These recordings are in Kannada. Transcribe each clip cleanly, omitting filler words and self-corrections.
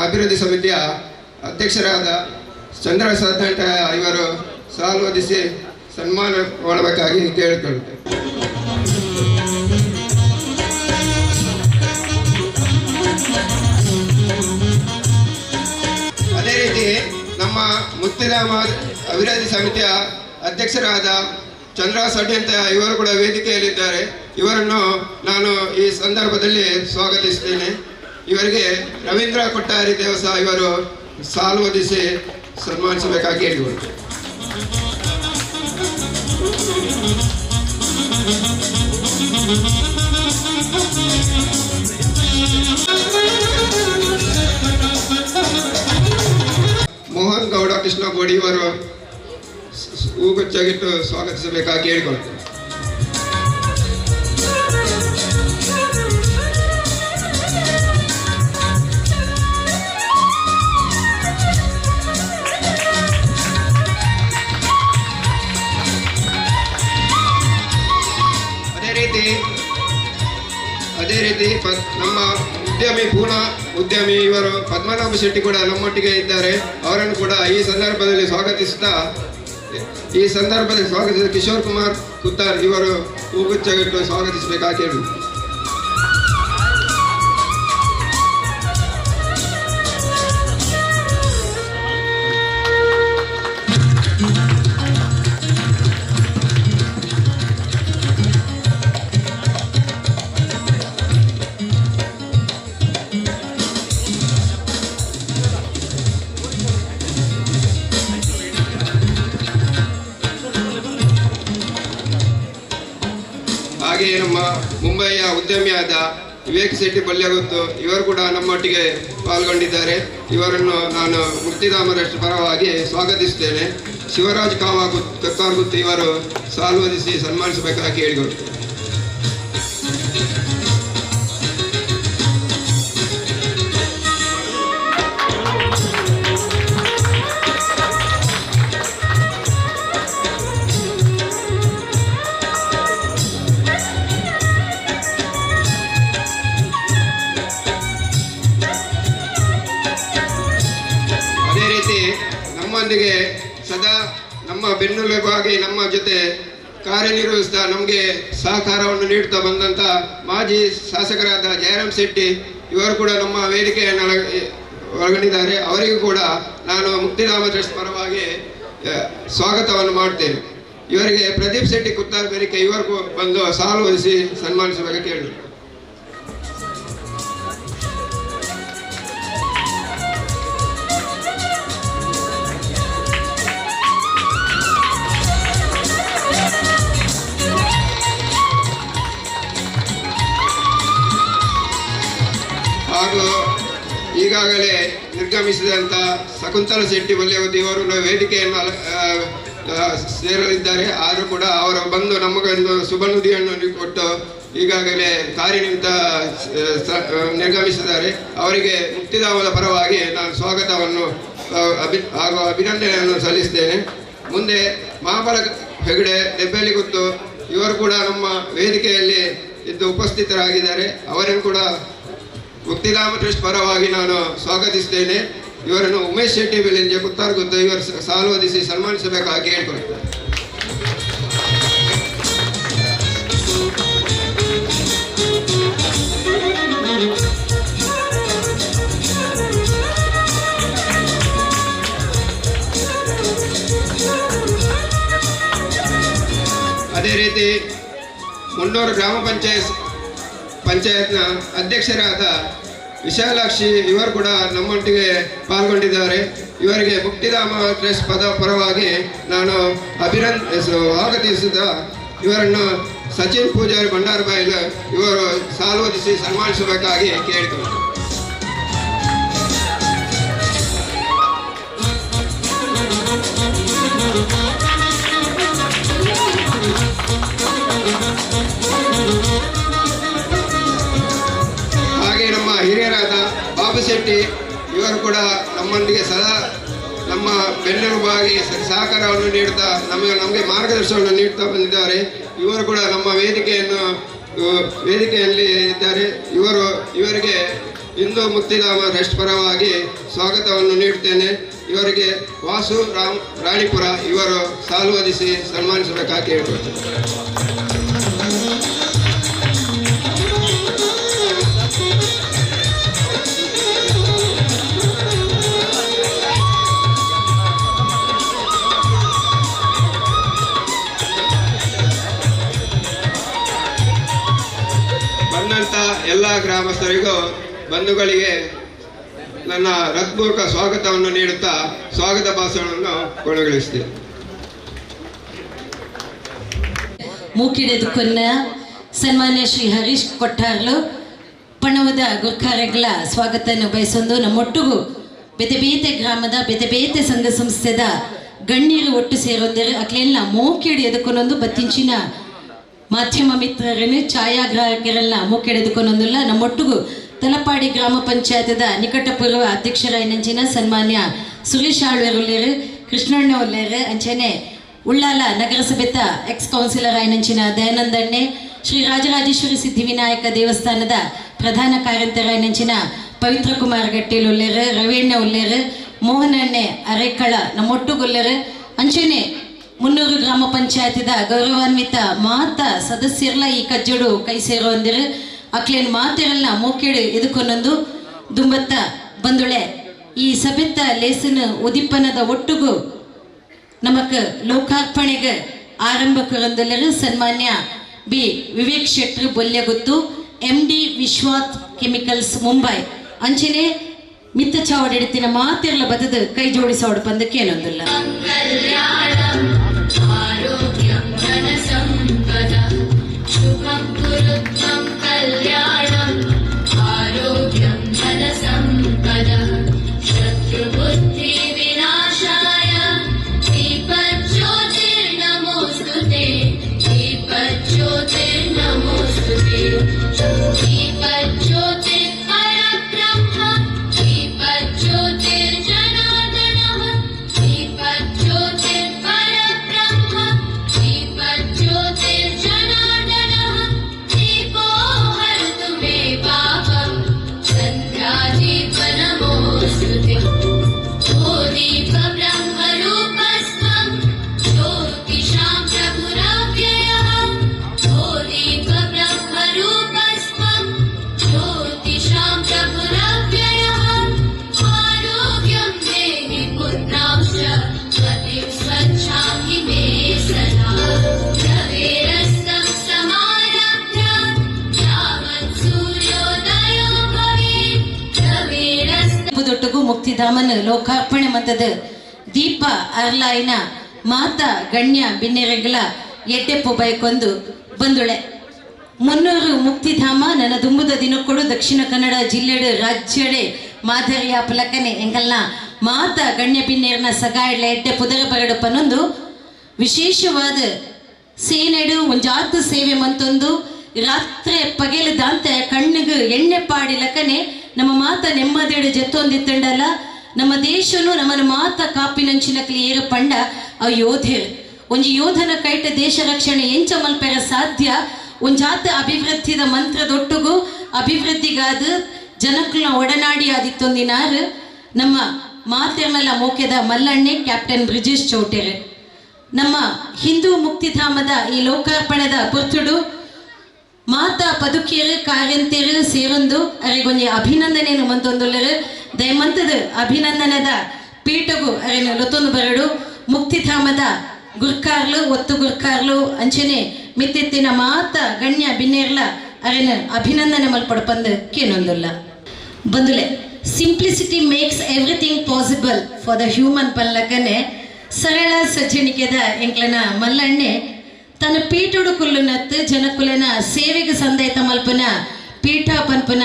ಅಭಿವೃದ್ಧಿ ಸಮಿತಿಯ ಅಧ್ಯಕ್ಷರಾದ ಚಂದ್ರ ಸದಂಟ ಇವರು ಸಾಲು ಹೊದಿಸಿ ಸನ್ಮಾನ ಮಾಡಬೇಕಾಗಿ ಕೇಳಿಕೊಳ್ಳುತ್ತೇವೆ. ಅದೇ ರೀತಿ ನಮ್ಮ ಮುಕ್ತಿಧಾಮ ಅಭಿವೃದ್ಧಿ ಸಮಿತಿಯ ಅಧ್ಯಕ್ಷರಾದ ಚಂದ್ರ ಸಡ್ಯಂತ ಇವರು ಕೂಡ ವೇದಿಕೆಯಲ್ಲಿದ್ದಾರೆ. ಇವರನ್ನು ನಾನು ಈ ಸಂದರ್ಭದಲ್ಲಿ ಸ್ವಾಗತಿಸುತ್ತೇನೆ. ಇವರಿಗೆ ರವೀಂದ್ರ ಕೊಟ್ಟಾರಿ ದೇವಸ ಇವರು ಸಾಲು ಹೊದಿಸಿ ಸನ್ಮಾನಿಸಬೇಕಾಗಿ ಹೇಳಿದರು. ಮೋಹನ್ ಗೌಡ ಕೃಷ್ಣ ಗೋಡಿ ಇವರು ಹೂಗುಚ್ಚಾಗಿಟ್ಟು ಸ್ವಾಗತಿಸಬೇಕಾಗಿ ಹೇಳಿಕೊಳ್ತೇನೆ. ಅದೇ ರೀತಿ ನಮ್ಮ ಪೂನಾ ಉದ್ಯಮಿ ಇವರು ಪದ್ಮನಾಭ ಶೆಟ್ಟಿ ಕೂಡ ನಮ್ಮೊಟ್ಟಿಗೆ ಇದ್ದಾರೆ. ಅವರನ್ನು ಕೂಡ ಈ ಸಂದರ್ಭದಲ್ಲಿ ಸ್ವಾಗತಿಸಿದ ಕಿಶೋರ್ ಕುಮಾರ್ ಕುತ್ತಾರ್ ಇವರು ಹೂಗುಚ್ಚಾಗಿಟ್ಟು ಸ್ವಾಗತಿಸಬೇಕಾಗಿ ಹೇಳಿ. ಹಾಗೆಯೇ ನಮ್ಮ ಮುಂಬಯಿಯ ಉದ್ಯಮಿಯಾದ ವಿವೇಕ್ ಶೆಟ್ಟಿ ಬಲ್ಯಗುತ್ತು ಇವರು ಕೂಡ ನಮ್ಮೊಟ್ಟಿಗೆ ಪಾಲ್ಗೊಂಡಿದ್ದಾರೆ. ಇವರನ್ನು ನಾನು ಮುಕ್ತಿಧಾಮ ಟ್ರಸ್ಟ್ ಪರವಾಗಿ ಸ್ವಾಗತಿಸುತ್ತೇನೆ. ಶಿವರಾಜ್ ಕಕ್ಕಾರ್ಗುತ್ತು ಇವರು ಸಾಲು ಹೊದಿಸಿ ಸನ್ಮಾನಿಸಬೇಕಾಗಿ ಹೇಳಿಕೊಡ್ತೇನೆ. ನಮ್ಮೊಂದಿಗೆ ಸದಾ ನಮ್ಮ ಬೆನ್ನೆಲುಬಾಗಿ ನಮ್ಮ ಜೊತೆ ಕಾರ್ಯನಿರ್ವಹಿಸ್ತಾ ನಮಗೆ ಸಹಕಾರವನ್ನು ನೀಡುತ್ತಾ ಬಂದಂಥ ಮಾಜಿ ಶಾಸಕರಾದ ಜಯರಾಮ್ ಶೆಟ್ಟಿ ಇವರು ಕೂಡ ನಮ್ಮ ವೇದಿಕೆಯನ್ನು ಒಳಗೊಂಡಿದ್ದಾರೆ. ಅವರಿಗೂ ಕೂಡ ನಾನು ಮುಕ್ತಿಧಾಮ ಟ್ರಸ್ಟ್ ಪರವಾಗಿ ಸ್ವಾಗತವನ್ನು ಮಾಡ್ತೇನೆ. ಇವರಿಗೆ ಪ್ರದೀಪ್ ಶೆಟ್ಟಿ ಕುತ್ತಾರ್ ಬೇರಿಕೆ ಇವರಿಗೂ ಬಂದು ಸಾಲು ಹೊದಿಸಿ ಸನ್ಮಾನಿಸಬೇಕು ಕೇಳಿ. ಹಾಗೂ ಈಗಾಗಲೇ ನಿರ್ಗಮಿಸಿದಂಥ ಶಕುಂತಲ ಶೆಟ್ಟಿ ಬಲ್ಯಗುತ್ತಿ ಇವರು ವೇದಿಕೆಯನ್ನು ಸೇರಲಿದ್ದಾರೆ. ಆದರೂ ಕೂಡ ಅವರು ಬಂದು ನಮಗೊಂದು ಶುಭ ನುಡಿಯನ್ನು ಕೊಟ್ಟು ಈಗಾಗಲೇ ಕಾರ್ಯನಿಮಿತ್ತ ನಿರ್ಗಮಿಸಿದ್ದಾರೆ. ಅವರಿಗೆ ಮುಕ್ತಿಧಾಮದ ಪರವಾಗಿ ನಾನು ಸ್ವಾಗತವನ್ನು ಹಾಗೂ ಅಭಿನಂದನೆಯನ್ನು ಸಲ್ಲಿಸ್ತೇನೆ. ಮುಂದೆ ಮಹಾಬಲ ಹೆಗಡೆ ಹೆಬ್ಬೆಲಿಗುತ್ತು ಇವರು ಕೂಡ ನಮ್ಮ ವೇದಿಕೆಯಲ್ಲಿ ಇದ್ದು ಉಪಸ್ಥಿತರಾಗಿದ್ದಾರೆ. ಅವರನ್ನು ಕೂಡ ಮುಕ್ತಿಧಾಮ ಟ್ರಸ್ಟ್ ಪರವಾಗಿ ನಾನು ಸ್ವಾಗತಿಸ್ತೇನೆ. ಇವರನ್ನು ಉಮೇಶ್ ಶೆಟ್ಟಿ ಬೆಲೆಂಜೆ ಕುತ್ತಾರ್ಗುತ್ತು ಇವರು ಸಾಲು ಹೊದಿಸಿ ಸನ್ಮಾನಿಸಬೇಕಾಗಿ ಹೇಳಿಕೊಳ್ತಾರೆ. ಅದೇ ರೀತಿ ಮುನ್ನೂರು ಗ್ರಾಮ ಪಂಚಾಯತ್ನ ಅಧ್ಯಕ್ಷರಾದ ವಿಶಾಲಾಕ್ಷಿ ಇವರು ಕೂಡ ನಮ್ಮೊಟ್ಟಿಗೆ ಪಾಲ್ಗೊಂಡಿದ್ದಾರೆ. ಇವರಿಗೆ ಮುಕ್ತಿಧಾಮ ಟ್ರಸ್ಟ್ ಪರವಾಗಿ ನಾನು ಸ್ವಾಗತಿಸಿದ ಇವರನ್ನು ಸಚಿನ್ ಪೂಜಾರಿ ಬಂಡಾರಬಾಯಿಲ್ ಇವರು ಸಾಲು ಹೊದಿಸಿ ಸನ್ಮಾನಿಸಬೇಕಾಗಿ ಕೇಳಿಕೊಂಡೆ. ಹಾಗೆ ನಮ್ಮ ಹಿರಿಯರಾದ ಬಾಬು ಶೆಟ್ಟಿ ಇವರು ಕೂಡ ನಮ್ಮೊಂದಿಗೆ ಸದಾ ನಮ್ಮ ಬೆನ್ನೆಲುಬಾಗಿ ಸಹಕಾರವನ್ನು ನೀಡುತ್ತಾ ನಮಗೆ ಮಾರ್ಗದರ್ಶನವನ್ನು ನೀಡುತ್ತಾ ಬಂದಿದ್ದಾರೆ. ಇವರು ಕೂಡ ನಮ್ಮ ವೇದಿಕೆಯಲ್ಲಿ ಇದ್ದಾರೆ. ಇವರಿಗೆ ಹಿಂದೂ ಮುಕ್ತಿಧಾಮ ಟ್ರಸ್ಟ್ ಪರವಾಗಿ ಸ್ವಾಗತವನ್ನು ನೀಡುತ್ತೇನೆ. ಇವರಿಗೆ ವಾಸು ರಾಣಿಪುರ ಇವರು ಸಾಲು ಹೊದಿಸಿ ಸನ್ಮಾನಿಸಬೇಕಾಗಿ ಹೇಳ್ಕೊಳ್ತೇನೆ. ಬಂದಂಥ ಎಲ್ಲ ಗ್ರಾಮಸ್ಥರಿಗೂ ಬಂಧುಗಳಿಗೆ ನನ್ನ ಹೃತ್ಪೂರ್ವಕ ಸ್ವಾಗತವನ್ನು ನೀಡುತ್ತಾ ಸ್ವಾಗತ ಭಾಷಣವನ್ನು ಕೊನೆಗೊಳಿಸುತ್ತೇನೆ. ಮೂಕಿಡೆದುಕೊನ್ನ ಸನ್ಮಾನ್ಯ ಶ್ರೀ ಹರೀಶ್ ಕೊಟ್ಟಾರ್ಲು ಪಣವದ ಗುರ್ಖಾರೆಗಳ ಸ್ವಾಗತವನ್ನು ಬಯಸೊಂದು ನಮ್ಮೊಟ್ಟಿಗೂ ಬೆತೆಬೇತೆ ಗ್ರಾಮದ ಬೆತೆಬೇತೆ ಸಂಘ ಸಂಸ್ಥೆದ ಗಣ್ಯರು ಒಟ್ಟು ಸೇರೊಂದರೆ ಅಕ್ಲೆಲ್ಲ ಮೂಕಿಡಿ ಎದುಕೊಂಡೊಂದು ಬತ್ತಿಂಚಿನ ಮಾಧ್ಯಮ ಮಿತ್ರರನ್ನು ಛಾಯಾಗ್ರಾಹಕರೆಲ್ಲ ಮೂಕೆಡೆದುಕೊಂಡೊಂದಿಲ್ಲ ನಮ್ಮೊಟ್ಟಿಗೂ ತಲಪಾಡಿ ಗ್ರಾಮ ಪಂಚಾಯತದ ನಿಕಟಪೂರ್ವ ಅಧ್ಯಕ್ಷರಾಯನಂಚಿನ ಸನ್ಮಾನ್ಯ ಸುರೇಶ್ ಆಳ್ವೇರುಲ್ಲೇರು ಕೃಷ್ಣಣ್ಣ ಒಲ್ಲೇರು ಅಂಚನೆ ಉಳ್ಳಾಲ ನಗರಸಭೆತ ಎಕ್ಸ್ ಕೌನ್ಸಿಲರ್ ಆಯನಂಚಿನ ದಯಾನಂದಣ್ಣೆ ಶ್ರೀ ರಾಜರಾಜೇಶ್ವರಿ ಸಿದ್ಧಿವಿನಾಯಕ ದೇವಸ್ಥಾನದ ಪ್ರಧಾನ ಕಾರ್ಯಂತರಾಯನಂಚಿನ ಪವಿತ್ರ ಕುಮಾರ್ ಗಟ್ಟೇಲ್ ಒಲ್ಲೇರು ರವೀಣ್ಣ ಒಲ್ಲೇರು ಮೋಹನಣ್ಣೆ ಅರೇಕಳ ನಮ್ಮೊಟ್ಟುಗೊಲ್ಲೇರು ಅಂಚನೆ 300 ಗ್ರಾಮ ಪಂಚಾಯತಿದ ಗೌರವಾನ್ವಿತ ಮಾತ ಸದಸ್ಯರೆಲ್ಲ ಈ ಕಜ್ಜೋಡು ಕೈ ಸೇರೋ ಅಂದಿರು ಅಕ್ಲೇನ್ ಮಾತೆರಲ್ಲ ಮೂಕೇಡು ಎದುಕೊಂಡೊಂದು ದುಂಬತ್ತ ಬಂದುಳೆ ಈ ಸಭೆತ್ತ ಲೇಸನ ಉದಿಪ್ಪನದ ಒಟ್ಟುಗು ನಮಕ್ ಲೋಕಾರ್ಪಣೆಗೆ ಆರಂಭಕರೊಂದೆಲ್ಲರೂ ಸನ್ಮಾನ್ಯ ಬಿ ವಿವೇಕ್ ಶೆಟ್ರು ಬೊಲ್ಯಗುತ್ತು MD ವಿಶ್ವಾತ್ ಕೆಮಿಕಲ್ಸ್ ಮುಂಬೈ ಅಂಚನೆ ಮಿತ್ತ ಚಾವಡೆಡ್ತಿನ ಮಾತೆರಲ್ಲ ಬದದು ಕೈ ಜೋಡಿಸೋಡು ಬಂದಕ್ಕೆ ಏನೊಂದಿಲ್ಲ. ಮುಕ್ತಿಧಾಮನ ಲೋಕಾರ್ಪಣೆ ಮತದ ದೀಪ ಅರ್ಲಾಯಿನ ಮಾತಾ ಗಣ್ಯ ಬಿನ್ನೆರೆಗಳ ಎಡ್ಡೆಪ್ಪು ಬೈಕೊಂದು ಬಂದುಳೆ 300 ಮುಕ್ತಿಧಾಮ ನನ್ನ ದುಂಬುದ ದಿನಕ್ಕೊಡು ದಕ್ಷಿಣ ಕನ್ನಡ ಜಿಲ್ಲೆಡು ರಾಜ್ಯಡೆ ಮಾದರಿಯ ಪಲಕನೆ ಎಂಕಲ್ನ ಮಾತಾ ಗಣ್ಯ ಬಿನ್ನೆರನ ಸಗಾಯಡ್ಲ ಎಡ್ಡೆ ಪುದರ ಬರಡು ಪನ್ನೊಂದು ವಿಶೇಷವಾದ ಸೇನೆಡು ಒಂಜಾತು ಸೇವೆ ಮಂತೊಂದು ರಾತ್ರಿ ಪಗೆಲು ದಾಂತೆ ಕಣ್ಣಿಗೆ ಎಣ್ಣೆ ಪಾಡಿ ಲಕನೆ ನಮ್ಮ ಮಾತ ನೆಮ್ಮದಿಡು ಜತ್ತೊಂದಿತ್ತಂಡಲ್ಲ ನಮ್ಮ ದೇಶನು ನಮ್ಮನ್ನು ಮಾತ ಕಾಪಿನಂಚಿನಕ್ಲಿ ಏರು ಪಂಡ ಆ ಯೋಧರು ಒಂಜಿ ಯೋಧನ ಕೈಟ ದೇಶ ರಕ್ಷಣೆ ಎಂಚ ಮಲ್ಪೆರ ಸಾಧ್ಯ ಒಂಜಾತ ಅಭಿವೃದ್ಧಿದ ಮಂತ್ರದೊಟ್ಟುಗೂ ಅಭಿವೃದ್ಧಿಗಾದ ಜನಕ್ಕಳ ಒಡನಾಡಿ ಆದಿತ್ತೊಂದಿನಾರು ನಮ್ಮ ಮಾತೆರ್ನೆಲ್ಲ ಮೋಕೆದ ಮಲ್ಲಣ್ಣೆ ಕ್ಯಾಪ್ಟನ್ ಬ್ರಿಜೇಶ್ ಚೌಟೆರೆ ನಮ್ಮ ಹಿಂದೂ ಮುಕ್ತಿಧಾಮದ ಈ ಲೋಕಾರ್ಪಣೆದ ಪುರ್ತುಡು ಮಾತಾ ಪದುಕಿಯರು ಕಾರ್ಯಂತಿಯರು ಸೇರೊಂದು ಅವರಿಗೊಂದು ಅಭಿನಂದನೆಯನ್ನು ಮಂತೊಂದುಲ್ಲರು ದಯಮಂತದ ಅಭಿನಂದನದ ಪೀಠಗೂ ಅವರನ್ನು ಲೊತ್ತೊಂದು ಬರಡು ಮುಕ್ತಿಧಾಮದ ಗುರ್ಕಾರ್ಲು ಒತ್ತು ಗುರ್ಕಾರ್ಲು ಅಂಚನೆ ಮಿತ್ತಿತ್ತಿನ ಮಾತ ಗಣ್ಯ ಬಿನ್ನೇರ್ಲ ಅವರನ್ನು ಅಭಿನಂದನೆ ಮಲ್ಪಡ್ಪಂದು ಕೇನೊಂದುಲ್ಲ ಬಂದುಲೆ simplicity makes everything possible for the human ಪಲ್ಲಕನೆ ಸರಳ ಸಜ್ಜನಿಕೆದ ಎಂಕ್ಲನ ಮಲ್ಲಣ್ಣೆ ತನ್ನ ಪೀಠುಡು ಕುಲ್ಲುನತ್ತು ಜನಕುಲನ ಸೇವೆಗೆ ಸಂದೈತ ಮಲ್ಪನ ಪೀಠ ಪನ್ಪನ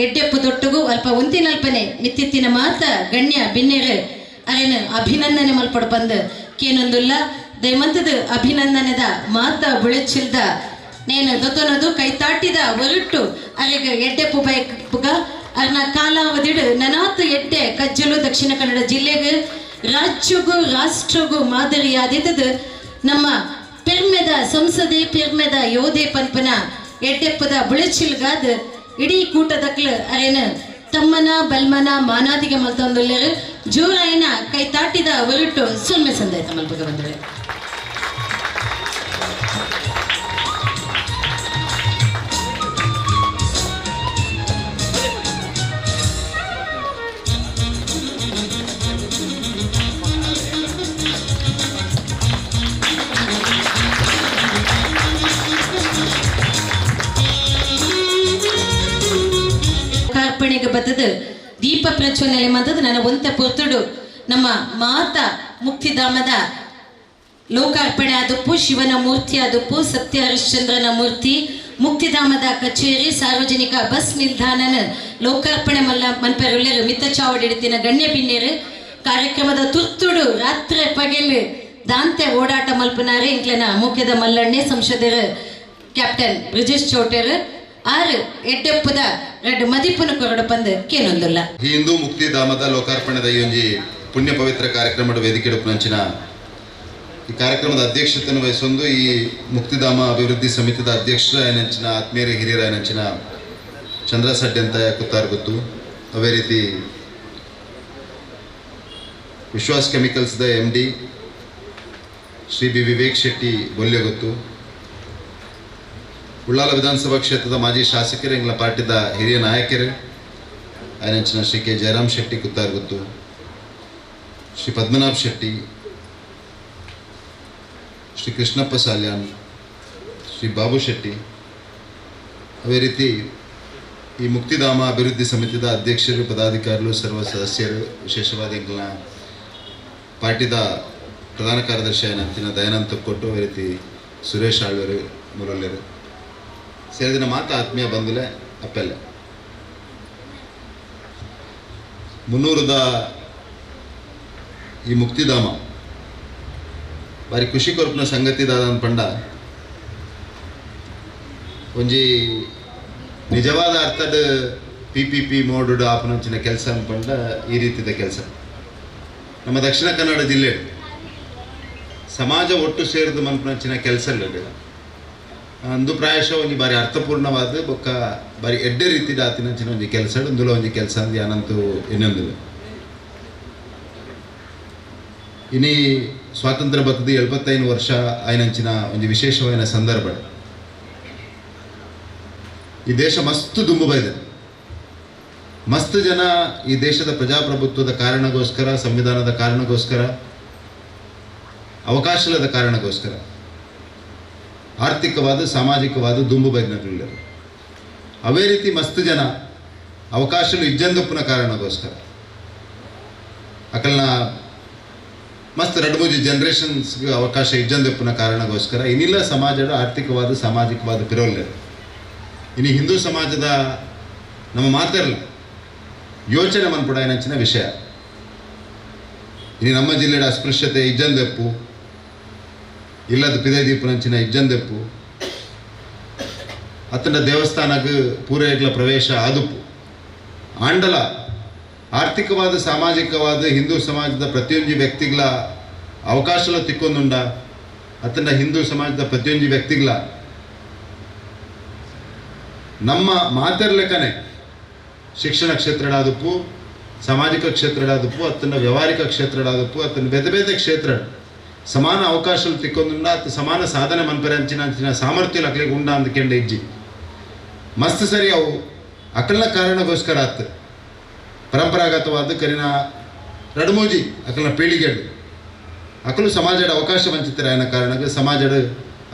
ಎಡ್ಡೆಪ್ಪು ದೊಟ್ಟುಗೂ ಅಲ್ಪ ಉಂತಿನಲ್ಪನೆ ಮಿತ್ತಿತ್ತಿನ ಮಾತ ಗಣ್ಯ ಬಿನ್ನೆರು ಅರೇನು ಅಭಿನಂದನೆ ಮಲ್ಪಡು ಬಂದು ಕೇನೊಂದುಲ್ಲ ದಯಮಂತದ ಅಭಿನಂದನೆದ ಮಾತ ಬುಳೆಚಿಲ್ದ ನೇನು ದೊತ್ತೊನದು ಕೈ ತಾಟಿದ ಹೊರಟು ಅರೆಗೆ ಎಡ್ಡೆಪ್ಪು ಬೈಪುಗ ಅರ್ನ ಕಾಲಾವಧಿಡು ನನಾತು ಎಡ್ಡೆ ಕಜ್ಜಲು ದಕ್ಷಿಣ ಕನ್ನಡ ಜಿಲ್ಲೆಗೆ ರಾಜ್ಯಗೂ ರಾಷ್ಟ್ರಗೂ ಮಾದರಿಯಾದಿದ್ದು ನಮ್ಮ ಪೆರ್ಮೆದ ಸಂಸದೆ ಪೆರ್ಮೆದ ಯೋಧೆ ಪನ್ಪನ ಎಡ್ಡೆಪ್ಪದ ಬುಳೆಚಿಲ್ಗಾದ ಇಡೀ ಕೂಟದಕ್ಲು ಅರೇನು ತಮ್ಮನ ಬಲ್ಮನ ಮಾನಾದಿಗೆ ಮಲ್ತೊಂದುಲ್ಲೆರು ಜೋರಾಯಿನ ಕೈ ತಾಟಿದ ಹೊರಟು ಸೊಲ್ಮೆ ಸಂದಾಯ್ತ ಮಲ್ಪಗೆ ಬಂದರೆ ಕಾರ್ಪಣೆಗೆ ಬತ್ತದ ದೀಪ ಪ್ರಜ್ವಲನೆ ಮಂತದ ನನ್ನ ಒಂತ ಪೊರ್ತುಡು ನಮ್ಮ ಮಾತಾ ಮುಕ್ತಿಧಾಮದ ಲೋಕಾರ್ಪಣೆ ಆದಪ್ಪು ಶಿವನ ಮೂರ್ತಿ ಆದಪ್ಪು ಸತ್ಯ ಹರಿಶ್ಚಂದ್ರನ ಮೂರ್ತಿ ಮುಕ್ತಿಧಾಮದ ಕಚೇರಿ ಸಾರ್ವಜನಿಕ ಬಸ್ ನಿಲ್ದಾಣನ ಲೋಕಾರ್ಪಣೆ ಮನ್ಪೆರುಲ್ಲೆರು ಮಿತ್ತ ಚಾವಡಿಡ್ತಿನ ಗಣ್ಯ ಬಿನ್ನೇರು ಕಾರ್ಯಕ್ರಮದ ತುರ್ತುಡು ರಾತ್ರಿ ಪಗೆಲು ದಾಂತೆ ಓಡಾಟ ಮಲ್ಪನಾರೆ ಇಂಕ್ಲೆನ ಮುಖ್ಯದ ಮಲ್ಲಣ್ಣೆ ಸಂಸದರ ಕ್ಯಾಪ್ಟನ್ ಬ್ರಿಜೇಶ್ ಚೌಟರ್ ಆರು ಎಡ್ಡೆಪ್ಪದ ಎರಡು ಮದಿಪುನ ಕೊರಡು ಬಂದು ಕೇನೊಂದಿಲ್ಲ ಹಿಂದೂ ಮುಕ್ತಿಧಾಮದ ಲೋಕಾರ್ಪಣೆದ ಈ ಒಂಜಿ ಪುಣ್ಯ ಪವಿತ್ರ ಕಾರ್ಯಕ್ರಮದ ವೇದಿಕೆ ನಂಚಿನ ಈ ಕಾರ್ಯಕ್ರಮದ ಅಧ್ಯಕ್ಷತೆಯನ್ನು ವಹಿಸೊಂದು ಈ ಮುಕ್ತಿಧಾಮ ಅಭಿವೃದ್ಧಿ ಸಮಿತಿದ ಅಧ್ಯಕ್ಷರ ಏನಂಚಿನ ಆತ್ಮೀಯರ ಹಿರಿಯರ ಏನಂಚಿನ ಚಂದ್ರ ಸಡ್ಡೆ ಅಂತ ಕೂತಾರ ಗೊತ್ತು. ಅವೇ ರೀತಿ ವಿಶ್ವಾಸ್ ಕೆಮಿಕಲ್ಸ್ದ MD ಶ್ರೀ ಬಿ ವಿವೇಕ್ ಶೆಟ್ಟಿ ಬೊಲ್ಲೆ ಗೊತ್ತು. ಉಳ್ಳಾಲ ವಿಧಾನಸಭಾ ಕ್ಷೇತ್ರದ ಮಾಜಿ ಶಾಸಕರು ಎಂಗ್ಲ ಪಾರ್ಟಿದ ಹಿರಿಯ ನಾಯಕರು ಆಯನಂಚಿನ ಶ್ರೀ ಕೆ ಜಯರಾಮ್ ಶೆಟ್ಟಿ ಕುತ್ತಾರ್ ಗೊತ್ತು. ಶ್ರೀ ಪದ್ಮನಾಭ್ ಶೆಟ್ಟಿ, ಶ್ರೀ ಕೃಷ್ಣಪ್ಪ ಸಾಲ್ಯಾನ್, ಶ್ರೀ ಬಾಬು ಶೆಟ್ಟಿ. ಅದೇ ರೀತಿ ಈ ಮುಕ್ತಿಧಾಮ ಅಭಿವೃದ್ಧಿ ಸಮಿತಿದ ಅಧ್ಯಕ್ಷರು, ಪದಾಧಿಕಾರಿಗಳು, ಸರ್ವ ಸದಸ್ಯರು, ವಿಶೇಷವಾದ ಎಂಗ್ಲ ಪಾರ್ಟಿದ ಪ್ರಧಾನ ಕಾರ್ಯದರ್ಶಿ ಆಯನಂತಿನ ದಯಾನಂದ್ ತೊಕ್ಕೊಟ್ಟು, ಅದೇ ರೀತಿ ಸುರೇಶ್ ಆಳ್ವರು ಮುರಳ್ಳೆರು ಸೇರಿದಿನ ಮಾತು ಆತ್ಮೀಯ ಬಂದಿಲ್ಲ ಅಪ್ಪೆಲ್ಲ ಮುನ್ನೂರದ ಈ ಮುಕ್ತಿಧಾಮ ಬಾರಿ ಖುಷಿ ಕೊರಪಿನ ಸಂಗತಿ ದಾದನ್ ಪಂಡ ಒಂಜಿ ನಿಜವಾದ ಅರ್ಥದ PPP ಮೋಡ್ ಆಪನಂಚಿನ ಕೆಲಸ ಅನ್ಪಂಡ ಈ ರೀತಿಯ ಕೆಲಸ ನಮ್ಮ ದಕ್ಷಿಣ ಕನ್ನಡ ಜಿಲ್ಲೆ ಸಮಾಜ ಒಟ್ಟು ಸೇರಿದ ಮನ್ಪನಂಚಿನ ಕೆಲಸ ಇಲ್ಲ ಅಂದು ಪ್ರಾಯಶಃ ಒಂಜಿ ಬಾರಿ ಅರ್ಥಪೂರ್ಣವಾದ ಬೊಕ್ಕ ಬಾರಿ ಎಡ್ಡೆ ರೀತಿದ ಆತಿನಂಚಿನ ಒಂಜಿ ಕೆಲಸ ಒಂದುಲ ಒಂಜಿ ಕೆಲಸ ಅಂದು ಅನಂತು ಇನ್ನೊಂದಿಲ್ಲ. ಇನಿ ಸ್ವಾತಂತ್ರ್ಯ ಬತ್ತದ 75 ವರ್ಷ ಆಯ್ನಂಚಿನ ಒಂದು ವಿಶೇಷವಾದ ಸಂದರ್ಭ. ಈ ದೇಶ ಮಸ್ತ್ ದುಂಬು ಬೈದೆ, ಮಸ್ತ್ ಜನ ಈ ದೇಶದ ಪ್ರಜಾಪ್ರಭುತ್ವದ ಕಾರಣಗೋಸ್ಕರ, ಸಂವಿಧಾನದ ಕಾರಣಗೋಸ್ಕರ, ಅವಕಾಶದ ಕಾರಣಗೋಸ್ಕರ ಆರ್ಥಿಕವಾದ ಸಾಮಾಜಿಕವಾದ ದುಂಬು ಬೈದ್ನಲ್ಲ. ಅವೇ ರೀತಿ ಮಸ್ತ್ ಜನ ಅವಕಾಶಲು ಇಜ್ಜಂದಪ್ಪನ ಕಾರಣಗೋಸ್ಕರ ಅಕಲ್ನ ಮಸ್ತ್ 2-3 ಜನರೇಷನ್ಸ್ಗೆ ಅವಕಾಶ ಇಜ್ಜಂದಪ್ಪನ ಕಾರಣಗೋಸ್ಕರ ಇನ್ನಿಲ್ಲ ಸಮಾಜದ ಆರ್ಥಿಕವಾದ ಸಾಮಾಜಿಕವಾದ ಪಿರೋಲ್ಲ. ಇನ್ನು ಹಿಂದೂ ಸಮಾಜದ ನಮ್ಮ ಮಾತಿರಲ್ಲ ಯೋಚನೆ ಮನ್ಪುಡ ಏನಂಚಿನ ವಿಷಯ. ಇನ್ನು ನಮ್ಮ ಜಿಲ್ಲೆಯ ಅಸ್ಪೃಶ್ಯತೆ ಇಜ್ಜಂದೆಪ್ಪು ಇಲ್ಲದ ಪಿದೈದೀಪನಂಚಿನ ಇಜ್ಜಂದೆಪ್ಪು ಅತ್ತನ ದೇವಸ್ಥಾನಕ್ಕೆ ಪೂರೈಗ್ಲ ಪ್ರವೇಶ ಆದುಪ್ಪು ಆಂಡಲ ಆರ್ಥಿಕವಾದ ಸಾಮಾಜಿಕವಾದ ಹಿಂದೂ ಸಮಾಜದ ಪ್ರತಿಯೊಂದು ವ್ಯಕ್ತಿಗಳ ಅವಕಾಶಲ ತಿಕ್ಕೊಂದುಂಡ ಅತ್ತನ ಹಿಂದೂ ಸಮಾಜದ ಪ್ರತಿಯೊಂದು ವ್ಯಕ್ತಿಗಳ ನಮ್ಮ ಮಾತಿರ್ಲೆಕ್ಕನೆ ಶಿಕ್ಷಣ ಕ್ಷೇತ್ರಡಾದಪ್ಪು, ಸಾಮಾಜಿಕ ಕ್ಷೇತ್ರಡಾದಪ್ಪು, ಅತ್ತನ ವ್ಯವಹಾರಿಕ ಕ್ಷೇತ್ರಡಾದಪ್ಪು, ಅತ್ತನ ಬೇತೆ ಬೇತೆ ಕ್ಷೇತ್ರ ಸಮಾನ ಅವಕಾಶలు ತಿಕ್ಕೊಂದುಂಡ ಅತ್ತ ಸಮಾನ ಸಾಧನೆ ಮನ್ಪರೆ ಅಂಚಿನ ಸಾಮರ್ಥ್ಯ ಅಕ್ಲಿಗೆ ಉಂಡ ಅಂದ್ಕೆಂಡ ಇಜ್ಜಿ ಮಸ್ತ್ ಸರಿ ಅವು ಅಕಲ್ನ ಕಾರಣಗೋಸ್ಕರ ಆತ ಪರಂಪರಾಗತವಾದ ಕರಿನ 2-3 ಅಕಲ್ನ ಪೀಳಿಗೆಡು ಅಕಲು ಸಮಾಜದ ಅವಕಾಶ ವಂಚಿತರ ಅನ್ನೋ ಕಾರಣಕ್ಕೆ ಸಮಾಜದ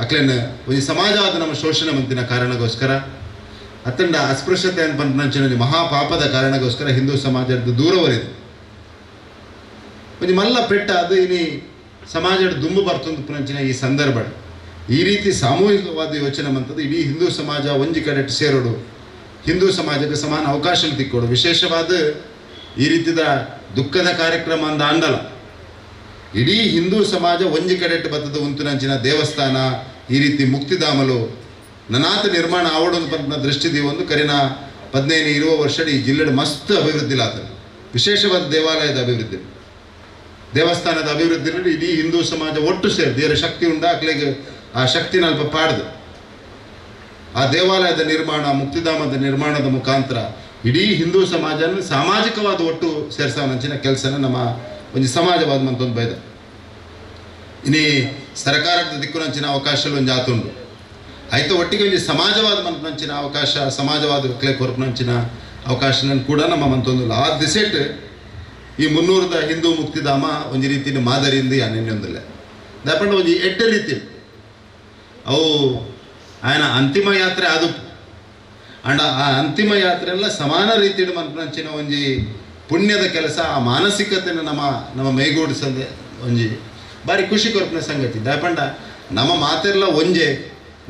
ಅಕಲಿನ ಒಂದು ಸಮಾಜವಾದ ನಮ್ಮ ಶೋಷಣೆ ಮಂತಿನ ಕಾರಣಗೋಸ್ಕರ ಅತ್ತಂಡ ಅಸ್ಪೃಶ್ಯತೆ ಅನ್ಪಂಚಿನ ಮಹಾಪಾಪದ ಕಾರಣಗೋಸ್ಕರ ಹಿಂದೂ ಸಮಾಜದ ದೂರವರಿದೆ ಒಂದು ಮಲ್ಲ ಪೆಟ್ಟ ಅದು ಇನಿ ಸಮಾಜದ ದುಂಬು ಬರ್ತಂದು ಪುನಂಚಿನ ಈ ಸಂದರ್ಭ ಈ ರೀತಿ ಸಾಮೂಹಿಕವಾದ ಯೋಚನೆ ಮಂತದ್ದು ಇಡೀ ಹಿಂದೂ ಸಮಾಜ ಒಂಜಿ ಕಡೆ ಸೇರೋಡು, ಹಿಂದೂ ಸಮಾಜಕ್ಕೆ ಸಮಾನ ಅವಕಾಶ ತಿಕ್ಕೋಡು. ವಿಶೇಷವಾದ ಈ ರೀತಿಯ ದುಃಖದ ಕಾರ್ಯಕ್ರಮ ಅಂದ ಅಂಡಲ ಇಡೀ ಹಿಂದೂ ಸಮಾಜ ಒಂಜಿ ಕಡೆಟ್ಟು ಬತ್ತದ ಉಂತುನಂಚಿನ ದೇವಸ್ಥಾನ ಈ ರೀತಿ ಮುಕ್ತಿಧಾಮಲು ನನಾತ ನಿರ್ಮಾಣ ಆವಡೊಂದು ಪಂಪಿನ ದೃಷ್ಟಿದಿ ಒಂದು ಕರಿನ 15-20 ವರ್ಷ ಈ ಜಿಲ್ಲೆಯ ಮಸ್ತ್ ಅಭಿವೃದ್ಧಿಲಾತದೆ. ವಿಶೇಷವಾದ ದೇವಾಲಯದ ಅಭಿವೃದ್ಧಿ, ದೇವಸ್ಥಾನದ ಅಭಿವೃದ್ಧಿನಲ್ಲಿ ಇಡೀ ಹಿಂದೂ ಸಮಾಜ ಒಟ್ಟು ಸೇರಿ ದೇವರ ಶಕ್ತಿ ಉಂಡ ಅಕ್ಲೆಗೆ ಆ ಶಕ್ತಿನ ಅಲ್ಪ ಪಾಡ್ದು ಆ ದೇವಾಲಯದ ನಿರ್ಮಾಣ, ಮುಕ್ತಿಧಾಮದ ನಿರ್ಮಾಣದ ಮುಖಾಂತರ ಇಡೀ ಹಿಂದೂ ಸಮಾಜನ ಸಾಮಾಜಿಕವಾದ ಒಟ್ಟು ಸೇರ್ಸಾವಂಚಿನ ಕೆಲಸನ ನಮ್ಮ ಒಂದು ಸಮಾಜವಾದ ಮಂತೊಂದು ಬೈದ ಇನ್ನೀ ಸರ್ಕಾರದ ದಿಕ್ಕುನಂಚಿನ ಅವಕಾಶಗಳು ಒಂದು ಜಾತುಂಡು ಆಯ್ತು ಒಟ್ಟಿಗೆ ಒಂದು ಸಮಾಜವಾದ ಮಂತಂಚಿನ ಅವಕಾಶ ಸಮಾಜವಾದ ಕ್ಲೇ ಕೊರಪನಂಚಿನ ಅವಕಾಶಗಳನ್ನು ಕೂಡ ನಮ್ಮ ಮಂತೊಂದಿಲ್ಲ ಆ ದಿಸೆಟ್ ಈ 300ದ ಹಿಂದೂ ಮುಕ್ತಿಧಾಮ ಒಂದು ರೀತಿಯ ಮಾದರಿಯಿಂದ ಯಾನೆನ್ನೊಂದಿಲ್ಲ ದಾಪಂಡ ಒಂದು 8 ರೀತಿ ಅವು ఆయన ಅಂತಿಮ ಯಾತ್ರೆ ಅದು ಅಂಡ ಆ ಅಂತಿಮ ಯಾತ್ರೆ ಎಲ್ಲ ಸಮಾನ ರೀತಿಯ ಮಂತ್ರಂಚಿನ ಒಂಜಿ ಪುಣ್ಯದ ಕೆಲಸ ಆ ಮಾನಸಿಕತೆಯನ್ನು ನಮ್ಮ ಮೈಗೂಡಿಸದೆ ಒಂಜಿ ಬಾರಿ ಖುಷಿ ಕೊರಪಿನ ಸಂಗತಿ ದಾಪಂಡ ನಮ್ಮ ಮಾತೆಲ್ಲ ಒಂಜೆ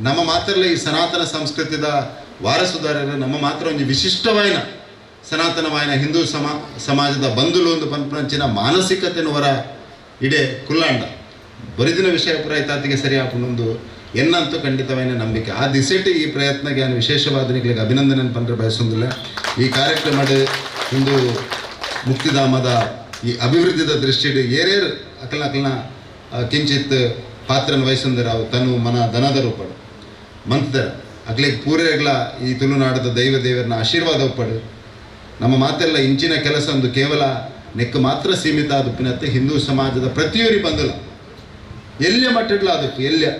ನಮ್ಮ ಮಾತೆಲ್ಲ ಈ ಸನಾತನ ಸಂಸ್ಕೃತಿದ ವಾರಸುದಾರರು ನಮ್ಮ ಮಾತ್ರ ಒಂದು ವಿಶಿಷ್ಟವಾಯಿನ ಸನಾತನವಾಯಿನ ಹಿಂದೂ ಸಮಾಜದ ಬಂಧುಲು ಒಂದು ಪಂಪಂಚಿನ ಮಾನಸಿಕತೆಯನ್ನು ಹೊರ ಇಡೆ ಕುಲ್ಲಾಂಡ ಬರಿದಿನ ವಿಷಯ ಪುರ ಇತಾತಿಗೆ ಸರಿ ಹಾಕೊಂಡೊಂದು ಎನ್ನಂತೂ ಖಂಡಿತವಾಯಿನ ನಂಬಿಕೆ ಆ ದಿಸೆಟ್ಟು ಈ ಪ್ರಯತ್ನಕ್ಕೆ ನಾನು ವಿಶೇಷವಾದ ನಿಗಳಿಗೆ ಅಭಿನಂದನೆ ಪಂದ್ರೆ ಬಯಸೋದಿಲ್ಲ ಈ ಕಾರ್ಯಕ್ರಮದ ಹಿಂದೂ ಮುಕ್ತಿಧಾಮದ ಈ ಅಭಿವೃದ್ಧಿದ ದೃಷ್ಟಿಡು ಏರೇರು ಅಕಲ್ನ ಕಿಂಚಿತ್ ಪಾತ್ರನ ವಹಿಸಂದ್ರೆ ಅವು ತನು ಮನ ದನದ ರೂಪಡು ಮಂತ್ದರ ಅಕ್ಲಿಗೆ ಪೂರೆಗಳ ಈ ತುಳುನಾಡದ ದೇವರನ್ನ ಆಶೀರ್ವಾದ ಒಪ್ಪಡು ನಮ್ಮ ಮಾತೆಲ್ಲ ಇಂಚಿನ ಕೆಲಸ ಒಂದು ಕೇವಲ ನೆಕ್ ಮಾತ್ರ ಸೀಮಿತ ಆದುಪ್ಪಿನತ್ತೆ ಹಿಂದೂ ಸಮಾಜದ ಪ್ರತಿಯೊರಿ ಬಂದಲ್ಲ ಎಲ್ಲಿಯ ಮಟ್ಟಡ್ಲ ಆದಪ್ಪು ಎಲ್ಲಿಯ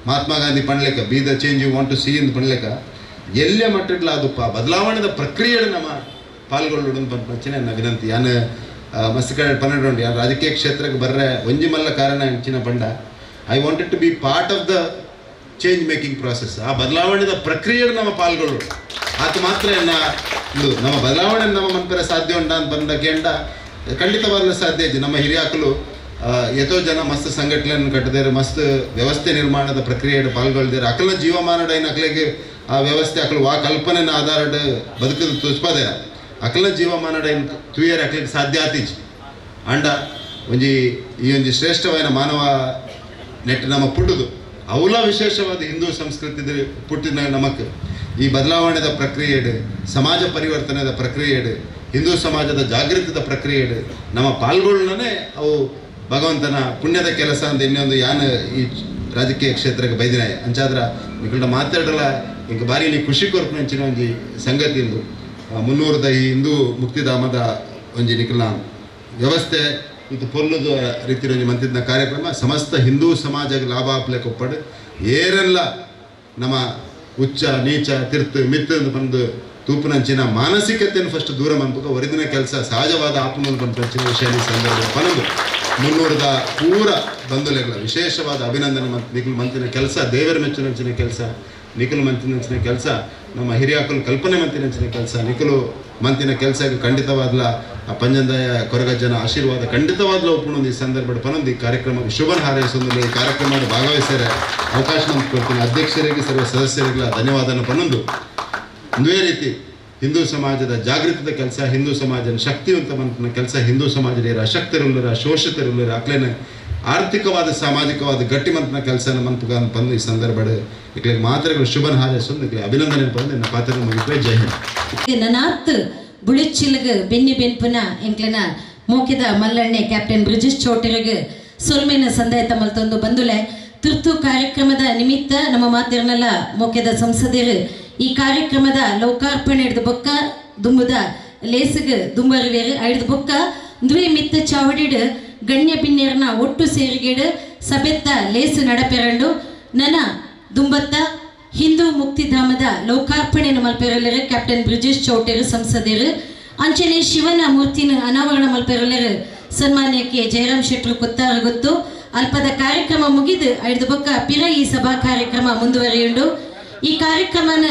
ಮಹಾತ್ಮ ಗಾಂಧಿ ಪಣ್ಲೆಕ be the change you want to see ಇಂದು ಪಣ್ಲೆಕ ಎಲ್ಲಿಯ ಮಟ್ಟಡ್ಲ ಆದಪ್ಪ ಬದಲಾವಣೆದ ಪ್ರಕ್ರಿಯೆ ನಮ್ಮ ಪಾಲ್ಗೊಳ್ಳೋದು ಪಂಚನೆ ನನ್ನ ವಿನಂತಿ ಯಾನು ಮಸ್ತ್ ಕಡೆ ಪನ್ನೆರಡು ಯಾರು ರಾಜಕೀಯ ಕ್ಷೇತ್ರಕ್ಕೆ ಬರ್ರೆ ಒಂಜಿ ಮಲ್ಲ ಕಾರಣ ಇಂಚಿನ ಪಂಡ I wanted to be part of the change making process ಆ ಬದಲಾವಣೆದ ಪ್ರಕ್ರಿಯೆ ನಮ್ಮ ಪಾಲ್ಗೊಳ್ಳೋದು ಆತ ಮಾತ್ರ ಇದು ನಮ್ಮ ಬದಲಾವಣೆ ನಮ್ಮ ಮನ್ಪರ ಸಾಧ್ಯ ಉಂಡ ಅಂತ ಬಂದ ಕೇಂಡ ಖಂಡಿತವಾಗಲೂ ಸಾಧ್ಯ ಇದೆ ನಮ್ಮ ಹಿರಿಯಾಕಲು ಎಷ್ಟೋ ಜನ ಮಸ್ತ್ ಸಂಘಟನೆಯನ್ನು ಕಟ್ಟಿದಾರೆ ಮಸ್ತ್ ವ್ಯವಸ್ಥೆ ನಿರ್ಮಾಣದ ಪ್ರಕ್ರಿಯೆಯನ್ನು ಪಾಲ್ಗೊಳ್ದಿದ್ದಾರೆ ಅಕಲ ಜೀವಮಾನದ ಏನು ಅಕಲಿಗೆ ಆ ವ್ಯವಸ್ಥೆ ಅಕಲು ವಾ ಕಲ್ಪನೆನ ಆಧಾರದ ಬದುಕದ ತುಸ್ಪದೆ ಅಕಲ ಜೀವಮಾನದ ಏನು ತುಯ್ಯರೆ ಅಕಲಿಗೆ ಸಾಧ್ಯ ಆತೀಜ್ ಅಂಡ ಒಂಜಿ ಈ ಒಂಜಿ ಶ್ರೇಷ್ಠವಾದ ಮಾನವ ನೆಟ್ ನಮ್ಮ ಪುಟ್ಟದು ಅವಲ ವಿಶೇಷವಾದ ಹಿಂದೂ ಸಂಸ್ಕೃತಿ ಪುಟ್ಟಿನ ನಮಕ್ ಈ ಬದಲಾವಣೆದ ಪ್ರಕ್ರಿಯೆ ಸಮಾಜ ಪರಿವರ್ತನೆದ ಪ್ರಕ್ರಿಯೆ ಹಿಂದೂ ಸಮಾಜದ ಜಾಗೃತಿದ ಪ್ರಕ್ರಿಯೆ ನಮ್ಮ ಪಾಲ್ಗೊಳ್ಳನೆ ಅವು ಭಗವಂತನ ಪುಣ್ಯದ ಕೆಲಸ ಅಂತ ಇನ್ನೊಂದು ಯಾನು ಈ ರಾಜಕೀಯ ಕ್ಷೇತ್ರಕ್ಕೆ ಬೈದಿನಾಯ ಅಂಚಾದ್ರ ನಿಕಲ್ನ ಮಾತಾಡಲ್ಲ ಈಗ ಬಾರಿ ನೀ ಖುಷಿ ಕೊರ್ಪಂಚಿನ ಒಂಜಿ ಸಂಗತಿ ಇಂದು 300ದ ಈ ಹಿಂದೂ ಮುಕ್ತಿಧಾಮದ ಒಂಜಿ ನಿಕಲ್ನ ವ್ಯವಸ್ಥೆ ಇದು ಪೊಲ್ಲದ ರೀತಿಯ ಒಂಜಿ ಮಂತಿದ್ದ ಕಾರ್ಯಕ್ರಮ ಸಮಸ್ತ ಹಿಂದೂ ಸಮಾಜಕ್ಕೆ ಲಾಭ ಆಪ್ಲೆ ಕೊಪ್ಪಡು ಏರೆಲ್ಲ ನಮ್ಮ ಉಚ್ಚ ನೀಚ ತಿರ್ತು ಮಿತ್ತು ಬಂದು ತೂಪುನಂಚಿನ ಮಾನಸಿಕತೆಯನ್ನು ಫಸ್ಟ್ ದೂರ ಮಂಪಕ ಒರಿದಿನ ಕೆಲಸ ಸಹಜವಾದ ಆತ್ಮವನ್ನು ಬಂದು ವಿಷಯ ಸಂದರ್ಭ ಪನದು 300ದ ಪೂರ ಬಂಧುಲೆಗಳ ವಿಶೇಷವಾದ ಅಭಿನಂದನೆ ಮತ್ತು ನಿಖಿಲ್ ಮಂತಿನ ಕೆಲಸ ದೇವರ ಮೆಚ್ಚಿನಂಚಿನ ಕೆಲಸ ನಿಖಿಲ್ ಮಂತಿನಂಚಿನ ಕೆಲಸ ನಮ್ಮ ಹಿರಿಯಾಕಲು ಕಲ್ಪನೆ ಮಂತಿನಂಚಿನ ಕೆಲಸ ನಿಖಿಲು ಮಂತಿನ ಕೆಲಸಕ್ಕೆ ಖಂಡಿತವಾದ್ಲ ಆ ಪಂಜಂದಾಯ ಕೊರಗಜ್ಜನ ಆಶೀರ್ವಾದ ಖಂಡಿತವಾದ್ಲ ಒಪ್ಪುಣೊಂದು ಈ ಸಂದರ್ಭ ಪನೊಂದು ಈ ಕಾರ್ಯಕ್ರಮಕ್ಕೆ ಶುಭ ಹಾರೈಸೊಂದು ಈ ಕಾರ್ಯಕ್ರಮ ಭಾಗವಹಿಸಿದರೆ ಅವಕಾಶ ನಮ್ಗೆ ಕೊಡ್ತೀನಿ ಅಧ್ಯಕ್ಷರಿಗೆ ಸರ್ವ ಸದಸ್ಯರಿಗಳ ಧನ್ಯವಾದನ ಪನೊಂದು ಒಂದೇ ರೀತಿ ಹಿಂದೂ ಸಮಾಜದ ಜಾಗೃತದ ಕೆಲಸ ಹಿಂದೂ ಸಮಾಜನ ಶಕ್ತಿವಂತ ಮಂತ್ನ ಕೆಲಸ ಹಿಂದೂ ಸಮಾಜದ ಅಶಕ್ತರುಲ್ಲರ ಶೋಷಿತರುಲ್ಲರ ಅಕ್ಲೇನ ಆರ್ಥಿಕವಾದ ಸಾಮಾಜಿಕವಾದ ಗಟ್ಟಿಮಂತನ ಕೆಲಸನ ಮಂತ್ಗ ಬಂದು ಈ ಸಂದರ್ಭ ಇಕ್ಲಿಗೆ ಮಾತ್ರಗಳು ಶುಭನ ಹಾರೈಸೊಂದು ಅಭಿನಂದನೆ ಬಂದು ನನ್ನ ಪಾತ್ರ ಮುಗಿದ್ರೆ ಜೈ ಹಿಂದ್ ನನಾತ್ ಬುಳಿಚಿಲ್ಗ ಬೆನ್ನಿ ಬೆನ್ಪುನ ಎಂಕ್ಲೆನ ಮೋಕಿದ ಮಲ್ಲಣ್ಣೆ ಕ್ಯಾಪ್ಟನ್ ಬ್ರಿಜೇಶ್ ಚೌಟರಿಗೆ ಸೊಲ್ಮೇನ ಸಂದಾಯತ ಮಲ್ತೊಂದು ಬಂದುಲೆ ತುರ್ತು ಕಾರ್ಯಕ್ರಮದ ನಿಮಿತ್ತ ನಮ್ಮ ಮಾತಿರನಲ್ಲ ಮೋಕಿದ ಸಂಸದರು ಈ ಕಾರ್ಯಕ್ರಮದ ಲೋಕಾರ್ಪಣೆ ಹಿಡಿದ ಬೊಕ್ಕ ದುಂಬುದ ಲೇಸಿಗೆ ದುಂಬರಿವೇರು ಹಿಡಿದ ಬೊಕ್ಕ ದ್ವೇ ಮಿತ್ತ ಚಾವಡಿಡು ಗಣ್ಯ ಬಿನ್ನೇರನ ಒಟ್ಟು ಸೇರಿಗೆಡು ಸಭೆತ್ತ ಲೇಸು ನಡಪೆರಂಡು ನನ ದುಂಬತ್ತ ಹಿಂದೂ ಮುಕ್ತಿಧಾಮದ ಲೋಕಾರ್ಪಣೆಯನ್ನು ಮಲ್ಪೆರಲ್ಲರು ಕ್ಯಾಪ್ಟನ್ ಬ್ರಿಜೇಶ್ ಚೌಟೇರು ಸಂಸದರು ಅಂಚನೆ ಶಿವನ ಮೂರ್ತಿನ ಅನಾವರಣ ಮಲ್ಪೆರಲ್ಲರು ಸನ್ಮಾನ್ಯ ಕೆ ಜಯರಾಮ್ ಶೆಟ್ರು ಕೊತ್ತಾರ ಗೊತ್ತು ಅಲ್ಪದ ಕಾರ್ಯಕ್ರಮ ಮುಗಿದು ಹಿಡಿದ ಬೊಕ್ಕ ಪಿರ ಈ ಸಭಾ ಕಾರ್ಯಕ್ರಮ ಮುಂದುವರಿಯುಂಡು ಈ ಕಾರ್ಯಕ್ರಮನ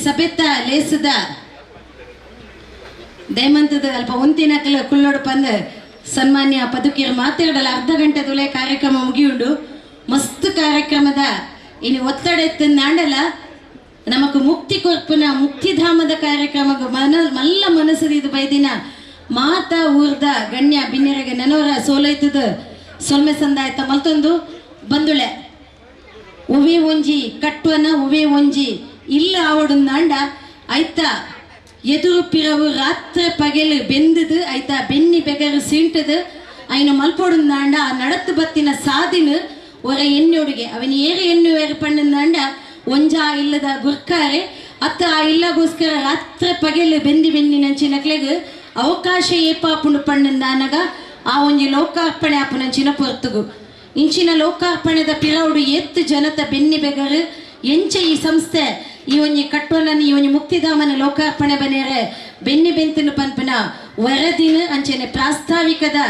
ಸಭೆತ್ತ ಲೇಸದ ದಯಮಂತದ ಅಲ್ಪ ಒಂತಿನಕಲ ಕುಳ್ಳೋಡು ಪಂದ್ ಸನ್ಮಾನ್ಯ ಪದುಕಿಯರು ಮಾತಾಡಲ್ಲ ಅರ್ಧ ಗಂಟೆ ತುಲೆ ಕಾರ್ಯಕ್ರಮ ಮುಗಿಯುಂಡು ಮಸ್ತ್ ಕಾರ್ಯಕ್ರಮದ ಇನ್ನು ಒತ್ತಡ ಎತ್ತಂದಾಂಡಲ ನಮಕ್ ಮುಕ್ತಿ ಕೊರ್ಪುನ ಮುಕ್ತಿಧಾಮದ ಕಾರ್ಯಕ್ರಮ ಮಲ್ಲ ಮನಸ್ಸದ ಇದು ಬೈದಿನ ಮಾತ ಊರ್ದ ಗಣ್ಯ ಬಿನ್ನೆರೆಗೆ ನನವರ ಸೋಲೈತದ ಸೊಲ್ಮೆ ಸಂದಾಯ್ತ ಮಲ್ತೊಂದು ಬಂದುಳೆ ಉವೆ ಒಂಜಿ ಕಟ್ಟುವನ ಉವೆ ಒಂಜಿ ಇಲ್ಲ ಆವಡುಂದಾಂಡ ಐತ ಎದುರು ಪಿರವು ರಾತ್ರಿ ಪಗೆಲು ಬೆಂದದು ಐತ ಬೆನ್ನಿ ಬೆಗರು ಸೀಂಟದು ಐನು ಮಲ್ಪೊಡುಂದಾಂಡ ಆ ನಡತ್ತು ಬತ್ತಿನ ಸಾದಿನ ಒರ ಎಣ್ಣೊಡುಗೆ ಅವನ ಏರು ಎಣ್ಣು ಏರು ಪಣ್ಣಂದಾಂಡ ಒಂಜ ಇಲ್ಲದ ಗುರ್ಕಾರೆ ಅತ್ತ ಆ ಇಲ್ಲಗೋಸ್ಕರ ರಾತ್ರಿ ಪಗೆಲು ಬೆಂದಿ ನಂಚಿನಕ್ಲೆಗ್ ಅವಕಾಶ ಏಪಾಪುಂಡು ಪಣ್ಣಂದಾನಗ ಆ ಒಂಜಿ ಲೋಕಾರ್ಪಣೆ ಆಪುನಂಚಿನ ಪೊರ್ತುಗು ಇಂಚಿನ ಲೋಕಾರ್ಪಣೆದ ಪಿರವುಡು ಎತ್ತು ಜನತ ಬೆನ್ನಿ ಬೆಗರು ಎಂಚ ಈ ಸಂಸ್ಥೆ ಈ ಒಂಜಿ ಕಟ್ಟೋನನ್ನು ಈ ಒಂಜಿ ಮುಕ್ತಿಧಾಮನ ಲೋಕಾರ್ಪಣೆ ಬನೇರೆ ಬೆನ್ನಿ ಬೆಂತಿನ ಪನ್ಪನ ವರದಿನ ಅಂಚೆನೆ ಪ್ರಾಸ್ತಾವಿಕದ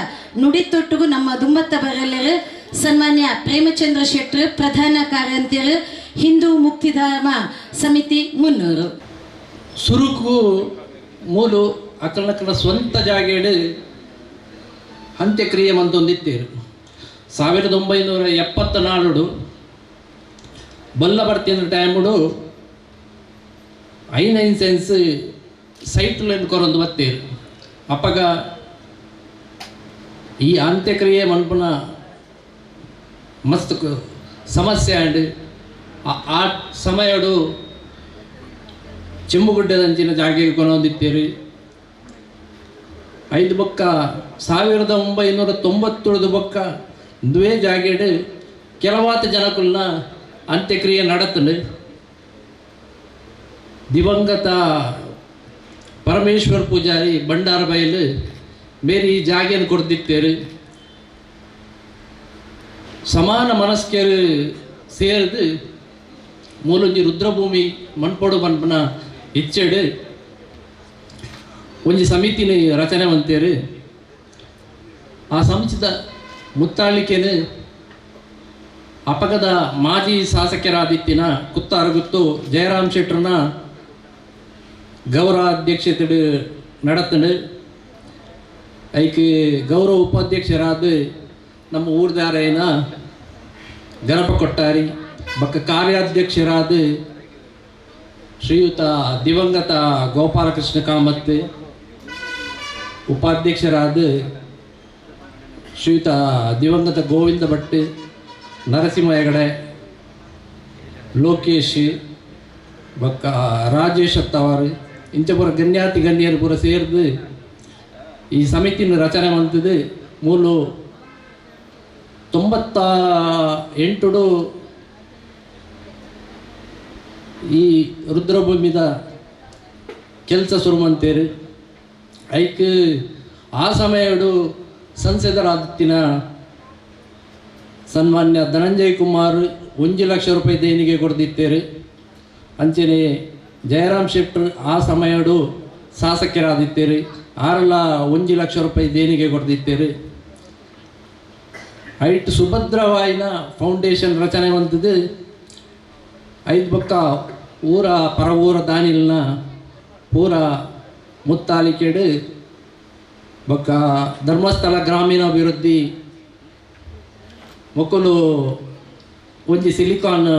ನುಡಿತೊಟ್ಟುಗು ನಮ್ಮ ದುಂಬತ್ತ ಬರಲರು ಸನ್ಮಾನ್ಯ ಪ್ರೇಮಚಂದ್ರ ಶೆಟ್ರು ಪ್ರಧಾನ ಕಾರ್ಯಂತಿಯರು ಹಿಂದೂ ಮುಕ್ತಿಧಾಮ ಸಮಿತಿ ಮುನ್ನೂರು ಸುರುಕು ಮೂಲು ಅಕ್ಕಳಕ್ಕಳ ಸ್ವಂತ ಜಾಗೇಡು ಅಂತ್ಯಕ್ರಿಯೆ ಮಂತೊಂದಿತ್ತೇರು 1974 ಬಲ್ಲ ಬರ್ತಿನ ಟೈಮುಡು ಐನೈನ್ ಸೆನ್ಸ್ ಸೈಟ್ಲೆಂದು ಕೊರೊಂದು ಬತ್ತೇರು ಅಪ್ಪಗ ಈ ಅಂತ್ಯಕ್ರಿಯೆ ಮನ್ಪುನ ಮಸ್ತ್ ಸಮಸ್ಯೆ ಆಂಡ್ ಆ ಸಮಯಡು ಚೆಂಬುಗುಡ್ಡದಂಚಿನ ಜಾಗೆಗೆ ಕೊನೊಂದಿತ್ತೇರು 5 ಬೊಕ್ಕ 1997 ಬೊಕ್ಕ ದುವೇ ಜಾಗೇಡು ಕೆಲವಾತ ಜನಕುಲ್ನ ಅಂತ್ಯಕ್ರಿಯೆ ನಡತನು ದಿವಂಗತ ಪರಮೇಶ್ವರ್ ಪೂಜಾರಿ ಬಂಡಾರ ಬಯಲು ಮೇರಿ ಈ ಜಾಗೆಯನ್ನು ಕೊಡ್ದಿತ್ತೇರು ಸಮಾನ ಮನಸ್ಕರು ಸೇರಿದು ಮೂಲೊಂಜಿ ರುದ್ರಭೂಮಿ ಮಣ್ಪೊಡು ಮನ್ಪನ ಇಚ್ಚೆಡು ಒಂಜಿ ಸಮಿತಿನ ರಚನೆ ಮಂತೇರು ಆ ಸಮಿತಿದ ಮುತ್ತಾಳಿಕೆನು ಅಪಗದ ಮಾಜಿ ಶಾಸಕರಾದಿತ್ತಿನ ಕುತ್ತಾರಗುತ್ತು ಜಯರಾಮ್ ಶೆಟ್ರನ ಗೌರವ ಅಧ್ಯಕ್ಷತೆ ನಡತನು ಐಕ್ ಗೌರವ ಉಪಾಧ್ಯಕ್ಷರಾದ ನಮ್ಮ ಊರ್ದಾರೇನ ಗಣಪ ಕೊಟ್ಟಾರಿ ಬಕ್ಕ ಕಾರ್ಯಾಧ್ಯಕ್ಷರಾದ ಶ್ರೀಯುತ ದಿವಂಗತ ಗೋಪಾಲಕೃಷ್ಣ ಕಾಮತ್ ಉಪಾಧ್ಯಕ್ಷರಾದ ಶ್ರೀಯುತ ದಿವಂಗತ ಗೋವಿಂದ ಭಟ್ ನರಸಿಂಹ ಹೆಗಡೆ ಲೋಕೇಶ್ ಬಕ್ಕ ರಾಜೇಶ್ ಅತ್ತವಾರು ಇಂಚ ಪೂರ ಗಣ್ಯಾತಿ ಗಣ್ಯರು ಪೂರ ಸೇರಿದು ಈ ಸಮಿತಿನ ರಚನೆ ಮಂತದ್ದು ಮೂಲು 98 ಈ ರುದ್ರಭೂಮಿದ ಕೆಲಸ ಶುರು ಮಂತೇರು ಐಕ್ ಆ ಸಮಯಡು ಸಂಸದರಾದಿತ್ತಿನ ಸನ್ಮಾನ್ಯ ಧನಂಜಯ್ ಕುಮಾರ್ 1 ಲಕ್ಷ ರೂಪಾಯಿ ದೇಣಿಗೆ ಕೊಡ್ದಿತ್ತೇರು ಅಂಚನೆ ಜಯರಾಮ್ ಶೆಟ್ರ್ ಆ ಸಮಯಡು ಶಾಸಕರಾದಿತ್ತೇರು 1 ಲಕ್ಷ ರೂಪಾಯಿ ದೇಣಿಗೆ ಕೊಡ್ದಿತ್ತೇರು ಐಟ್ ಸುಭದ್ರವಾಯಿನ ಫೌಂಡೇಶನ್ ರಚನೆ ಮಂತದ್ದು 5 ಬೊಕ್ಕ ಊರ ಪರ ಊರ ದಾನಿಲ್ನ ಪೂರ ಮುತ್ತಾಲಿಕೆಡು ಬೊಕ್ಕ ಧರ್ಮಸ್ಥಳ ಗ್ರಾಮೀಣಾಭಿವೃದ್ಧಿ ಮೊಕ್ಕಲು ಒಂಜಿ ಸಿಲಿಕಾನ್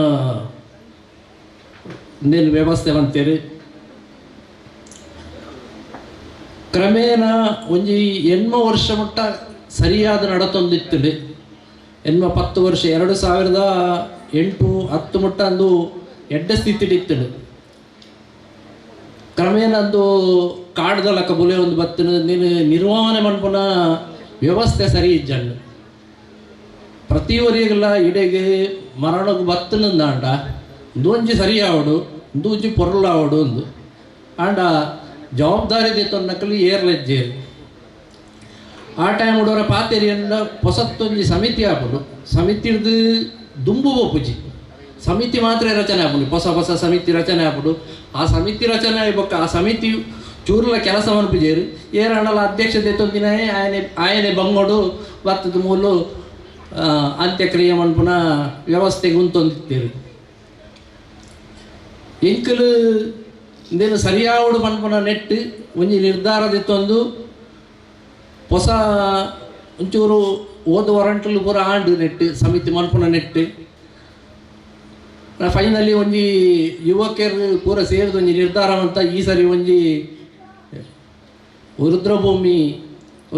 ನೆಲ್ ವ್ಯವಸ್ಥೆ ಮಂತೇರು ಕ್ರಮೇಣ ಒಂಜಿ 8 ವರ್ಷ ಮಟ್ಟ ಸರಿಯಾದ ನಡತೊಂದಿತ್ತುಡು 10 ವರ್ಷ 2008-10 ಮಟ್ಟ ಅಂದು ಎಡ್ಡ ಸ್ಥಿತಿಡಿತ್ತುಡು ಕ್ರಮೇಣ ಅಂದು ಕಾಡ್ದಲಕ ಬುಲೆ ಒಂದು ಬತ್ತನು ನೀನು ನಿರ್ವಹಣೆ ಮನ್ಪುನ ವ್ಯವಸ್ಥೆ ಸರಿ ಇಜ್ಜಂಡು ಪ್ರತಿ ಊರಿಗೆಲ್ಲ ಇಡೆಗೆ ಮರಣಕ್ಕೆ ಬತ್ತನಂದಾಂಡ ಒಂದೊಂಜಿ ಸರಿ ಆವಡು ಒಂದೊಂಜಿ ಪೊರ್ಲು ಆವಡು ಒಂದು ಆಂಡ ಜವಾಬ್ದಾರಿ ದೇತೊನ್ನಕಲಿ ಏರ್ಲೆಜ್ಜೇರು ಆ ಟೈಮ್ ಹುಡೋರ ಪಾತೆರಿಯನ್ನ ಹೊಸತ್ತೊಂಜಿ ಸಮಿತಿ ಆಪುಡು ಸಮಿತಿ ಹಿಡ್ದು ದುಂಬು ಒಪ್ಪುಜಿ ಸಮಿತಿ ಮಾತ್ರ ರಚನೆ ಆಪುಡು ಹೊಸ ಸಮಿತಿ ರಚನೆ ಆಪುಡು ಆ ಸಮಿತಿ ರಚನೆ ಆಗ್ಬೇಕು ಆ ಸಮಿತಿ ಚೂರ್ಲ ಕೆಲಸ ಮನ್ಪುಜೇರು ಏರಣಲ ಅಧ್ಯಕ್ಷತೆ ತೊಂದಿನ ಆಯನೆ ಬಂಗೋಡು ಬತ್ತದ ಮೂಲು ಅಂತ್ಯಕ್ರಿಯೆ ಮನ್ಪುನ ವ್ಯವಸ್ಥೆಗೆ ಉಂತೊಂದಿತ್ತೇರು ಎಂಕಲು ಇಂದೇನು ಸರಿಯಾವಡು ಪನ್ಪನ ನೆಟ್ಟು ಒಂಜಿ ನಿರ್ಧಾರದಿತ್ತೊಂದು ಹೊಸ ಒಂಚೂರು ಓದ ವಾರಂಟಲು ಪೂರ ಆಂಡು ನೆಟ್ಟು ಸಮಿತಿ ಮನ್ಪುನ ನೆಟ್ಟು ಫೈನಲಿ ಒಂಜಿ ಯುವಕರು ಪೂರ ಸೇರಿದ ಒಂಜಿ ನಿರ್ಧಾರ ಅಂತ ಈ ಸರಿ ಒಂಜಿ ರುದ್ರಭೂಮಿ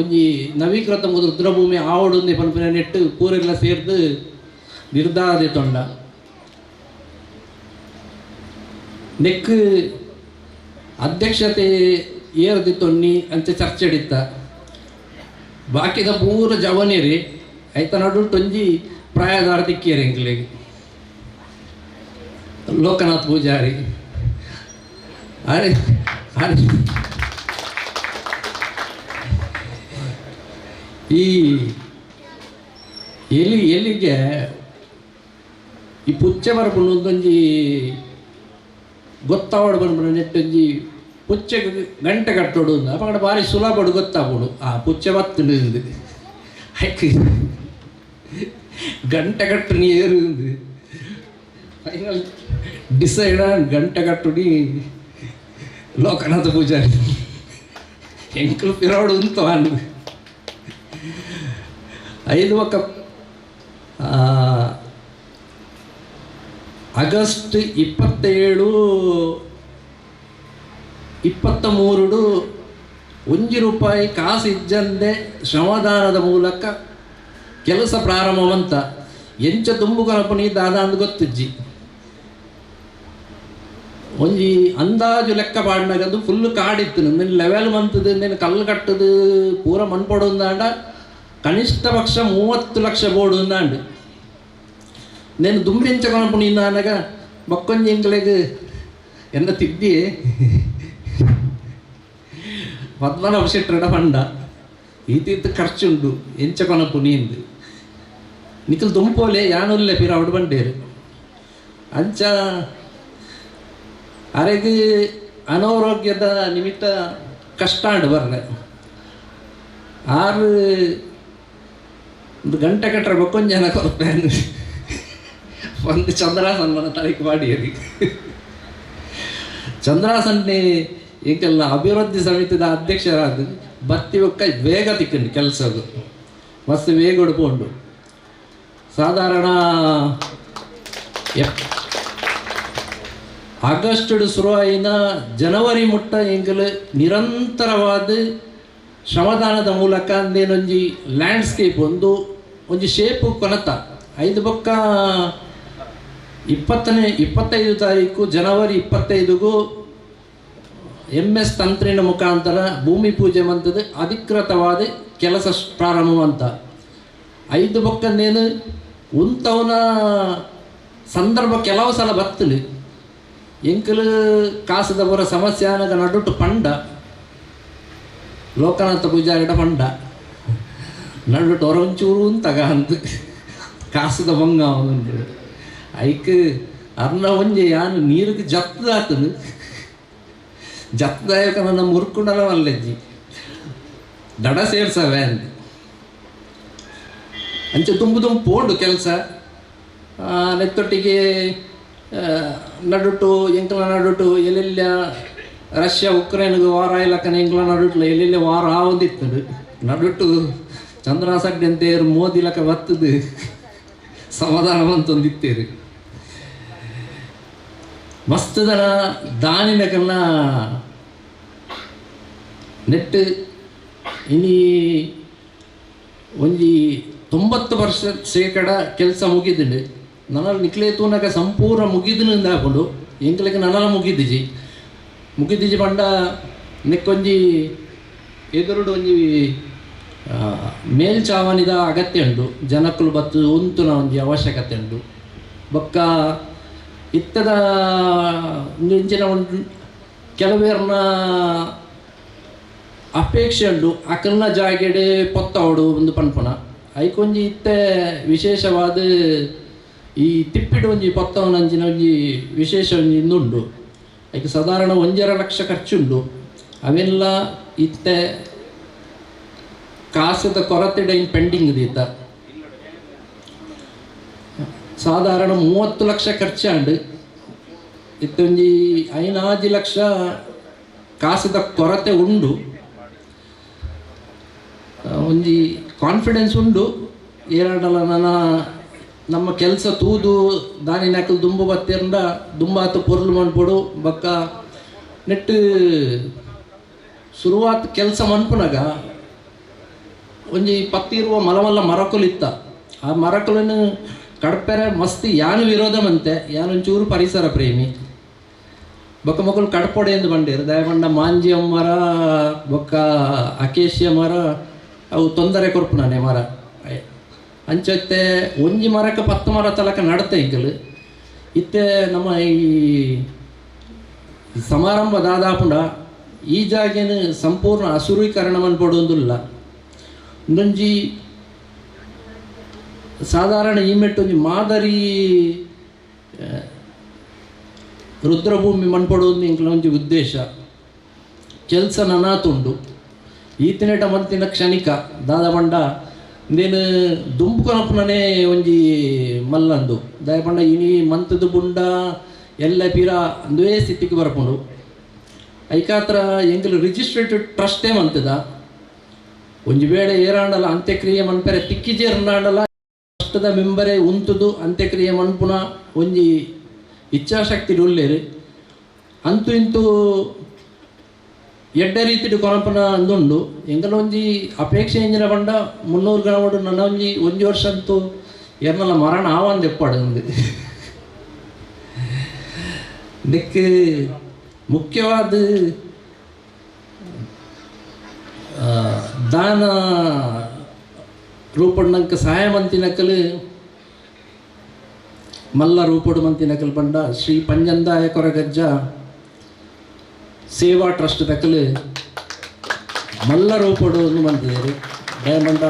ಒಂಜಿ ನವೀಕೃತ ರುದ್ರಭೂಮಿ ಆವಡೊಂದು ಪನ್ಪನ ನೆಟ್ಟು ಪೂರೆಲ್ಲ ಸೇರ್ದು ನಿರ್ಧಾರ ತೊಂಡ ನೆಕ್ ಅಧ್ಯಕ್ಷತೆ ಏರ್ದಿತ್ತೊನ್ನಿ ಅಂತ ಚರ್ಚೆ ಹಿಡಿತ ಬಾಕಿದ ಪೂರ ಜವನೇರಿ ಆಯ್ತ ನಡುಟೊಂಜಿ ಪ್ರಾಯದಾರ ತಿಕ್ಕಿಯರಿ ಎಂಕ್ಲೆಗೆ ಲೋಕನಾಥ್ ಪೂಜಾರಿ ಅರೆ ಅರೆ ಈ ಎಲ್ಲಿಗೆ ಈ ಪುಚ್ಚ ಬರ್ಕೊಂಡು ಒಂದೊಂಜಿ ಗೊತ್ತಾವಡು ಬಂದ್ಬಿಡ ನೆಟ್ಟೊಂಜಿ ಪುಚ್ಚೆಗೆ ಗಂಟೆ ಕಟ್ಟೋಡು ಅಪಗಡ ಭಾರಿ ಸುಲಭಡು ಗೊತ್ತಾಗ್ಬಿಡು ಆ ಪುಚ್ಚೆ ಬತ್ತುಂಡು ಐಕ್ ಗಂಟೆ ಕಟ್ಟು ನೀರು ಫೈನಲ್ ಡಿಸೈಡ್ ಗಂಟೆ ಕಟ್ಟುಡಿ ಲೋಕನಾಥ ಪೂಜಾರಿ ಎಂಕಲು ಪಿರೋಡು ಅಂತ ಅನ್ನು 5 ಆಗಸ್ಟ್ 27, 23 ₹1 ಕಾಸು ಇಜ್ಜಂದೆ ಶ್ರಮದಾನದ ಮೂಲಕ ಕೆಲಸ ಪ್ರಾರಂಭವಂತ ಎಂಚ ತುಂಬು ಕಲ್ಪನೆ ದಾದ ಅಂದು ಗೊತ್ತಿಜ್ಜಿ ಒಂಜಿ ಅಂದಾಜು ಲೆಕ್ಕ ಪಾಡಿನಾಗದು ಫುಲ್ ಕಾಡಿತ್ತು ನಿನ್ನ ಲೆವೆಲ್ ಮಂತದು ನೀನು ಕಲ್ಲು ಕಟ್ಟದು ಪೂರ ಮಣ್ಪೊಡು ಅಂದಾಂಡ ಕನಿಷ್ಠ ಪಕ್ಷ 30 ಲಕ್ಷ ಬೋರ್ಡು ಅಂದಾಂಡು నేను దుమ్మించకొనప్పుడు నాన్నగా బొక్కొంజి ఇంకలేకు ఎన్న తిద్ది పద్మనాభ శెట్టిడ పండ ఈ తీర్థ ఖర్చుండు ఎంచకొనపు నీంದು ನಿಖಲ್ ದುಂಪೋಲೆ ಯಾನುಲ್ಲೆ ಪಿರ ಅವಡು ಬಂಡೇರು ಅಂಚ ಅರೆಗೆ ಅನಾರೋಗ್ಯದ ನಿಮಿತ್ತ ಕಷ್ಟ ಆಂಡು ಬರ್ರೆ 1 ಗಂಟೆ ಕಟ್ಟರೆ ಬೊಕ್ಕೊಂಜಿ ಜನ ಕೊರಪೇನು ಒಂದು ಚಂದ್ರಾಸನ್ ಮನ ತಲೆಗೆ ಮಾಡಿಯರಿ ಚಂದ್ರಾಸನ್ನೇ ಈಗೆಲ್ಲ ಅಭಿವೃದ್ಧಿ ಸಮಿತಿದ ಅಧ್ಯಕ್ಷರಾದ ಬತ್ತಿ ಒಕ್ಕ ಬೇಗ ತಿಕ್ಕಂಡು ಕೆಲಸದು ಮಸ್ತ್ ಬೇಗ ಉಡ್ಕೊಂಡು ಸಾಧಾರಣ ಆಗಸ್ಟ್ ಶುರು ಆಯಿನ ಜನವರಿ ಮುಟ್ಟ ಎಂಕಲು ನಿರಂತರವಾದ ಶ್ರಮದಾನದ ಮೂಲಕ ಅಂದೇನೊಂಜಿ ಲ್ಯಾಂಡ್ಸ್ಕೇಪ್ ಒಂಜಿ ಶೇಪು ಕೊನತ 5 ಬೊಕ್ಕ 25 ತಾರೀಕು ಜನವರಿ 25ಗೂ MS ತಂತ್ರಿನ ಮುಖಾಂತರ ಭೂಮಿ ಪೂಜೆ ಮಂತದ ಅಧಿಕೃತವಾದ ಕೆಲಸ ಪ್ರಾರಂಭವಂತ 5 ಬೊಕ್ಕಂದೇನು ಉಂತವನ ಸಂದರ್ಭ ಕೆಲವು ಸಲ ಬತ್ತಲು ಎಂಕಲು ಕಾಸದ ಬರೋ ಸಮಸ್ಯೆ ಅನ್ನಗ ನಡುಟು ಪಂಡ ಲೋಕನಾಥ ಪೂಜಾರಿಡ ಪಂಡ ನಡುಟು ಹೊರೊಂಚೂರು ಅಂತಗ ಅಂತ ಕಾಸದ ಬಂಗ ಅವನು ಐಕ್ ಅರ್ನ ಒಂಜೆ ಯಾನು ನೀರಿಗೆ ಜತ್ತದಾತನು ಜತ್ತದಾಯಕ ನನ್ನ ಮುರ್ಕುಂಡಲವಲ್ಲಜ್ಜಿ ದಡ ಸೇರ್ಸವೆ ಅಂತ ಅಂಚೆ ತುಂಬ ಪೋಂಡು ಕೆಲಸ ನೆತ್ತೊಟ್ಟಿಗೆ ನಡುಟು ಎಂಕಲ ನಡುಟು ಎಲ್ಲೆಲ್ಲ ರಷ್ಯಾ ಉಕ್ರೇನ್ಗೆ ವಾರ ಇಲ್ಲಕ್ಕನ ಎಂಕಲ ನಡುಟ್ಲ ಎಲ್ಲೆಲ್ಲ ವಾರ ಆವದಿತ್ತು ನಡುಟು ಚಂದ್ರಾಸಡ್ಡೆ ಅಂತೇರು ಮೋದಿ ಲಕ ಬತ್ತದು ಸಮಾಧಾನವಂತೊಂದಿತ್ತೇರಿ ಮಸ್ತ್ ದನ ದಾನಿನಕನ್ನ ನೆಟ್ಟು ಇನಿ ಒಂಜಿ 90% ಕೆಲಸ ಮುಗಿದಿದ್ದು ನನಗೆ ನಿಕ್ಲೆ ತೂನಕ ಸಂಪೂರ್ಣ ಮುಗಿದನಿಂದ ಹಾಕೊಂಡು ಎಂಕ್ಲೆಗೆ ನನಲ ಮುಗಿದಿಜಿ ಪಂಡ ನೆಕ್ಕೊಂಜಿ ಎದುರುಡು ಒಂಜಿ ಮೇಲ್ಚಾವನಿದ ಅಗತ್ಯ ಉಂಟು ಜನಕ್ಕಲು ಬತ್ತು ಉಂತುನ ಒಂಜಿ ಅವಶ್ಯಕತೆ ಉಂಟು ಬೊಕ್ಕ ಇತ್ತದ ಇಂಚಿನ ಒಂದು ಕೆಲವೇರ್ನ ಅಪೇಕ್ಷೆ ಉಂಟು ಅಕಲ್ನ ಜಾಗೆಡೆ ಪೊತ್ತವಡು ಒಂದು ಪನ್ಪುನ ಐಕೊಂಜಿ ಇತ್ತೆ ವಿಶೇಷವಾದ ಈ ತಿಪ್ಪಿಡು ಒಂಜಿ ಪೊತ್ತವನಂಚಿನ ಒಂಜಿ ವಿಶೇಷ ಒಂಜಿ ಇಂದುಂಡು ಐಕೆ ಸಾಧಾರಣ 1.5 ಲಕ್ಷ ಖರ್ಚುಂಡು ಅವೆಲ್ಲ ಇತ್ತೆ ಕಾಸದ ಕೊರತೆ ಡೈನ್ ಪೆಂಡಿಂಗ್ ದೀತ ಸಾಧಾರಣ 30 ಲಕ್ಷ ಖರ್ಚಾಂಡು ಇತ್ತೊಂಜಿ 5 ಲಕ್ಷ ಕಾಸದ ಕೊರತೆ ಉಂಡು, ಒಂಜಿ ಕಾನ್ಫಿಡೆನ್ಸ್ ಉಂಡು ಏರಡಲ ನಮ್ಮ ಕೆಲಸ ತೂದು ದಾನಿ ನಾಕಲು ದುಂಬು ಬತ್ತಿರಂಡ ದುಂಬಾತು ಪೊರ್ಲು ಮನ್ಪೊಡು ಬಕ್ಕ ನೆಟ್ಟು ಶುರುವಾತ್ ಕೆಲಸ ಮನ್ಪುನಾಗ ಒಂಜಿ 10 ಮಲಮಲ್ಲ ಮರಕೊಲಿತ್ತ. ಆ ಮರಕೊಲನ್ನು ಕಡಪೆರೆ ಮಸ್ತಿ ಯಾನು ವಿರೋಧ ಮಂತೆ, ಯಾನೊಂಚೂರು ಪರಿಸರ ಪ್ರೇಮಿ ಬೊಕ್ಕ ಮಕ್ಕಳು ಕಡಪೊಡೆ ಎಂದು ಬಂಡೇರು ದಯಪಂಡ ಮಾಂಜಿಯ ಮರ ಬೊಕ್ಕ ಅಕೇಶಿಯ ಮರ ಅವು ತೊಂದರೆ ಕೊರ್ಪುನಾನೆ ಮರ ಅಂಚತ್ತೆ ಒಂಜಿ ಮರಕ್ಕೆ 10 ಮರ ತಲಕ ನಡತೆ ಇಂಕಲು ಇತ್ತೆ ನಮ್ಮ ಈ ಸಮಾರಂಭ ದಾದಾಪುಂಡ ಈ ಜಾಗೇನು ಸಂಪೂರ್ಣ ಹಸುರೀಕರಣ ಮನ್ಪಡೋದಿಲ್ಲ. ಒಂದೊಂಜಿ ಸಾಧಾರಣ ಈ ಮೆಟ್ಟು ಒಂಜಿ ಮಾದರಿ ರುದ್ರಭೂಮಿ ಮನ್ಪಡೋದು ಇಂಕಲ ಒಂಜಿ ಉದ್ದೇಶ ಕೆಲಸ ನನಾತುಂಡು ಈತಿನೆಟ ಮಂತಿನ ಕ್ಷಣಿಕ ದಾದಪಂಡ ಇಂದೇನು ದುಂಬುಕೊನಪ್ಪನೇ ಒಂಜಿ ಮಲ್ಲಂದು ದಯಪಂಡ ಇನಿ ಮಂತದ ಬುಂಡ ಎಲ್ಲ ಪೀರ ಅಂದುವೇ ಸ್ಥಿತಿಗೆ ಬರ್ಪುಂಡು ಐಕಾತ್ರ ಎಂಕಲು ರಿಜಿಸ್ಟ್ರೇಟೆಡ್ ಟ್ರಸ್ಟೇ ಮಂತದ ಒಂಜಿ ವೇಳೆ ಏರಾಂಡಲ ಅಂತ್ಯಕ್ರಿಯೆ ಮನ್ಪೆರೆ ತಿಕ್ಕಿಜೇರ್ನಾಂಡಲ ಟ್ರಸ್ಟದ ಮೆಂಬರೇ ಉಂತುದು ಅಂತ್ಯಕ್ರಿಯೆ ಮನ್ಪುನ ಒಂಜಿ ಇಚ್ಛಾಶಕ್ತಿ ಉಳ್ಳೇರು ಅಂತೂ ಇಂತೂ ಎಡ್ಡ ರೀತಿಡು ಕೊನಪನ ಅಂದುಂಡು ಎಂಗಲ ಒಂಜಿ ಅಪೇಕ್ಷೆ ಎಂಜಿನ ಬಂಡ 300 ಗಣವಡು ನನ್ನ ಒಂಜಿ ವರ್ಷ ಅಂತೂ ಎರ್ನಲ್ಲ ಮರಣ ಆವಂದು ಎಪ್ಪಾಡು ಇದಕ್ಕೆ ಮುಖ್ಯವಾದ ದಾನ ರೂಪಡ್ನಂಕ ಸಹಾಯ ಮಂತಿನಕಲು ಮಲ್ಲ ರೂಪಡು ಮಂತಿನಕಲು ಬಂಡ ಶ್ರೀ ಪಂಜಂದಾಯ ಕೊರಗಜ್ಜ ಸೇವಾ ಟ್ರಸ್ಟ್ ತಕ್ಕಲು ಮಲ್ಲ ರೂಪಡು ಮಂತಿದ್ದಾರೆ ದಯಮಂಡ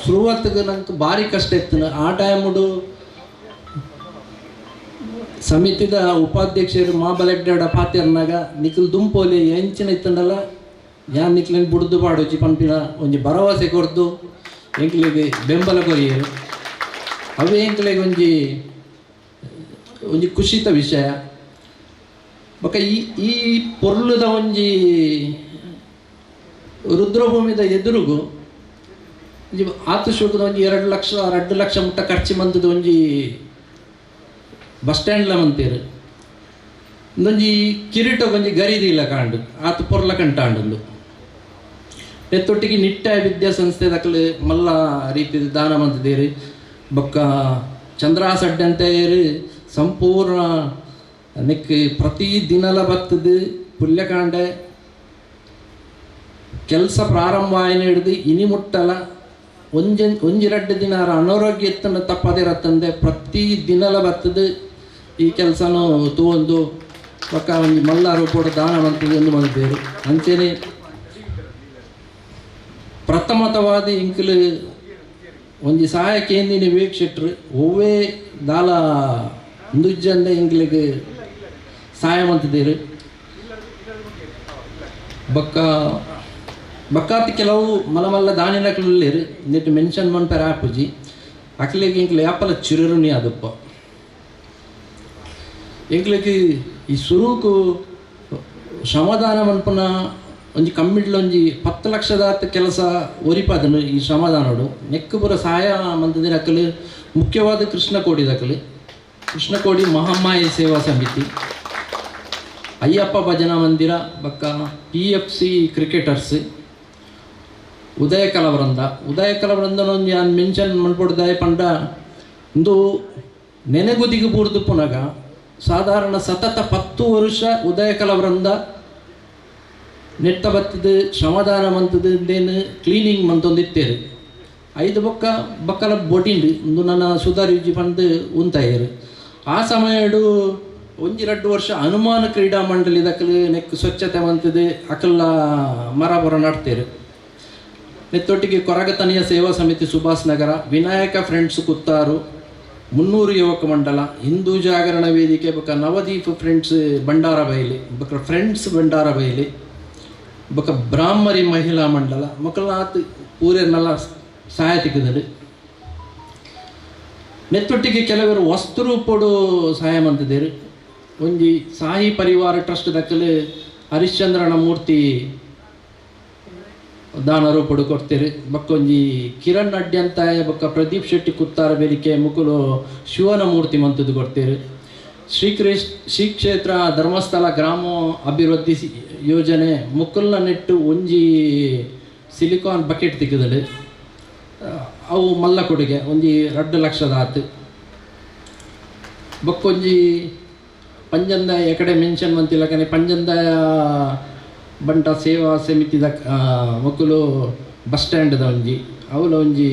ಶುರುವತ್ತಿಗೆ ನಂಗೆ ಭಾರಿ ಕಷ್ಟ ಇತ್ತು. ಆ ಟೈಮುಡು ಸಮಿತಿದ ಉಪಾಧ್ಯಕ್ಷರು ಮಾಬಲೆಡ್ಡ ಪಾತ್ಯರ್ನಾಗ ನಿಖಿಲ್ ದುಂಪೋಲಿ ಎಂಚಿನ ಇತ್ತಂಡಲ್ಲ ಯಾನ್ ನಿಖಿಲಿನ ಬುಡ್ದು ಪಾಡೋಚಿ ಪಂಪಿನ ಒಂಜಿ ಭರವಸೆ ಕೊರ್ದು ಎಂಕ್ಲಿಗೆ ಬೆಂಬಲ ಕೊರಿಯರು ಅವೇ ಎಂಕ್ಲಿಗೆ ಒಂಜಿ ಖುಷಿತ ವಿಷಯ ಬೊಕ್ಕ ಈ ಪೊರ್ಲುದ ಒಂಜಿ ರುದ್ರಭೂಮಿದ ಎದುರುಗು ಒಂಜಿ ಆತು ಶುಲ್ಕದ ಒಂಜಿ 2 ಲಕ್ಷ ಮುಟ್ಟ ಖರ್ಚು ಮಂತದ ಒಂಜಿ ಬಸ್ ಸ್ಟ್ಯಾಂಡ್ಲ ಮಂತೇರು ಒಂದೊಂಜಿ ಕಿರೀಟ ಒಂಜಿ ಗರಿದಿಲ್ಲ ಕಾಂಡು ಆತು ಪೊರ್ಲ ಕಂಟಾಂಡು ಎತ್ತೊಟ್ಟಿಗೆ ನಿಟ್ಟ ವಿದ್ಯಾಸಂಸ್ಥೆ ದಕ್ಕಲು ಮಲ್ಲ ರೀತಿಯ ದಾನ ಮಂತದೇರು ಬೊಕ್ಕ ಚಂದ್ರಾಸ್ ಅಡ್ಡೆ ಅಂತ ಏರು ಸಂಪೂರ್ಣ ನೆಕ್ ಪ್ರತಿ ದಿನಲ ಬತ್ತದು ಪುಲ್ಯಕಾಂಡೆ ಕೆಲಸ ಪ್ರಾರಂಭ ಆಯ್ನ ಹಿಡಿದು ಇನಿ ಮುಟ್ಟಲ ಒಂಜಿ 2 ದಿನ ಅನಾರೋಗ್ಯ ಎತ್ತನ ತಪ್ಪದಿರತ್ತಂದೆ ಪ್ರತಿ ದಿನಲ ಬತ್ತದು ಈ ಕೆಲಸನೂ ತೂವೊಂದು ಪಕ್ಕ ಒಂದು ಮಲ್ಲ ರೂಪೋಡು ದಾನ ಮಂತದೆ ಎಂದು ಮಾಡಿದ್ದೇವೆ. ಅಂಚೆನೆ ಪ್ರಥಮತವಾದ ಇಂಕಲು ಒಂಜಿ ಸಹಾಯ ಕೇಂದ್ರಿನ ವೀಕ್ಷಟ್ರು ಒವ್ವೇ ದಾಲ ಇಂದುಜ್ಜಂದೆ ಇಂಕ್ಲಿಗೆ ಸಹಾಯ ಮಂತಿದ್ದೇರು ಬಕ್ಕಾತಿ ಕೆಲವು ಮಲಮಲ್ಲ ದಾನಿನಕ್ಲೇರು ನೆಟ್ಟು ಮೆನ್ಷನ್ ಮನ್ಪೆರ ಆಪುಜಿ ಅಕ್ಲಿಗೆ ಇಂಕ್ಲೆ ಯಾಪಲ ಚಿರುರುಣಿ ಅದಪ್ಪ ಎಂಕ್ಲಿಗೆ ಈ ಸುರುಕು ಶ್ರಮದಾನ ಮನ್ಪನ ಒಂಜಿ ಕಮ್ಮಿಡ್ಲ ಒಂಜಿ 10 ಲಕ್ಷದ ಕೆಲಸ ಒರಿಪಾದನು ಈ ಶ್ರಮದಾನೋಡು ನೆಕ್ಕು ಪೂರ ಸಹಾಯ ಮಂತದಿನ ಅಕ್ಕಲು ಮುಖ್ಯವಾದ ಕೃಷ್ಣಕೋಡಿದಕ್ಕಲು ಕೃಷ್ಣಕೋಡಿ ಮಹಾಮಾಯ ಸೇವಾ ಸಮಿತಿ ಅಯ್ಯಪ್ಪ ಭಜನಾ ಮಂದಿರ ಬಕ್ಕ PFC ಕ್ರಿಕೆಟರ್ಸ್ ಉದಯ ಕಲವೃಂದನೊಂದು ನಾನು ಮೆನ್ಷನ್ ಮನ್ಪೊಡ್ದಾಯ ಪಂಡ ಒಂದು ನೆನೆಗುದಿಗೆ ಬೂರ್ದು ಪುನಗ ಸಾಧಾರಣ ಸತತ 10 ವರ್ಷ ಉದಯ ಕಲವೃಂದ ನೆಟ್ಟ ಬತ್ತದು ಶ್ರಮದಾನ ಮಂತದೇನು ಕ್ಲೀನಿಂಗ್ ಮಂತೊಂದಿತ್ತೇರು 5 ಬಕ್ಕಲ ಬೊಟಿಂಡು ಒಂದು ನನ್ನ ಸುಧಾರಿಜಿ ಪಂದು ಉಂತಾಯರು ಆ ಸಮಯಡು 1-2 ವರ್ಷ ಹನುಮಾನ ಕ್ರೀಡಾ ಮಂಡಳಿ ದಕ್ಕಲು ನೆಕ್ ಸ್ವಚ್ಛತೆ ಮಂತದೆ ಅಕಲ್ಲ ಮರಬರ ನಡ್ತೇರು ನೆತ್ತೊಟ್ಟಿಗೆ ಕೊರಗತನಿಯ ಸೇವಾ ಸಮಿತಿ ಸುಭಾಸ್ ನಗರ ವಿನಾಯಕ ಫ್ರೆಂಡ್ಸ್ ಕುತ್ತಾರು 300 ಯುವಕ ಮಂಡಲ ಹಿಂದೂ ಜಾಗರಣ ವೇದಿಕೆ ಬೊಕ್ಕ ನವದೀಪ್ ಫ್ರೆಂಡ್ಸ್ ಬಂಡಾರ ಬೈಲಿ ಬೊಕ್ಕ ಫ್ರೆಂಡ್ಸ್ ಬಂಡಾರ ಬೈಲಿ ಬೊಕ್ಕ ಬ್ರಾಹ್ಮರಿ ಮಹಿಳಾ ಮಂಡಲ ಮಕ್ಕಳಾತ್ ಪೂರೆರ್ನೆಲ್ಲ ಸಹಾಯ ತೆಗೆದರು ನೆತ್ತೊಟ್ಟಿಗೆ ಕೆಲವರು ವಸ್ತು ರೂಪಡು ಸಹಾಯ ಮಂತಿದ್ದೇರು ಒಂಜಿ ಸಾಯಿ ಪರಿವಾರ ಟ್ರಸ್ಟ್ ದಕ್ಕಲು ಹರಿಶ್ಚಂದ್ರನ ಮೂರ್ತಿ ದಾನ ರೂಪಡು ಕೊಡ್ತೀರಿ. ಬಕ್ಕೊಂಜಿ ಕಿರಣ್ ಅಡ್ಡಿ ಅಂತ ಬೊಕ್ಕ ಪ್ರದೀಪ್ ಶೆಟ್ಟಿ ಕುತ್ತಾರ ಬೇರಿಕೆ ಮುಕುಲು ಶಿವನ ಮೂರ್ತಿ ಮಂತದ್ದು ಕೊಡ್ತೀರಿ. ಶ್ರೀ ಕ್ಷೇತ್ರ ಧರ್ಮಸ್ಥಳ ಗ್ರಾಮ ಅಭಿವೃದ್ಧಿ ಯೋಜನೆ ಮುಕುಲ್ನ ನೆಟ್ಟು ಒಂಜಿ ಸಿಲಿಕಾನ್ ಬಕೆಟ್ ತಿಕ್ಕದಳು ಅವು ಮಲ್ಲ ಕೊಡುಗೆ ಒಂಜಿ 2 ಲಕ್ಷದ ಆತು. ಬಕ್ಕೊಂಜಿ ಪಂಜಂದ ಎಕಡೆ ಮೆನ್ಷನ್ ಮಂತಿಲ್ಲ ಕನೆ ಪಂಜಂದ ಬಂಟ ಸೇವಾ ಸಮಿತಿದ ಮಕ್ಕಳು ಬಸ್ ಸ್ಟ್ಯಾಂಡ್ದ ಒಂಜಿ ಅವಲ ಒಂಜಿ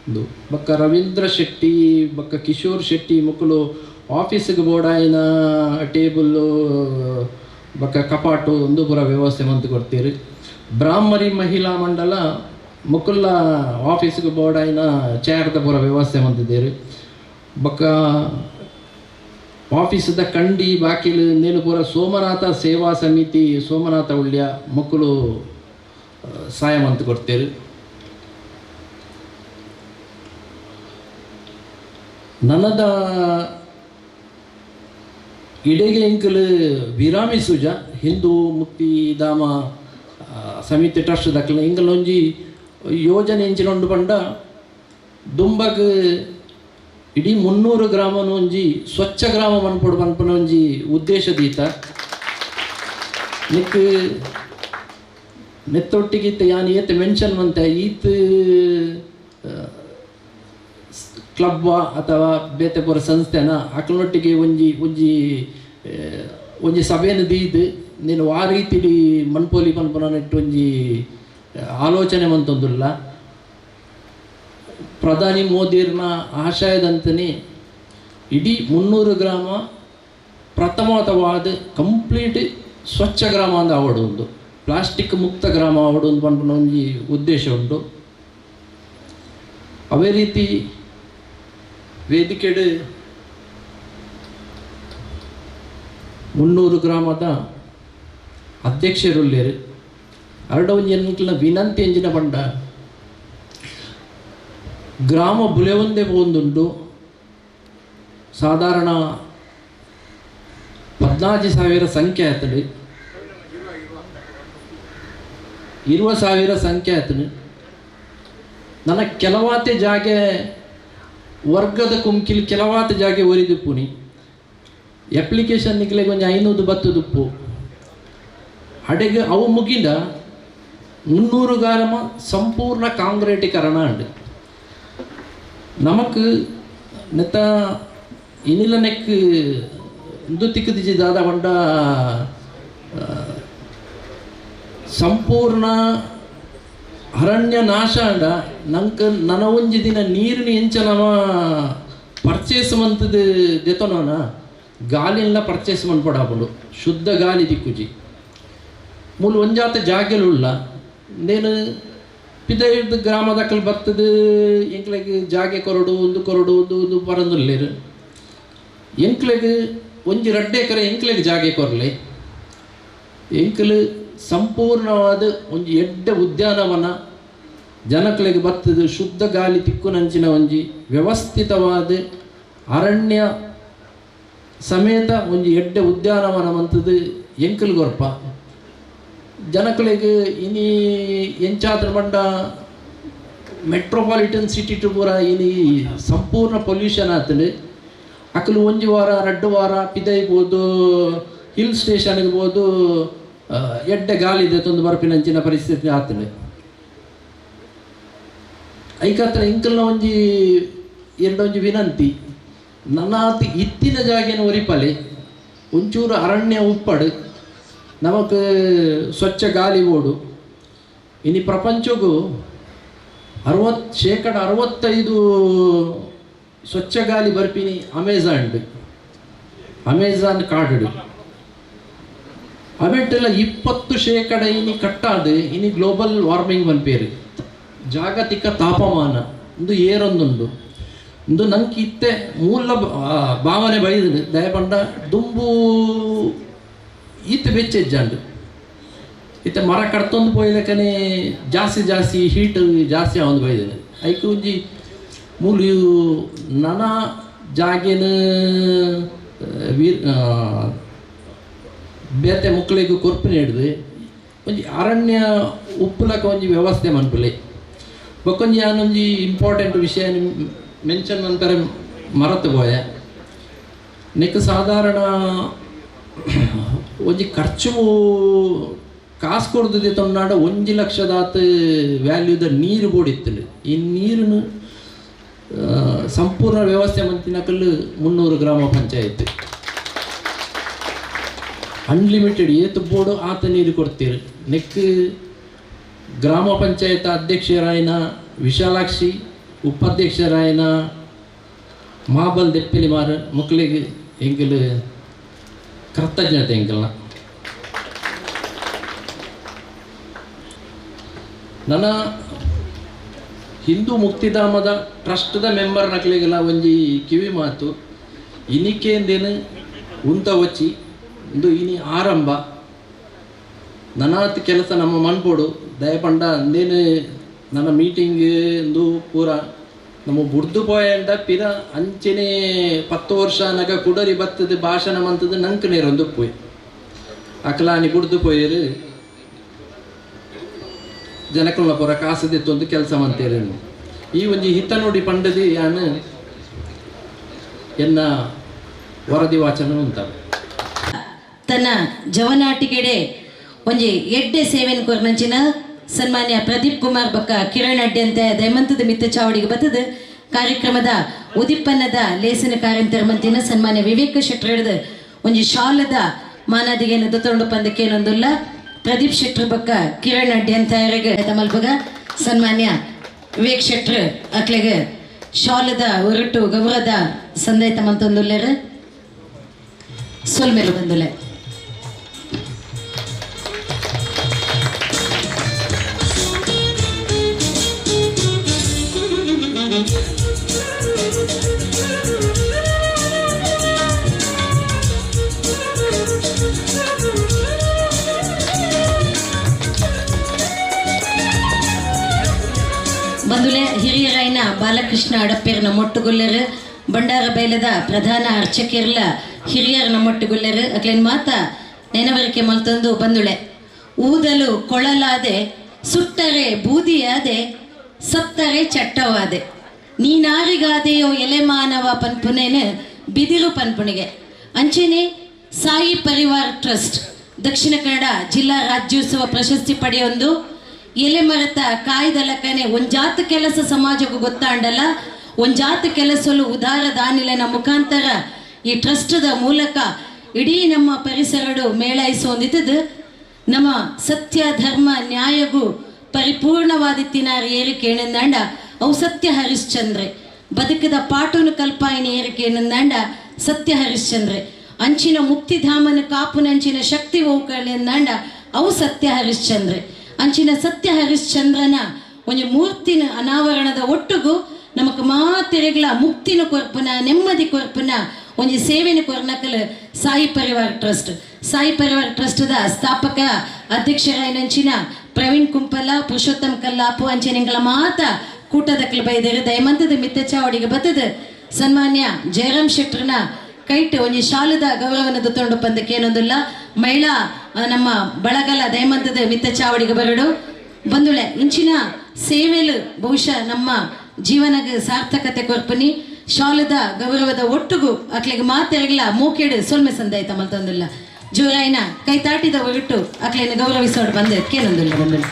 ಇದು ಬೊಕ್ಕ ರವೀಂದ್ರ ಶೆಟ್ಟಿ ಬೊಕ್ಕ ಕಿಶೋರ್ ಶೆಟ್ಟಿ ಮಕ್ಕಳು ಆಫೀಸಿಗೆ ಬೋಡಾಯಿನ ಟೇಬಲ್ಲು ಬೊಕ್ಕ ಕಪಾಟು ಒಂದು ಪೂರ ವ್ಯವಸ್ಥೆ ಮಂತು ಕೊಡ್ತೀರಿ. ಬ್ರಾಹ್ಮರಿ ಮಹಿಳಾ ಮಂಡಲ ಮಕ್ಕಳ ಆಫೀಸಿಗೆ ಬೋಡಾಯಿನ ಚೇರ್ದ ಪೂರ ವ್ಯವಸ್ಥೆ ಮಂತಿದ್ದೀರಿ. ಬೊಕ್ಕ ಆಫೀಸದ ಕಂಡಿ ಬಾಕಿಲು ನೇನು ಪೂರ ಸೋಮನಾಥ ಸೇವಾ ಸಮಿತಿ ಸೋಮನಾಥ ಉಳ್ಯ ಮಕ್ಕಳು ಸಹಾಯ ಮಂತು ಕೊಡ್ತೇವೆ. ನನ್ನದ ಇಡೆಗೆ ಎಂಕಲು ವಿರಾಮಿ ಸುಜ ಹಿಂದೂ ಮುಕ್ತಿಧಾಮ ಸಮಿತಿ ಟ್ರಸ್ಟ್ ದಕ್ಕಲ ಎಂಕಲೊಂಜಿ ಯೋಜನೆ ಎಂಚಿನೊಂಡು ಪಂಡ ದುಂಬಗ್ ಇಡೀ 300 ಗ್ರಾಮನ ಒಂಜಿ ಸ್ವಚ್ಛ ಗ್ರಾಮ ಮನ್ಪೊಡು ಮನ್ಪುನ ಒಂಜಿ ಉದ್ದೇಶ ದೀತ ನಿಕ್ ನೆತ್ತೊಟ್ಟಿಗಿತ್ತ ಯಾನ್ ಏತ್ ಮೆನ್ಷನ್ ಮಂತ ಈತ್ ಕ್ಲಬ್ ಅಥವಾ ಬೇತೆ ಪೂರ ಸಂಸ್ಥೆನ ಅಕ್ಲೊಟ್ಟಿಗೆ ಒಂಜಿ ಒಂಜಿ ಒಂಜಿ ಸಭೆಯನ್ನು ದೀದು ನೀನು ಆ ರೀತಿಲಿ ಮನ್ಪೋಲಿ ಮನ್ಪುನ ನೆಟ್ಟು ಒಂಜಿ ಆಲೋಚನೆ ಮಂತೊಂದುಲ್ಲ. ಪ್ರಧಾನಿ ಮೋದಿರ್ನ ಆಶಯದಂತನೇ ಇಡೀ 300 ಗ್ರಾಮ ಪ್ರಥಮವಾದ ಕಂಪ್ಲೀಟ್ ಸ್ವಚ್ಛ ಗ್ರಾಮ ಅಂತ ಆವಡುವುದು, ಪ್ಲಾಸ್ಟಿಕ್ ಮುಕ್ತ ಗ್ರಾಮ ಆವಡುವುದು ಪನ್ಪುನ ಒಂಜಿ ಉದ್ದೇಶ ಉಂಟು. ಅವೇ ರೀತಿ ವೇದಿಕೆಡು 300 ಗ್ರಾಮದ ಅಧ್ಯಕ್ಷರುಳ್ಳೇರು ಅರಡ ಒಂಜಿ ಎನ್ನಿಕ್ಲಿನ ವಿನಂತಿ ಎಂಜಿನ ಪಂಡ ಗ್ರಾಮ ಬುಲೆಯೊಂದೇ ಒಂದುಂಟು. ಸಾಧಾರಣ 14,000 ಸಂಖ್ಯೆ ಆಯ್ತದೆ, 20,000 ಸಂಖ್ಯೆ ಆಯ್ತದೆ. ನನ್ನ ಕೆಲವಾತೆ ಜಾಗೆ ವರ್ಗದ ಕುಂಕಿಲ್ ಕೆಲವಾತೆ ಜಾಗೆ ಒರಿದುಪ್ಪುನಿ ಅಪ್ಲಿಕೇಶನ್ ನಿಕ್ಲೆಗೆ ಒಂದು 500 ಬತ್ತದುಪ್ಪು ಅಡೆಗೆ ಅವು ಮುಗಿದ 300 ಗ್ರಾಮ ಸಂಪೂರ್ಣ ಕಾಂಕ್ರೀಟೀಕರಣ ಉಂಟು. ನಮಕ್ ನೆತ್ತ ಇನಿಲ ನೆಕ್ ಇಂದು ತಿಕ್ಕದಿದ್ದಾದ ಬಂಡ ಸಂಪೂರ್ಣ ಅರಣ್ಯ ನಾಶ ಅಂಡ ನಂಗೆ ನನ್ನ ಒಂಜಿ ದಿನ ನೀರಿನ ಎಂಚ ನಮ್ಮ ಪರ್ಚೇಸ್ ಮಂತದ ದೆತನೋನ ಗಾಲಿನ ಪರ್ಚೇಸ್ ಮನ್ಪಡಾಪುಂಡು ಶುದ್ಧ ಗಾಲಿ ದಿಕ್ಕುಜಿ ಮೂಲ ಒಂಜಾತ ಜಾಗೆಲುಳ್ಳ ನೇನು ಪಿದ ಹಿಡ್ದು ಗ್ರಾಮದಕ್ಕಲ್ ಬರ್ತದ ಎಂಕ್ಲೆಗೆ ಜಾಗೆ ಕೊರಡು ಒಂದು ಪರಂದುಲ್ಲೇರು ಎಂಕ್ಲೆಗೆ ಒಂಜಿ 2 ಎಕರೆ ಎಂಕ್ಲೆಗೆ ಜಾಗೆ ಕೊರಲೆ ಎಂಕ್ಲು ಸಂಪೂರ್ಣವಾದ ಒಂಜಿ ಎಡ್ಡ ಉದ್ಯಾನವನ ಜನಕ್ಲೆಗೆ ಬರ್ತದ ಶುದ್ಧ ಗಾಲಿ ತಿಕ್ಕುನಂಚಿನ ಒಂಜಿ ವ್ಯವಸ್ಥಿತವಾದ ಅರಣ್ಯ ಸಮೇತ ಒಂಜಿ ಎಡ್ಡ ಉದ್ಯಾನವನ ಮಂತದ್ದು ಎಂಕಲ್ ಗೊರ್ಪ ಜನಕ್ಲೆಗೆ ಇನಿ ಎಂಚಾದ್ರ ಬಂಡ ಮೆಟ್ರೋಪಾಲಿಟನ್ ಸಿಟಿ ಟು ಪೂರ ಇನಿ ಸಂಪೂರ್ಣ ಪೊಲ್ಯೂಷನ್ ಆತಂಡು ಅಕಲು ಒಂಜಿ ವಾರ 2 ವಾರ ಪಿದೈಬೋದು ಹಿಲ್ ಸ್ಟೇಷನ್ಗೆ ಬೋದು ಎಡ್ಡ ಗಾಳಿ ಇದೆ ತೊಂದು ಬರ್ಪಿನಂಚಿನ ಪರಿಸ್ಥಿತಿ ಆತಂಡು. ಐಕತ್ರ ಇಂಕಲ್ನ ಒಂಜಿ ಎರಡೊಂಜಿ ವಿನಂತಿ ನನ್ನಾತಿ ಇತ್ತಿನ ಜಾಗಿನ ಒರಿಪಲೆ ಒಂಚೂರು ಅರಣ್ಯ ಉಪ್ಪಡು ನಮಕ್ ಸ್ವಚ್ಛ ಗಾಳಿ ಓಡು ಇನಿ ಪ್ರಪಂಚಗೂ 65% ಸ್ವಚ್ಛ ಗಾಳಿ ಬರ್ಪಿನಿ ಅಮೆಜಾನ್ ಕಾಡು ಅವೆಟ್ಟೆಲ್ಲ 20% ಇನಿ ಕಟ್ಟಾದು ಇನಿ ಗ್ಲೋಬಲ್ ವಾರ್ಮಿಂಗ್ ಮಲ್ಪೇರು ಜಾಗತಿಕ ತಾಪಮಾನ ಒಂದು ಏರೊಂದುಂಡು ಇಂದು ನಂಗೆ ಇತ್ತೆ ಮೂಲ ಭಾವನೆ ಬೈದು ದಯಪಂಡ ದುಂಬು ಈತ ಬೆಚ್ಚೆಜ್ಜಂಡು ಇತ್ತೆ ಮರ ಕಡ್ತೊಂದು ಪೋಯ್ಲಕ್ಕನೆ ಜಾಸ್ತಿ ಹೀಟ್ ಜಾಸ್ತಿ ಆವೊಂದು ಬೈದೇನೆ ಐಕು ಒಂಜಿ ಮೂಲು ನನ ಜಾಗೆನ ಬೇತೆ ಮಕ್ಕಳಿಗೂ ಕೊರ್ಪಿನ ಹಿಡ್ದು ಒಂಜಿ ಅರಣ್ಯ ಉಪ್ಪುಲಕ ಒಂಜಿ ವ್ಯವಸ್ಥೆ ಮನ್ಪುಲೆ ಬೊಕ್ಕೊಂಜಿ ಯಾನೊಂಜಿ ಇಂಪಾರ್ಟೆಂಟ್ ವಿಷಯ ಮೆನ್ಷನ್ ಅಂತಾರೆ ಮರತು ಪೋಯ ನೆಕ್ ಸಾಧಾರಣ ಒಂಜಿ ಖರ್ಚು ಕಾಸು ಕೊಡ್ತದೆ ತೊಂದಾಡ 1 ಲಕ್ಷದಾತ ವ್ಯಾಲ್ಯೂದ ನೀರು ಬೋಡಿತ್ತಲು ಈ ನೀರನ್ನು ಸಂಪೂರ್ಣ ವ್ಯವಸ್ಥೆ ಮಂತಿನಕಲ್ಲು 300 ಗ್ರಾಮ ಪಂಚಾಯತ್ ಅನ್ಲಿಮಿಟೆಡ್ ಏತು ಬೋರ್ಡು ಆತ ನೀರು ಕೊಡ್ತೀರಿ ನೆಕ್ ಗ್ರಾಮ ಪಂಚಾಯತ್ ಅಧ್ಯಕ್ಷರಾಯನ ವಿಶಾಲಾಕ್ಷಿ ಉಪಾಧ್ಯಕ್ಷರಾಯನ ಮಾಬಲ್ ದೆಪ್ಪಲಿ ಮಾರ ಮಕ್ಕಳಿಗೆ ಎಂಕಲ್ ಕೃತಜ್ಞತೆ ಎಂಕಲ್ನ ನನ್ನ ಹಿಂದೂ ಮುಕ್ತಿಧಾಮದ ಟ್ರಸ್ಟ್ದ ಮೆಂಬರ್ ನಕಲಿಗೆಲ್ಲ ಒಂಜಿ ಕಿವಿ ಮಾತು ಇನಿಕೇಂದೇನು ಉಂತ ವಚ್ಚಿ ಇಂದು ಇನಿ ಆರಂಭ ನನಾತ್ ಕೆಲಸ ನಮ್ಮ ಮನ್ಪೋಡು ದಯಪಂಡ ಅಂದೇನು ನನ್ನ ಮೀಟಿಂಗ್ ಇಂದು ಪೂರ ನಮ್ಮ ಬುಡ್ದು ಪೋಯಂಡ ಪಿರ ಅಂಚನೆ 10 ವರ್ಷ ನಗ ಕುಡರಿ ಬತ್ತದ ಭಾಷಣ ಮಂತದ ನಂಕ ನೇರೊಂದು ಪೋಯ್ ಅಕಲಾನಿ ಬುಡ್ದು ಪೋಯರು ಜನಕಲ್ನ ಪೂರ ಕಾಸದಿತ್ತೊಂದು ಕೆಲಸ ಮಂತೇರಿ ಈ ಒಂಜಿ ಹಿತ ನೋಡಿ ಪಂಡದಿ ಯಾನು ಎನ್ನ ವರದಿ ವಾಚನ ಉಂಟಾವೆ ತನ್ನ ಜವನಾಟಿಕೆಡೆ ಒಂಜಿ ಎಡ್ಡೆ ಸೇವೆನ್ ಕೊರ್ನಂಚಿನ ಸನ್ಮಾನ್ಯ ಪ್ರದೀಪ್ ಕುಮಾರ್ ಬಕ್ಕ ಕಿರಣ್ ಅಡ್ಡೆ ಅಂತ ದಯಮಂತದ ಮಿತ್ತ ಚಾವಡಿಗೆ ಬತ್ತದ ಕಾರ್ಯಕ್ರಮದ ಉದಿಪ್ಪನ್ನದ ಲೇಸನ ಕಾರ್ಯಂತರ ಮಂತಿನ ಸನ್ಮಾನ್ಯ ವಿವೇಕ ಶೆಟ್ರ್ ಹಿಡಿದು ಒಂಜಿ ಶಾಲದ ಮಾನಾದಿಗೆನ ದೊತ್ತೊಂಡು ಪಂದಕ್ಕೇನೊಂದುಲ್ಲ ಪ್ರದೀಪ್ ಶೆಟ್ರ್ ಬಕ್ಕ ಕಿರಣ್ ಅಡ್ಡೆ ಅಂತ ತಮಲ್ಪಗ ಸನ್ಮಾನ್ಯ ವಿವೇಕ್ ಶೆಟ್ರ್ ಅಕ್ಲೆಗೆ ಶಾಲದ ಹೊರಟು ಗೌರವದ ಸಂದೈತ ಮಂತೊಂದುಲ್ಲೆರ ಸೊಲ್ಮೇಲು ಬಂದುಲೆ ಬಂದುಲೆ ಹಿರಿಯರಾಯನ ಬಾಲಕೃಷ್ಣ ಅಡಪ್ಪೇರ್ ನಮ್ಮೊಟ್ಟುಗೊಲ್ಲೆರು ಬಂಡಾರ ಬೈಲದ ಪ್ರಧಾನ ಅರ್ಚಕಿರ್ಲ ಹಿರಿಯರ್ ನಮ್ಮೊಟ್ಟುಗೊಲ್ಲೆರು ಅಕ್ಲೇನ್ ಮಾತ ನೆನವರಿಕೆ ಮಲ್ತೊಂದು ಬಂದುಳೆ ಊದಲು ಕೊಳಲಾದೆ ಸುಟ್ಟರೆ ಬೂದಿಯಾದೆ ಸತ್ತರೆ ಚಟ್ಟವಾದೆ ನೀನಾರಿಗಾದೆಯೋ ಎಲೆ ಮಾನವ ಪನ್ಪುನೇನು ಬಿದಿರು ಪನ್ಪುಣಿಗೆ ಅಂಚೆನೆ ಸಾಯಿ ಪರಿವಾರ್ ಟ್ರಸ್ಟ್ ದಕ್ಷಿಣ ಕನ್ನಡ ಜಿಲ್ಲಾ ರಾಜ್ಯೋತ್ಸವ ಪ್ರಶಸ್ತಿ ಪಡೆಯೊಂದು ಎಲೆ ಮರತ ಕಾಯ್ದಲಕನೆ ಒಂಜಾತ ಕೆಲಸ ಸಮಾಜಕ್ಕೂ ಗೊತ್ತಾಂಡಲ್ಲ ಒಂಜಾತ ಕೆಲಸಲು ಉದಾರ ದಾನಿಲನ ಮುಖಾಂತರ ಈ ಟ್ರಸ್ಟದ ಮೂಲಕ ಇಡೀ ನಮ್ಮ ಪರಿಸರಡು ಮೇಳೈಸೊಂದಿದ್ದು ನಮ್ಮ ಸತ್ಯ ಧರ್ಮ ನ್ಯಾಯಗೂ ಪರಿಪೂರ್ಣವಾದಿತ್ತಿನಾರ ಏರಿಕೆ ಏನಂದಾಂಡ ಅವು ಸತ್ಯ ಹರಿಶ್ಚಂದ್ರೆ ಬದುಕದ ಪಾಟುನು ಕಲ್ಪಾಯಿನ ಏರಿಕೆ ಏನಂದಾಂಡ ಸತ್ಯ ಹರಿಶ್ಚಂದ್ರೆ ಅಂಚಿನ ಮುಕ್ತಿಧಾಮನ ಕಾಪುನಂಚಿನ ಶಕ್ತಿ ಹೋಗ್ಕಳೆಂದಾಂಡ ಅವು ಸತ್ಯ ಹರಿಶ್ಚಂದ್ರೆ ಅಂಚಿನ ಸತ್ಯ ಹರಿಶ್ಚಂದ್ರನ ಒಂದು ಮೂರ್ತಿನ ಅನಾವರಣದ ಒಟ್ಟಿಗೂ ನಮಕ್ ಮಾತೆರೆಗ್ಲ ಮುಕ್ತಿನ ಕೊರ್ಪುನ ನೆಮ್ಮದಿ ಕೊರ್ಪುನ ಒಂದು ಸೇವೆನ ಕೊರ್ನಕಲ್ ಸಾಯಿ ಪರಿವಾರ್ ಟ್ರಸ್ಟ್ದ ಸ್ಥಾಪಕ ಅಧ್ಯಕ್ಷರಾಯನಂಚಿನ ಪ್ರವೀಣ್ ಕುಂಪಲ ಪುರುಷೋತ್ತಮ್ ಕಲ್ಲಾಪು ಅಂಚೆನೆಂಗಳ ಮಾತ ಕೂಟದಕ್ಕಲು ಬೈದರು ದಯಮಂತದ ಮಿತ್ತಚಾವಡಿಗೆ ಬತ್ತದ ಸನ್ಮಾನ್ಯ ಜಯರಾಮ್ ಶೆಟ್ರನ ಕೈಟ್ ಒಂದು ಶಾಲದ ಗೌರವನ ದೊತ್ತೊಂಡು ಪಂದಕ್ಕೆ ಏನೊಂದಿಲ್ಲ ಮಹಿಳಾ ನಮ್ಮ ಬಳಗಲ ದಯಮಂತದ ಮಿತ್ತ ಚಾವಡಿಗೆ ಬರಡು ಬಂದುಳೆ ಇಂಚಿನ ಸೇವೆಲು ಬಹುಶಃ ನಮ್ಮ ಜೀವನಗೆ ಸಾರ್ಥಕತೆ ಕೊರ್ಪನಿ ಶಾಲದ ಗೌರವದ ಒಟ್ಟಿಗೂ ಅಕ್ಲಿಗೆ ಮಾತೆರಗಿಲ್ಲ ಮೂಕೇಡು ಸೊಲ್ಮೆ ಸಂದಾಯ್ತ ಮಲ್ತೊಂದಿಲ್ಲ ಜೋರಾಯಿನ ಕೈ ತಾಟಿದ ಹೊರಟು ಅಕ್ಲಿನ ಗೌರವಿಸೋಡು ಬಂದಕ್ಕೆ ಏನೊಂದಿಲ್ಲ ಬಂದುಳೆ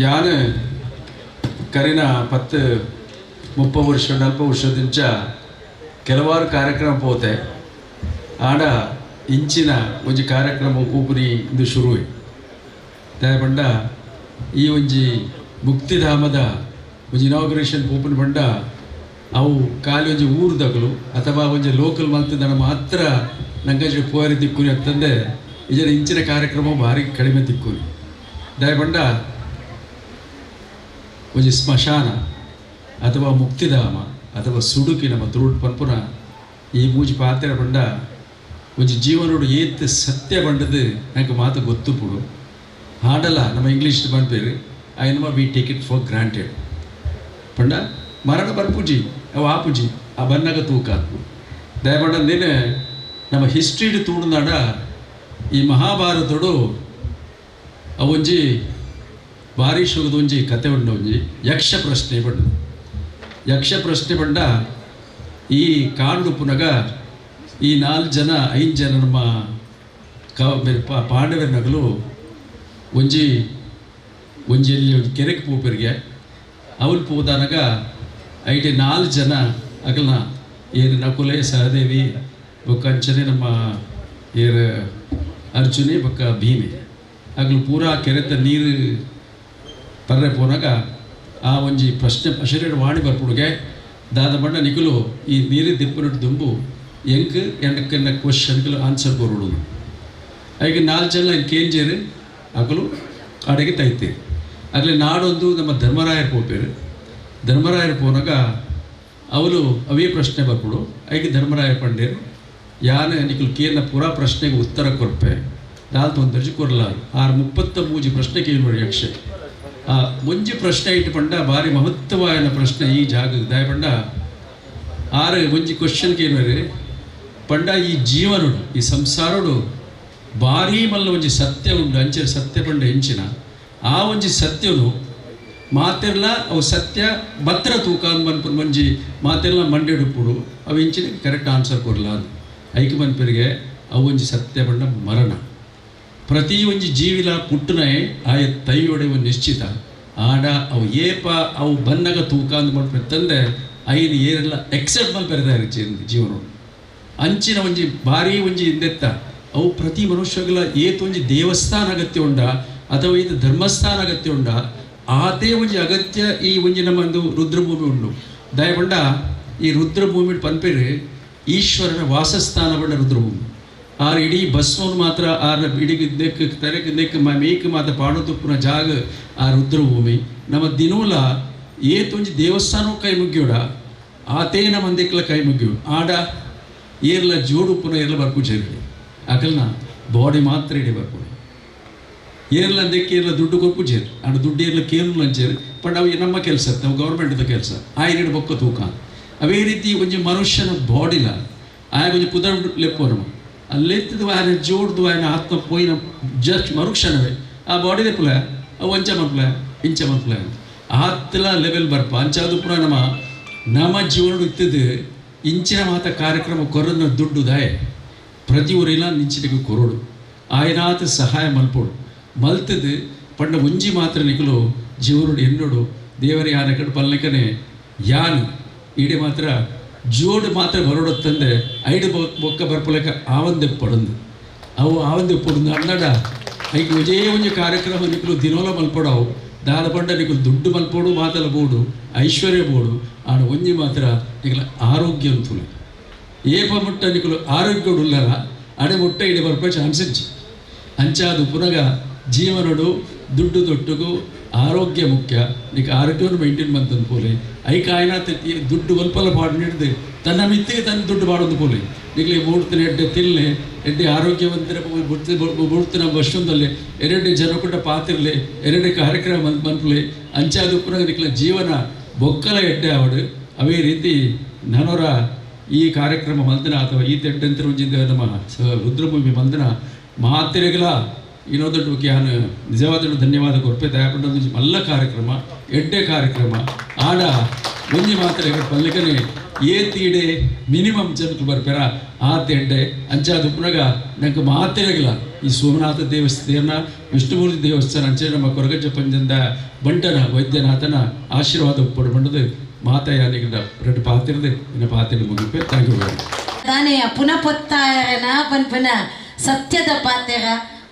ಯಾನು ಕರಿನ 10-30 ವರ್ಷ 40 ವರ್ಷದಿಂಚ ಕೆಲವಾರು ಕಾರ್ಯಕ್ರಮ ಪೋತೆ ಆಡ ಇಂಚಿನ ಒಂಜಿ ಕಾರ್ಯಕ್ರಮ ಪೂಪುರಿ ಇಂದು ಶುರುವೆ ದಯಪಂಡ ಈ ಒಂಜಿ ಮುಕ್ತಿಧಾಮದ ಒಂಜಿ ಇನಾಗ್ರೇಷನ್ ಪೂಪುನ ಪಂಡ ಅವು ಖಾಲಿ ಒಂಜಿ ಊರ್ದಗಲು ಅಥವಾ ಒಂಜಿ ಲೋಕಲ್ ಮಲ್ತದನ ಮಾತ್ರ ನಂಗೆ ಪೋಯರಿ ದಿಕ್ಕುನಿ ಅಂತಂದೆ ಇದರ ಇಂಚಿನ ಕಾರ್ಯಕ್ರಮ ಭಾರಿ ಕಡಿಮೆ ದಿಕ್ಕುನಿ ದಯಪಂಡ ಒಂಜಿ ಸ್ಮಶಾನ ಅಥವಾ ಮುಕ್ತಿಧಾಮ ಅಥವಾ ಸುಡುಕಿ ನಮ್ಮ ತುರುಡು ಪನ್ಪುನ ಈ ಮೂಜಿ ಪಾತ್ರ ಬಂಡ ಒಂಜಿ ಜೀವನೋಡು ಏತ್ ಸತ್ಯ ಬಂಡದು ನನಗೆ ಮಾತು ಗೊತ್ತು ಪುಡು ಹಾಡಲ್ಲ ನಮ್ಮ ಇಂಗ್ಲೀಷ್ ಬಂದ್ಬೇರು ಐ ನಮ we take it for granted ಪಂಡ ಮರಣ ಬರ್ಪುಜಿ ಅವು ಆಪುಜಿ ಆ ಬನ್ನಾಗ ತೂಕ ಆತ್ಪು ದಯಪಂಡ ನೀನು ನಮ್ಮ ಹಿಸ್ಟ್ರಿಡ್ ತೂಡುನಾಡ ಈ ಮಹಾಭಾರತೋಡು ಅವೊಂಜಿ ಭಾರಿ ಶೋಗದೊಂಜಿ ಕತೆ ಉಂಡ ಒಂಜಿ ಯಕ್ಷ ಪ್ರಶ್ನೆ ಬಂಡ ಯಕ್ಷ ಪ್ರಶ್ನೆ ಬಂಡ ಈ ಕಾಂಡು ಪುನಗ ಈ 4 ಜನ 5 ಜನ ನಮ್ಮ ಪಾಂಡವರ ನಗಲು ಒಂಜಿ ಒಂಜೆಲ್ಲಿ ಕೆರೆಗೆ ಪೋಪರಿಗೆ ಅವಳು ಪೋದಾನಾಗ ಐಟೆ 4 ಜನ ಅಗಲ್ನ ಏರು ನಕುಲೆ ಸಹದೇವಿ ಬೊಕ್ಕ ಅಂಚನೆ ನಮ್ಮ ಏರು ಅರ್ಜುನೆ ಬೊಕ್ಕ ಭೀಮೆ ಅಗಲು ಪೂರಾ ಕೆರೆತ ನೀರು ಪರ್ರೆ ಪೋನಾಗ ಆ ಒಂಜಿ ಪ್ರಶ್ನೆ ಅಶರೀರ ವಾಣಿ ಬರ್ಪುಡುಗೆ ದಾದ ಬಂಡ ನಿಕುಲು ಈ ನೀರು ದಿಪ್ಪನಟ್ಟು ದುಂಬು ಎಂಕ್ ಎಂಡಕ್ಕೆನ್ನ ಕ್ವಶನ್ಗಳು ಆನ್ಸರ್ ಕೊರೋಡು ಐಗೆ 4 ಜನ ಕೇಂಜೇರು ಅಗಲು ಅಡೆಗೆ ತೈತೆ ಆಗಲೇ ನಾಡೊಂದು ನಮ್ಮ ಧರ್ಮರಾಯರು ಪೋಪೇರು ಧರ್ಮರಾಯರು ಪೋನಾಗ ಅವಳು ಅವೇ ಪ್ರಶ್ನೆ ಬರ್ಬಿಡು ಐಗೆ ಧರ್ಮರಾಯ ಪಂಡೇರು ಯಾನ ನಿಕಲು ಕೇನ ಪೂರಾ ಪ್ರಶ್ನೆಗೆ ಉತ್ತರ ಕೊರ್ಪೆ ದಾಲ್ತು ಒಂದು ದರ್ಜಿ ಕೊರಲಾರು 33 ಪ್ರಶ್ನೆ ಕೇಳಿ ಯಕ್ಷ ಆ ಮುಂಜಿ ಪ್ರಶ್ನೆ ಇಟ್ಟು ಪಂಡ ಭಾರಿ ಮಹತ್ವವಾದ ಪ್ರಶ್ನೆ ಈ ಜಾಗ ದಾಯ ಪಂಡ 6 ಮುಂಜಿ ಕ್ವಶನ್ ಕೇಳಿ ಪಂಡ ಈ ಜೀವನುಡು ಈ ಸಂಸಾರಡು ಭಾರಿ ಮಲ್ಲ ಒಂಜಿ ಸತ್ಯ ಉಂಡು ಅಂಚೆ ಸತ್ಯ ಪಂಡ ಹೆಂಚಿನ ಆ ಒಂಜಿ ಸತ್ಯನು ಮಾತೆಲ್ಲ ಅವು ಸತ್ಯ ಭದ್ರ ತೂಕ ಅನ್ಬನ್ಪು ಮಂಜಿ ಮಾತೆಲ್ಲ ಮಂಡೆಡುಪುಡು ಅವು ಹೆಂಚಿನ ಕರೆಕ್ಟ್ ಆನ್ಸರ್ ಕೊಡಲ ಐಕೆ ಮನ್ಪರಿಗೆ ಅವು ಒಂಜಿ ಸತ್ಯ ಪಂಡ ಮರಣ ಪ್ರತಿ ಒಂಜಿ ಜೀವಿಲ ಪುಟ್ಟನೇ ಆಯ ತೈಯೊಡೆವ ನಿಶ್ಚಿತ ಆಡ ಅವು ಏಪ ಅವು ಬನ್ನಗ ತೂಕ ಅಂದ್ಬಿಟ್ಟು ತಂದೆ ಐದು ಏರೆಲ್ಲ ಎಕ್ಸೆಪ್ಟ್ ಮಲ್ಪೆರೆದಾರೆ ಜೀವನ ಅಂಚಿನ ಒಂಜಿ ಭಾರಿ ಒಂಜಿ ಹಿಂದೆತ್ತ ಅವು ಪ್ರತಿ ಮನುಷ್ಯಗಳ ಏತ್ ಒಂಜಿ ದೇವಸ್ಥಾನ ಅಗತ್ಯ ಉಂಡ ಅಥವಾ ಇದು ಧರ್ಮಸ್ಥಾನ ಅಗತ್ಯ ಉಂಡ ಆತೇ ಒಂಜಿ ಅಗತ್ಯ ಈ ಒಂಜಿ ನಮ್ಮೊಂದು ರುದ್ರಭೂಮಿ ಉಂಡು ದಯಪಂಡ ಈ ರುದ್ರಭೂಮಿ ಪನ್ಪೇರು ಈಶ್ವರನ ವಾಸಸ್ಥಾನ ಬಂಡ ರುದ್ರಭೂಮಿ ಆರು ಇಡೀ ಬಸ್ಸನ್ನು ಮಾತ್ರ ಆರ ಇಡೀ ನೆಕ್ ತೆರೆಕ್ ನೆಕ್ ಮೇಕ್ ಮಾತ್ರ ಪಾಣುತುಪ್ಪುನ ಜಾಗ ಆ ರುದ್ರಭೂಮಿ ನಮ್ಮ ದಿನೂಲ ಏತೊಂಜಿ ದೇವಸ್ಥಾನ ಕೈ ಮುಗ್ಯೋಡ ಆತೇನ ಮಂದಿಕ್ಲ ಕೈ ಮುಗ್ಯು ಆಡ ಏರ್ಲ ಜೋಡು ಪುನಃ ಏರ್ಲ ಬರ್ಪುಜೇರಿ ಅಕಲ್ನ ಬಾಡಿ ಮಾತ್ರ ಇಡೀ ಬರ್ಪುಡು ಏರ್ಲ ಅಂದಕ್ಕೆ ಏರ್ಲ ದುಡ್ಡು ಕೊಪ್ಪುಜೇರಿ ಆಡ ದುಡ್ಡು ಏರ್ಲ ಕೇರಳ ಅಂಚೇರಿ ಪಂಡ ಅವು ನಮ್ಮ ಕೆಲಸ ನಾವು ಗೌರ್ಮೆಂಟ್ದ ಕೆಲಸ ಆಯ್ನ ಬೊಕ್ಕ ತೂಕ ಅವೇ ರೀತಿ ಒಂಜಿ ಮನುಷ್ಯನ ಬಾಡಿಲ ಆಯ ಒಂಜಿ ಪುದರ್ ಲೆಪ್ಪು ನಮ್ಮ ಅಲ್ಲೆತ್ತದು ఆయన ಜೋಡ್ದು ఆయన ಆತ್ಮ పోయిన ಜಸ್ಟ್ ಮರುಕ್ಷಣವೇ ಆ ಬಾಡಿ ಲೆಪ್ಪಲ ಅವು ಅಂಚ ಮನ್ಪಲ ಇಂಚ ಮನ್ಪಲ ಆತ್ಲ ಲೆವೆಲ್ ಬರ್ಪ ಅಂಚಾದು ಪುರ ನಮ್ಮ ಜೀವನ ಇತ್ತದು ಇಂಚಿನ ಮಾತ ಕಾರ್ಯಕ್ರಮ ಕೊರನ ದುಡ್ಡು ದಾಯೆ ಪ್ರತಿ ಊರಿಲ್ಲ ನಿಂಚಿನಿಗೆ ಕೊರೋಡು ಆಯ್ನಾತ ಸಹಾಯ ಮಲ್ಪೋಡು ಮಲ್ತದು ಪಂಡ ಒಂಜಿ ಮಾತ್ರ ನಿಕಲು ಜೀವನೋಡು ಎನ್ನೋಡು ದೇವರ ಯಾನ ಕಡೆ ಪಲ್ನಕನೆ ಯಾನು ಈಡೆ ಮಾತ್ರ ಜೋಡು ಮಾತ್ರ ಬರೋಡತ್ತಂದೆ ಐಡು ಬೊಕ್ಕ ಬರ್ಪಲಕ ಆವಂದೆ ಪಡಂದು ಅವು ಆವಂದೆ ಪಡಂದು ಅನ್ನಡ ಐದು ಒಂಜೇ ಒಂಜಿ ಕಾರ್ಯಕ್ರಮ ನಿಕಲು ದಿನೋಲ ಮಲ್ಪಡವು ದಾದ ಪಂಡ ನಿಕಲು ದುಡ್ಡು ಮಲ್ಪೋಡು ಮಾತಲ ಬೋಡು ಐಶ್ವರ್ಯ ಬೋಡು ಆಡ ಒಂಜಿ ಮಾತ್ರ ನಿಕಲ ಆರೋಗ್ಯ ಅಂತುಲೆ ಏಪ ಮುಟ್ಟ ನಿಕಲು ಆರೋಗ್ಯ ಉಳ್ಳರ ಅಡೆ ಮುಟ್ಟ ಇಡೆ ಬರ್ಪ ಚಾನ್ಸ್ ಇಜ್ಜಿ ಅಂಚಾದು ಪುನಗ ಜೀವನಡು ದುಡ್ಡು ದೊಟ್ಟುಗು ಆರೋಗ್ಯ ಮುಖ್ಯ ನಿಕ ಆರೋಗ್ಯವನ್ನು ಮೇಂಟೈನ್ ಬಂತಂದು ಪೋಲೆ ಐಕ ಆಯ್ನ ದುಡ್ಡು ಒಲ್ಪಲ ಪಾಡು ನೀಡಿದೆ ತನ್ನ ಮಿತ್ತಿಗೆ ತನ್ನ ದುಡ್ಡು ಮಾಡೋದು ಪೋಲೆ ನಿಕ್ಲಿ ಮೂಡ್ತಿನ ಎಡ್ಡೆ ತಿಲ್ಲೆ ಎಡ್ಡೆ ಆರೋಗ್ಯವಂತರ ಮೂಡ್ತಿನ ವರ್ಷದಲ್ಲಿ 2 ಜನಕುಟ ಪಾತಿರ್ಲೆ 2 ಕಾರ್ಯಕ್ರಮ ಮನ್ಪಲೆ ಅಂಚಾದು ಪುನಃ ನಿಕ್ಲ ಜೀವನ ಬೊಕ್ಕಲ ಎಡ್ಡೆ ಅವಡು ಅವೇ ರೀತಿ ನನವರ ಈ ಕಾರ್ಯಕ್ರಮ ಮಲ್ದನ ಅಥವಾ ಈ ತೆಡ್ಡಂತರ ಒಂಜಿಂದ ನಮ್ಮ ರುದ್ರಭೂಮಿ ಮಲ್ದನ ಮಾತಿರೆಗಲ ಇನ್ನೊಂದು ನಾನು ನಿಜವಾದ ಧನ್ಯವಾದ ಕೊರ್ಪೆ ದಯಪಂಡ ಮಲ್ಲ ಕಾರ್ಯಕ್ರಮ ಎಡ್ಡೆ ಕಾರ್ಯಕ್ರಮ ಆಡ ಒಂಜಿ ಮಾತ್ರ ಪಲ್ಲಿಕನೆ ಏತೀಡೆ ಮಿನಿಮಮ್ ಜನಕ್ಕೆ ಬರ್ಪೆರ ಆತ ಎಡ್ಡೆ ಅಂಚಾದು ಪುನಗ ನಂಗೆ ಮಾತಿರಗಿಲ್ಲ ಈ ಸೋಮನಾಥ ದೇವಸ್ಥಾನ ವಿಷ್ಣುಮೂರ್ತಿ ದೇವಸ್ಥಾನ ಅಂಚೆ ನಮ್ಮ ಕೊರಗಜ್ಜ ಪಂಜಂದ ಬಂಟನ ವೈದ್ಯನಾಥನ ಆಶೀರ್ವಾದ ಪಡು ಬಂಡದು ಮಾತಾಯಾನಿಗಿಂದ 2 ಪಾತಿರದೆ ಇನ್ನು ಪಾತಿರ ಮುಗಿಪೆ ಥ್ಯಾಂಕ್ ಯು ವೆರಿ ತಾನೇ ಪುನಃ ಪೊತ್ತಾಯನ ಪನ್ಪನ ಸತ್ಯದ ಪಾತೆರ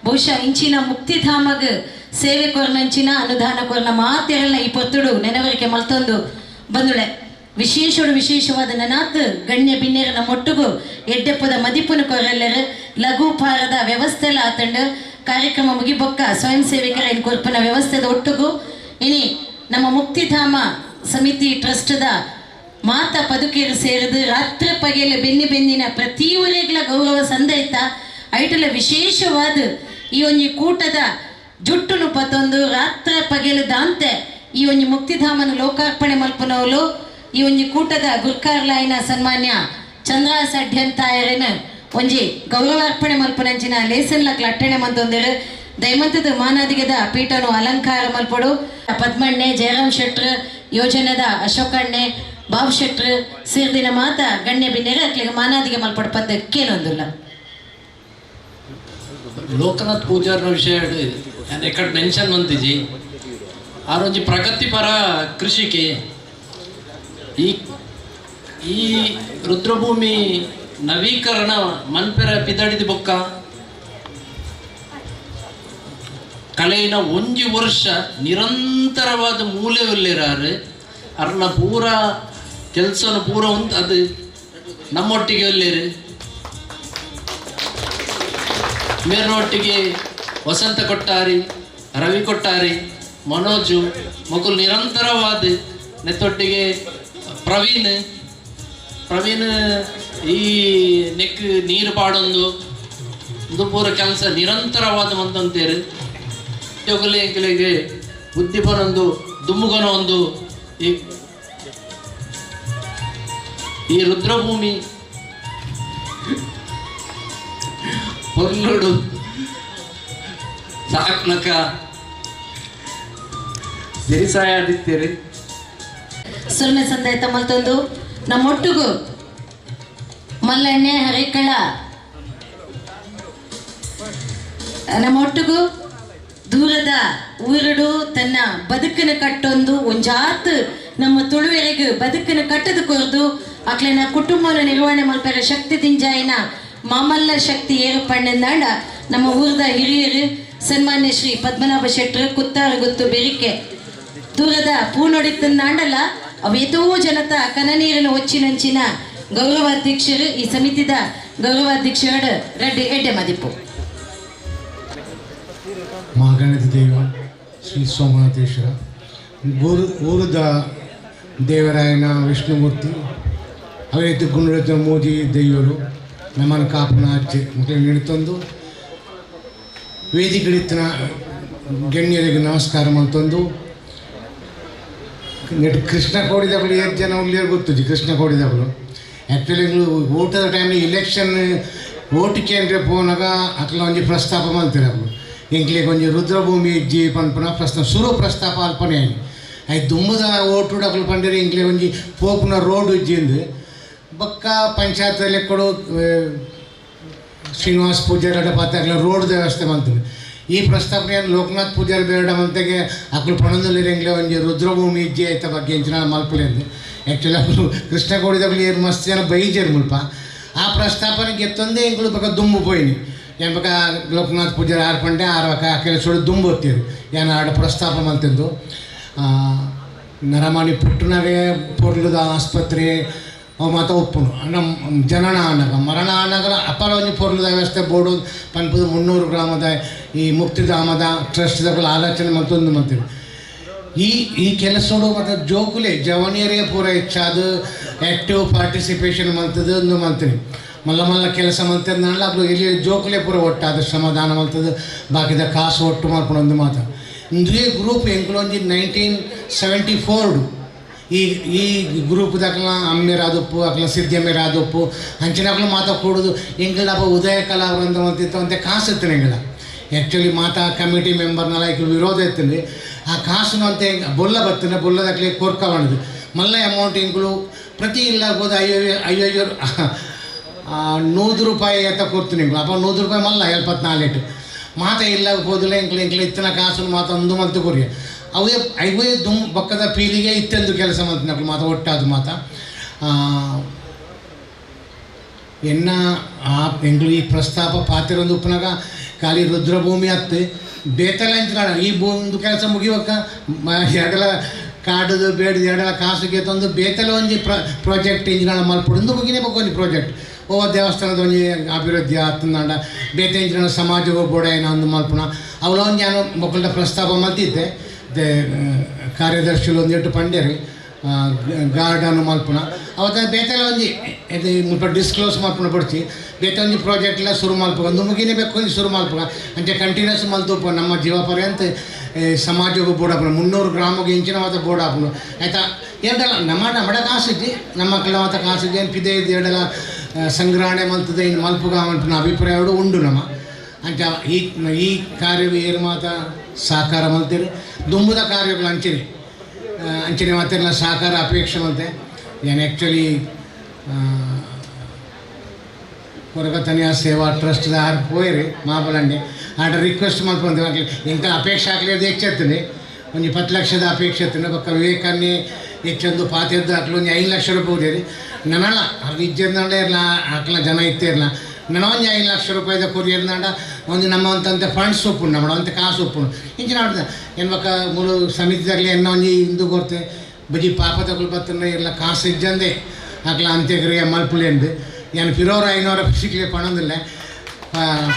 ಬಹುಶಃ ಇಂಚಿನ ಮುಕ್ತಿಧಾಮಗ ಸೇವೆ ಕೊರ್ನಂಚಿನ ಅನುದಾನ ಕೊರ್ನ ಮಾತೆರಲ್ಲ ಈ ಪೊತ್ತುಡು ನೆನವರಿಕೆ ಮಲ್ತೊಂದು ಬಂದುಳೆ ವಿಶೇಷವಾದ ನನಾತ್ ಗಣ್ಯ ಬಿನ್ನೇರನ ಮೊಟ್ಟುಗು ಎಡ್ಡೆಪ್ಪದ ಮದಿಪುನ ಕೊರಲ್ಲರು ಲಘುಪಾರದ ವ್ಯವಸ್ಥೆಲ್ಲ ಆತಂಡು ಕಾರ್ಯಕ್ರಮ ಮುಗಿಬೊಕ್ಕ ಸ್ವಯಂ ಸೇವಕರ ಕೊರ್ಪನ ವ್ಯವಸ್ಥೆದ ಒಟ್ಟುಗು ಇನಿ ನಮ್ಮ ಮುಕ್ತಿಧಾಮ ಸಮಿತಿ ಟ್ರಸ್ಟ್ದ ಮಾತ ಪದುಕೇರು ಸೇರಿದು ರಾತ್ರಿ ಪಗೆಲ ಬೆನ್ನಿನ ಪ್ರತಿ ಊರಿಗಳ ಗೌರವ ಸಂದೈತ ಐಟಲ ವಿಶೇಷವಾದ ಈ ಒಂಜಿ ಕೂಟದ ಜುಟ್ಟುನು ಪತ್ತೊಂದು ರಾತ್ರಿ ಪಗೆಲು ದಾಂತೆ ಈ ಒಂಜಿ ಮುಕ್ತಿಧಾಮನ ಲೋಕಾರ್ಪಣೆ ಮಲ್ಪನವಲು ಈ ಒಂಜಿ ಕೂಟದ ಗುರ್ಕಾರ್ಲಾಯಿನ ಸನ್ಮಾನ್ಯ ಚಂದ್ರಾಸ ಅಡ್ಯಂತಾಯರನ ಒಂಜಿ ಗೌರವಾರ್ಪಣೆ ಮಲ್ಪನಂಚಿನ ಲೇಸನ್ಲಕ್ಲ ಅಟ್ಟಣೆ ಮಂತೊಂದಿರು ದೈಮಂತದ ಮಾನಾದಿಗದ ಪೀಠನು ಅಲಂಕಾರ ಮಲ್ಪಡು ಪದ್ಮಣ್ಣೆ ಜಯರಾಮ್ ಶೆಟ್ರ್ ಯೋಜನದ ಅಶೋಕಣ್ಣೆ ಬಾಬು ಶೆಟ್ರ್ ಸೇರ್ದಿನ ಮಾತ ಗಣ್ಯ ಬಿನ್ನೆರೆ ಅಕ್ಲಿಗೆ ಮಾನಾದಿಗೆ ಮಲ್ಪಡ ಪದ್ದಕ್ಕೇನೊಂದಿಲ್ಲ. ಲೋಕನಾಥ್ ಪೂಜಾರ್ನ ವಿಷಯ ಎಕಡೆ ಮೆನ್ಷನ್ ಮಂತಿಜಿ ಆರೊಂಜಿ ಪ್ರಗತಿಪರ ಕೃಷಿಗೆ ಈ ರುದ್ರಭೂಮಿ ನವೀಕರಣ ಮನ್ಪೆರ ಪಿದಡಿದ ಬೊಕ್ಕ ಕಳೆಯಿನ ಒಂಜಿ ವರ್ಷ ನಿರಂತರವಾದ ಮೂಲೆ ಒಲ್ಲೆರಾರು ಅರ್ನ ಪೂರ ಕೆಲಸನ ಪೂರ ಅದು ನಮ್ಮೊಟ್ಟಿಗೆ ಒಲ್ಲೇರು ಮೇರ್ನೊಟ್ಟಿಗೆ ವಸಂತ ಕೊಟ್ಟಾರಿ, ರವಿ ಕೊಟ್ಟಾರಿ, ಮನೋಜು ಮಗುಲ್ ನಿರಂತರವಾದ ನೆತ್ತೊಟ್ಟಿಗೆ ಪ್ರವೀಣ್ ಈ ನೆಕ್ ನೀರು ಪಾಡೊಂದು ಇದು ಪೂರ ಕೆಲಸ ನಿರಂತರವಾದ ಮಂತಂತೇರು ಯೋಗಲೆ ಎಂಕಲೆಗೆ ಬುದ್ಧಿಪನೊಂದು ದುಮ್ಮುಗನ ಒಂದು ಈ ರುದ್ರಭೂಮಿ ಹೊರ್ಲುಡು ಸಾಕ್ನಕ ಜರಿಸಾಯದಿತ್ತೇರಿ ಸುಲ್ಮೆ ಸಂದಾಯ್ತ ಮಲ್ತೊಂದು ನಮ್ಮೊಟ್ಟಿಗೂ ಮಲ್ಲಣ್ಣೆ ಹರಿಕಳ ನಮ್ಮೊಟ್ಟಿಗೂ ದೂರದ ಊರಡು ತನ್ನ ಬದುಕನ ಕಟ್ಟೊಂದು ಒಂಜಾತ್ ನಮ್ಮ ತುಳುವೆರೆಗೆ ಬದುಕನ ಕಟ್ಟದ ಕೊರ್ದು ಅಕ್ಲೆನ ಕುಟುಂಬನ ನಿರ್ವಹಣೆ ಮಲ್ಪರ ಶಕ್ತಿ ದಿಂಜಾಯಿನ ಮಾಮಲ್ಲ ಶಕ್ತಿ ಏರುಪಣ್ಣಂದಾಂಡ ನಮ್ಮ ಊರದ ಹಿರಿಯರು ಸನ್ಮಾನ್ಯ ಶ್ರೀ ಪದ್ಮನಾಭ ಶೆಟ್ರು ಕುತ್ತಾರು ಗೊತ್ತು ಬೆರಿಕೆ ದೂರದ ಪೂನೊಡಿತಂದಾಂಡಲ್ಲ ಅವೇತೋ ಜನತ ಕನನೀರಿನ ಒಚ್ಚಿನಂಚಿನ ಗೌರವಾಧ್ಯಕ್ಷರು ಈ ಸಮಿತಿದ ಗೌರವಾಧ್ಯಕ್ಷರ ರೆಡ್ಡಿ ಎಡ್ಡೆ ಮದಿಪು ಮಹಾಗಣಪತಿ ದೇವ ಶ್ರೀ ಸೋಮನಾಥೇಶ್ವರ ಊರದ ದೇವರಾಯನ ವಿಷ್ಣುಮೂರ್ತಿ ಅವೈತು ಗುಂಡ್ರತ ಮೋದಿ ದೈವರು ನಮ್ಮನ್ನು ಕಾಪನ ಹಚ್ಚಿ ಮಕ್ಕಳು ನಿಡ್ತಂದು ವೇದಿಕೆಡಿತ್ತಿನ ಗಣ್ಯರಿಗೆ ನಮಸ್ಕಾರ ಮಾಡ್ತಂದು ನೆಟ್ ಕೃಷ್ಣ ಕೋಡಿದಗಳು 8 ಜನ ಉಳ್ಳಿಯರು ಗೊತ್ತುಜಿ ಕೃಷ್ಣ ಕೋಡಿದಗಳು ಆ್ಯಕ್ಚುಲಿ ಓಟದ ಟೈಮ್ಲಿ ಇಲೆಕ್ಷನ್ ಓಟ್ ಕೇಂದ್ರ ಪೋನಾಗ ಅಕ್ಲ ಒಂಜಿ ಪ್ರಸ್ತಾಪ ಮಾಡ್ತಾರೆ ಅವರು ಎಂಕ್ಲಿಗೆ ಒಂಜಿ ರುದ್ರಭೂಮಿ ಇಜ್ಜಿ ಪನ್ಪುನ ಸುರು ಪ್ರಸ್ತಾಪ ಅಲ್ಪನೆ ಆಗಿ ಆಯ್ತು ದುಮ್ಮದ ಓಟು ಅಕ್ಲು ಪಂಡಿರಿ ಎಂಕ್ಲಿಗೆ ಒಂಜಿ ಪೋಪುನ ರೋಡ್ ಇಜ್ಜಿಂದು ಬಕ್ಕ ಪಂಚಾಯತ್ ಲೆಕ್ಕಡು ಶ್ರೀನಿವಾಸ್ ಪೂಜಾರಿ ಪಾತ್ರ ಅಕ್ಲ ರೋಡ್ ವ್ಯವಸ್ಥೆ ಮಾಡ್ತಾರೆ ಈ ಪ್ರಸ್ತಾಪನೆಯನ್ನು ಲೋಕನಾಥ್ ಪೂಜಾರಿ ಬೇಡ ಮಂತೆಗೆ ಅಕ್ಲು ಪಣದಲ್ಲಿ ಎಂಗ್ಲೆ ಒಂಜಿ ರುದ್ರಭೂಮಿ ಇಜ್ಜಿ ಆಯ್ತ ಬಗ್ಗೆ ಎಂಚಿನ ಮಲ್ಪಲೆಂದು ಆ್ಯಕ್ಚುಲಿ ಅಕ್ಲು ಕೃಷ್ಣ ಕೋಡಿದಗಳು ಏನು ಮಸ್ತ್ ಜನ ಬೈಜರು ಮುಲ್ಪ ಆ ಪ್ರಸ್ತಾಪನೆಗೆ ಎತ್ತೊಂದೇ ಎಂಗಳು ಬಕ್ಕ ದುಮ್ಮು ಪೋಯಿನಿ ಏನು ಬಕ್ಕ ಲೋಕನಾಥ್ ಪೂಜಾರಿ 6 ಗಂಟೆ 6 ಕೆಲಸ ದುಂಬು ಹೊತ್ತೀರು ಏನು ಆಡ ಪ್ರಸ್ತಾಪ ಮಂತಿದ್ದು ನರಮಾಣಿ ಪುಟ್ಟನಾಗೆ ಪೊರ್ಲುದ ಆಸ್ಪತ್ರೆ ಮಾತ ಒಪ್ಪುನು ನಮ್ಮ ಜನನ ಆನಾಗ ಮರಣ ಆನಾಗ ಅಪಾರ ಒಂಜಿ ಪೊರ್ಲುದ ವ್ಯವಸ್ಥೆ ಬೋರ್ಡು ಪನ್ಪುದು 300 ಗ್ರಾಮದ ಈ ಮುಕ್ತಿಧಾಮದ ಟ್ರಸ್ಟ್ದಗಳು ಆಲೋಚನೆ ಮತ್ತೊಂದು ಮಂತೀವಿ ಈ ಕೆಲಸಗಳು ಮತ್ತು ಜೋಕುಲೆ ಜವನಿಯರಿಗೆ ಪೂರ ಹೆಚ್ಚಾದ ಆ್ಯಕ್ಟಿವ್ ಪಾರ್ಟಿಸಿಪೇಷನ್ ಮಂತದ್ದು ಒಂದು ಮಂತೀನಿ ಮಲ್ಲ ಕೆಲಸ ಮಂತದ್ನಲ್ಲ ಅದು ಇಲ್ಲಿ ಜೋಕುಲೆ ಪೂರ ಒಟ್ಟಾದ ಶ್ರಮದಾನ ಮಂತದ್ದು ಬಾಕಿದ ಕಾಸು ಒಟ್ಟು ಮಾಡ್ಕೊಂಡು ಒಂದು ಮಾತು ಇಂದೇ ಗ್ರೂಪ್ ಎಂಕ್ಲೊಂಜಿ 1974 ಈ ಗ್ರೂಪ್ದಾಗಲ ಅಮ್ಮೆರಾದಪ್ಪು ಅಕ್ಲ ಸಿದ್ಧಮ್ಮೆರಾದಪ್ಪು ಹಂಚಿನಾಗ್ಲು ಮಾತಾ ಕೊಡೋದು ಎಂಗಳಪ್ಪ ಉದಯ ಕಲಾ ವೃಂದ ಅಂತಿತ್ತು ಅಂತ ಕಾಸು ಇತ್ತು ಎಂಗಳ ಆ್ಯಕ್ಚುಲಿ ಮಾತಾ ಕಮಿಟಿ ಮೆಂಬರ್ನೆಲ್ಲ ಈಗ ವಿರೋಧ ಇತ್ತಂದ್ರೆ ಆ ಕಾಸು ಅಂತ ಬೊಲ್ಲ ಬರ್ತನೆ ಬೊಲ್ಲದಾಗಲಿ ಕೊರ್ಕ ಮಾಡಿದ್ರು ಮಲ್ಲ ಅಮೌಂಟ್ ಎಂಗಳು ಪ್ರತಿ ಇಲ್ಲ ಹೋದ ಅಯ್ಯೋ 100 ರೂಪಾಯಿ ಅಂತ ಕೊಡ್ತೀನಿ ಎಂಗಳು ಅಪ್ಪ 100 ರೂಪಾಯಿ ಮಲ್ಲ 74 ಮಾತ ಇಲ್ಲ ಹೋದಿಲ್ಲ ಎಂಕ್ಲು ಇತ್ತಿನ ಕಾಸು ಮಾತ ಒಂದು ಮಂತು ಕೊರಿ ಅವೇ ಬಕ್ಕದ ಪೀಲಿಗೆ ಇತ್ತೆಂದು ಕೆಲಸ ಮಂತ್ನಕ್ಲು ಮಾತ ಒಟ್ಟಾದ ಮಾತ ಎನ್ನ ಆ ಎಂಗ್ಳು ಈ ಪ್ರಸ್ತಾಪ ಪಾತಿರೊಂದು ಉಪ್ಪನಾಗ ಖಾಲಿ ರುದ್ರಭೂಮಿ ಹತ್ತು ಬೇತಲ ಅಂಚಿನಾಡ ಈ ಒಂದು ಕೆಲಸ ಮುಗಿವಕ್ಕ ಎರಡಲ ಕಾಡದು ಬೇಡದು ಎರಡಲ ಕಾಸಿಗೆ ತಂದು ಬೇತಲ ಒಂಜಿ ಪ್ರಾಜೆಕ್ಟ್ ಇಂಜಿನಾಡ ಮಲ್ಪೊಂದು ಮುಗಿನೇ ಬಕ್ಕೊಂಜಿ ಪ್ರಾಜೆಕ್ಟ್ ಓ ದೇವಸ್ಥಾನದ ಒಂಜಿ ಅಭಿವೃದ್ಧಿ ಆತಂದಾಂಡ ಬೇತೆ ಇಂಜಿನ ಸಮಾಜ ಬೋಡ ಏನೋ ಒಂದು ಮಲ್ಪುಣ ಅವಳ ಒಂದು ನಾನು ಮಕ್ಕಳ ಪ್ರಸ್ತಾಪ ಮಲ್ತಿದ್ದೆ ಕಾರ್ಯದರ್ಶಿಗಳು ಒಂದೆಟ್ಟು ಪಂಡ್ಯರಿ ಗಾರ್ಡನ್ ಮಲ್ಪುನ ಅವತ್ತ ಬೇತೆಲ್ಲ ಒಂಜಿ ಇದು ಮುಲ್ಪ ಡಿಸ್ಕ್ಲೋಸ್ ಮಲ್ಪುನ ಪಡ್ತಿ ಬೇತೆ ಒಂಜಿ ಪ್ರಾಜೆಕ್ಟ್ ಎಲ್ಲ ಶುರು ಮಲ್ಪುಗ ಒಂದು ಮುಗಿನೇ ಬೇಕು ಒಂಜಿ ಶುರು ಮಲ್ಪುಗ ಅಂಚೆ ಕಂಟಿನ್ಯೂಸ್ ಮಲ್ತುಪ್ಪ ನಮ್ಮ ಜೀವ ಪರ್ಯಂತ ಸಮಾಜಕ್ಕೂ ಬೋಡಾಪುನ 300 ಗ್ರಾಮಕ್ಕೆ ಇಂಚಿನ ಮಾತ್ರ ಬೋಡಾಪುನು ಆಯ್ತಾ ಎರಡಲ್ಲ ನಮ್ಮಡ ಕಾಸಿದ್ದಿ ನಮ್ಮ ಮಕ್ಕಳ ಮಾತ್ರ ಕಾಸಿದ್ದಿ ಏನು ಪಿದೆ ಇದ್ದು ಎರಡೆಲ್ಲ ಸಂಗ್ರಹಣೆ ಮಲ್ತದೆ ಇನ್ನು ಮಲ್ಪುಗ ಮಲ್ಪುನ ಅಭಿಪ್ರಾಯ ಉಂಡು ನಮ್ಮ ಅಂಚ ಈ ಕಾರ್ಯವು ಏನು ಮಾತ ಸಹಕಾರ ಮಲ್ತೀರಿ ದುಂಬುದ ಕಾರ್ಯಗಳು ಅಂಚನೆ ಮತ್ತೆಲ್ಲ ಸಹಕಾರ ಅಪೇಕ್ಷೆ ಮಲ್ತೆ ಏನು ಆ್ಯಕ್ಚುಲಿ ಕೊರಗತನಿಯ ಸೇವಾ ಟ್ರಸ್ಟ್ದ ಆರು ಪೋಯಿರಿ ಮಾಬಲಂಡೆ ಆಟ ರಿಕ್ವೆಸ್ಟ್ ಮಾಡ್ಕೊಂತೀವಿ ಎಂತ ಅಪೇಕ್ಷೆ ಹಾಕಲಿ ಅದು ಹೆಚ್ಚುತ್ತದೆ ಒಂದು 10 ಲಕ್ಷದ ಅಪೇಕ್ಷೆ ಇರ್ತದೆ ಪಕ್ಕ ವಿವೇಕನ್ನೇ ಹೆಚ್ಚೊಂದು ಪಾತ್ಯದ್ದು ಹಾಕಲು ಒಂದು 5 ಲಕ್ಷ ರೂಪಾಯಿ ಹೋದಿರಿ ನನಲ್ಲ ಅದು ಇಜ್ಜಂದೇ ಇರಲ್ಲ ಹಾಕಲ ಜನ ಇತ್ತೇ ಇರಲ್ಲ ನಾನು ಒಂದು 5 ಲಕ್ಷ ರೂಪಾಯಿದ ಕೊರಿಯರ್ನಾಡ ಒಂದು ನಮ್ಮ ಅಂತಂತೆ ಫಂಡ್ಸ್ ಒಪ್ಪುಂಡು ನಮ್ಮ ಅಂತ ಕಾಸು ಒಪ್ಪುಂಡು ಇಂಚಿನ ಆಡ್ದೆ ಏನು ಬಕ್ಕ ಮೂರು ಸಮಿತಿದಾಗಲಿ ಎನ್ನೋ ಒಂಜಿ ಹಿಂದೂ ಕೊರ್ತೆ ಬಜಿ ಪಾಪ ತಗೊಳ್ ಬತ್ತಂದ್ರೆ ಎಲ್ಲ ಕಾಸು ಇಜ್ಜಂದೆ ಹಾಕಲ ಅಂತ್ಯಕ್ರಿಯೆ ಮಲ್ಪುಲೆಂದು ಏನು ಪಿರೋರು 500 ಸಿಕ್ಕಲಿ ಪಣಂದಿಲ್ಲ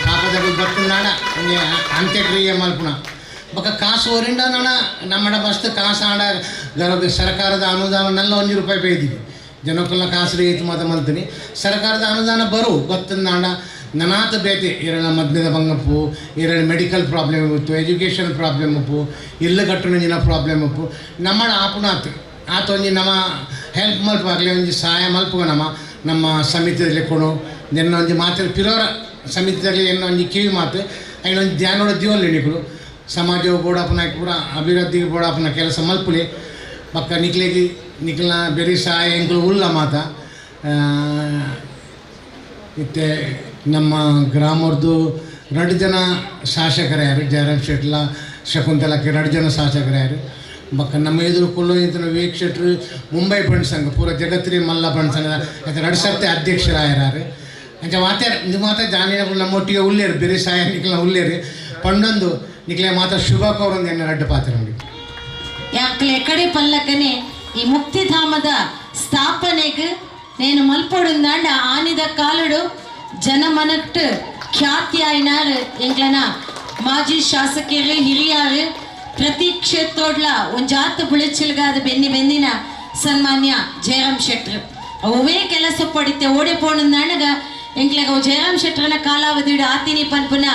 ಪಾಪ ತಗೊಳ್ ಬತ್ತನಾಡ ಒಂದು ಅಂತ್ಯಕ್ರಿಯೆ ಮಲ್ಪುಣ ಬಕ್ಕ ಕಾಸು ಓರಿಂಡ ನಾಡ ನಮ್ಮಡ ಮಸ್ತ್ ಕಾಸು ಆಡ ಸರ್ಕಾರದ ಅನುದಾನನೆಲ್ಲ 1 ರೂಪಾಯಿ ಬೇಯ್ದಿದ್ವಿ ಜನಕ್ಕೆಲ್ಲ ಕಾಸು ರೈತು ಮಾತ ಮಲ್ತೀನಿ ಸರ್ಕಾರದ ಅನುದಾನ ಬರು ಗೊತ್ತಂದಾಂಡ ನನಾತ ಬೇತೆ ಎರಡು ಮದ್ಯದ ಬಂಗಪ್ಪು ಎರಡು ಮೆಡಿಕಲ್ ಪ್ರಾಬ್ಲಮ್ ಇತ್ತು ಎಜುಕೇಷನ್ ಪ್ರಾಬ್ಲಮ್ ಉಪ್ಪು ಇಲ್ಲು ಕಟ್ಟುನ ಪ್ರಾಬ್ಲಮ್ ಉಪ್ಪು ನಮ್ಮಡ ಆಪುನಾತು ಆತ ಒಂಜಿ ನಮ್ಮ ಹೆಲ್ಪ್ ಮಲ್ಪಾಗಲಿ ಒಂಜಿ ಸಹಾಯ ಮಲ್ಪುಗ ನಮ್ಮ ಸಮಿತಿಯಲ್ಲಿ ಕೊಡು ನಿನ್ನ ಒಂಜಿ ಮಾತು ಪಿರೋರ ಸಮಿತಿಯಲ್ಲಿ ಎನ್ನ ಒಂಜಿ ಕಿವಿ ಮಾತು ಐನೊಂದು ಧ್ಯಾನೋಡ ಜೀವನಗಳು ಸಮಾಜವು ಬೋಡಾಪನ ಕೂಡ ಅಭಿವೃದ್ಧಿಗೆ ಬೋಡಾಪನ ಕೆಲಸ ಮಲ್ಪುಲಿ ಪಕ್ಕ ನಿಕ್ಲಿನ ಬೇರೆ ಸಹಾಯ ಎಂಕಲು ಉಲ್ಲ ಮಾತ ಮತ್ತು ನಮ್ಮ ಗ್ರಾಮದ್ದು 2 ಜನ ಶಾಸಕರ್ಯಾರು ಜಯರಾಮ್ ಶೆಟ್ಲ ಶಕುಂತಲಕ್ಕೆ 2 ಜನ ಶಾಸಕರ್ಯಾರು ಬಕ್ಕ ನಮ್ಮ ಎದುರು ಕೊಲ್ಲೋ ಇಂತ ವಿವೇಕ್ ಶೆಟ್ರು ಮುಂಬೈ ಬಂಡ್ ಸಂಘ ಪೂರ ಜಗತ್ರಿ ಮಲ್ಲ ಬಂಡ್ ಸಂಘದ 2 ಸರ್ತಿ ಅಧ್ಯಕ್ಷರಾಯರಾರು ಅಂಚ ಮಾತಾಡ ಇದು ಮಾತ್ರ ಜಾನಿನಗಳು ನಮ್ಮೊಟ್ಟಿಗೆ ಉಳ್ಳೇರು ಬೇರೆ ಸಹಾಯ ನಿಕ್ಲ ಉಳ್ಳೇರು ಪಂಡೊಂದು ನಿಕ್ಲೆ ಮಾತ್ರ ಶುಭ ಕೋರೊಂದು ಎನ್ನ 2 ಪಾತ್ರ ನೋಡಿ ಯಾಕಲೆ ಎಕಡೆ ಪಲ್ಲಕ್ಕನೆ ಈ ಮುಕ್ತಿಧಾಮದ ಸ್ಥಾಪನೆಗೆ నేను మల్పొడుందాండ ఆనిద కాలుడు ಜನಮನಕ್ಟ್ ಖ್ಯಾತಿ ಆಯ್ನಾರು ಎಂಗ್ಲನ ಮಾಜಿ ಶಾಸಕರು ಹಿರಿಯರು ಪ್ರತಿ ಕ್ಷೇತ್ರೋಡ್ಲ ಒಂಜಾತ ಬುಳಿಚಿಲ್ಗಾದ ಬೆನ್ನಿನ ಸನ್ಮಾನ್ಯ ಜಯರಾಮ್ ಶೆಟ್ರು ಅವೇ ಕೆಲಸ ಪಡಿತೆ ಓಡೆ ಪೋಣಂದಾಂಡಗ ಎಂಗ್ಲಗ ಜಯರಾಮ್ ಶೆಟ್ರನ ಕಾಲಾವಧಿಡು ಆತಿನಿ ಪನ್ಪುನ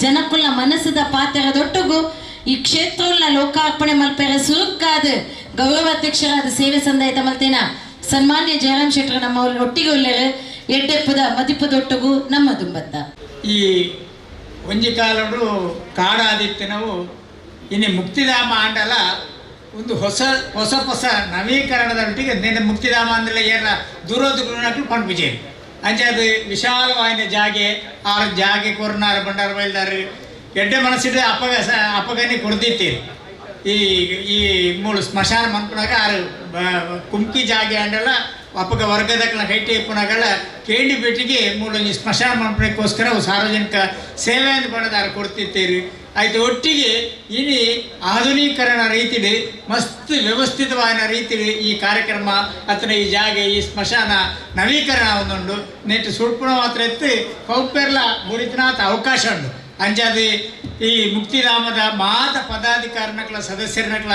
ಜನಕ್ಕುಲ್ಲ ಮನಸ್ಸದ ಪಾತ್ರದೊಟ್ಟುಗು ಈ ಕ್ಷೇತ್ರಗಳ ಲೋಕಾರ್ಪಣೆ ಮಲ್ಪೆರ ಸುರುಕ್ಕಾದ ಗೌರವಾಧ್ಯಕ್ಷರಾದ ಸೇವೆ ಸಂದಾಯಿತ ಮಲ್ತೇನ ಸನ್ಮಾನ್ಯ ಜಯರಾಮ್ ಶೆಟ್ರ ನಮ್ಮ ಒಟ್ಟಿಗೆ ಉಳ್ಳರು ಎಡ್ಡೆಪ್ಪದ ಮದಿಪದೊಟ್ಟುಗು ನಮ್ಮ ದುಂಬತ್ತ ಈ ಒಂಜಿ ಕಾಲಡು ಕಾಡಾದಿತ್ಯನವು ಇನ್ನು ಮುಕ್ತಿಧಾಮ ಆಂಡಲ ಒಂದು ಹೊಸ ನವೀಕರಣದ ಒಟ್ಟಿಗೆ ನಿನ್ನೆ ಮುಕ್ತಿಧಾಮ ಅಂದ್ರೆ ಏನ ದೂರೋದ್ಗುಣಕ್ಕೂ ಪಂಡ್ಪುಜೆ ಅಂಚೆ ಅದು ವಿಶಾಲವಾದ ಜಾಗೆ ಆ ಜಾಗೆ ಕೊರ್ನಾರ ಬಂಡಾರ ಬೈಲ್ದಾರು ಎಡ್ಡೆ ಮನಸ್ಸಿದ್ರೆ ಅಪ್ಪಗನಿ ಕೊಡ್ದಿತ್ತೀರಿ ಈ ಮೂಳು ಸ್ಮಶಾನ ಮನ್ಪುನಾಗ ಆರು ಕುಮ್ಕಿ ಜಾಗೆ ಅಂಡಲ್ಲ ಅಪ್ಪಗ ವರ್ಗದಕ್ಕನ ಕೈಟಿ ಪುನಗಲ ಕೇಂಡಿ ಬೆಟ್ಟಿಗೆ ಮೂಳೊಂಜಿ ಸ್ಮಶಾನ ಮನ್ಪುನಕ್ಕೋಸ್ಕರ ಸಾರ್ವಜನಿಕ ಸೇವೆ ಅಂತ ಪಡೆದಾರು ಕೊಡ್ತಿತ್ತೀರಿ ಆಯ್ತು ಒಟ್ಟಿಗೆ ಇನಿ ಆಧುನೀಕರಣ ರೀತಿಲಿ ಮಸ್ತ್ ವ್ಯವಸ್ಥಿತವಾದ ರೀತಿಲಿ ಈ ಕಾರ್ಯಕ್ರಮ ಅಥವಾ ಈ ಜಾಗೆ ಈ ಸ್ಮಶಾನ ನವೀಕರಣ ಒಂದುಂಡು ನೆಟ್ಟು ಸುಡ್ಪುಣ ಮಾತ್ರ ಎತ್ತು ಕೌಪೆರ್ಲ ಮುರಿತನಾಥ ಅವಕಾಶ ಉಂಡು ಅಂಚಾದ ಈ ಮುಕ್ತಿಧಾಮದ ಮಾತ ಪದಾಧಿಕಾರಿನಕ್ಲ ಸದಸ್ಯರನಕ್ಲ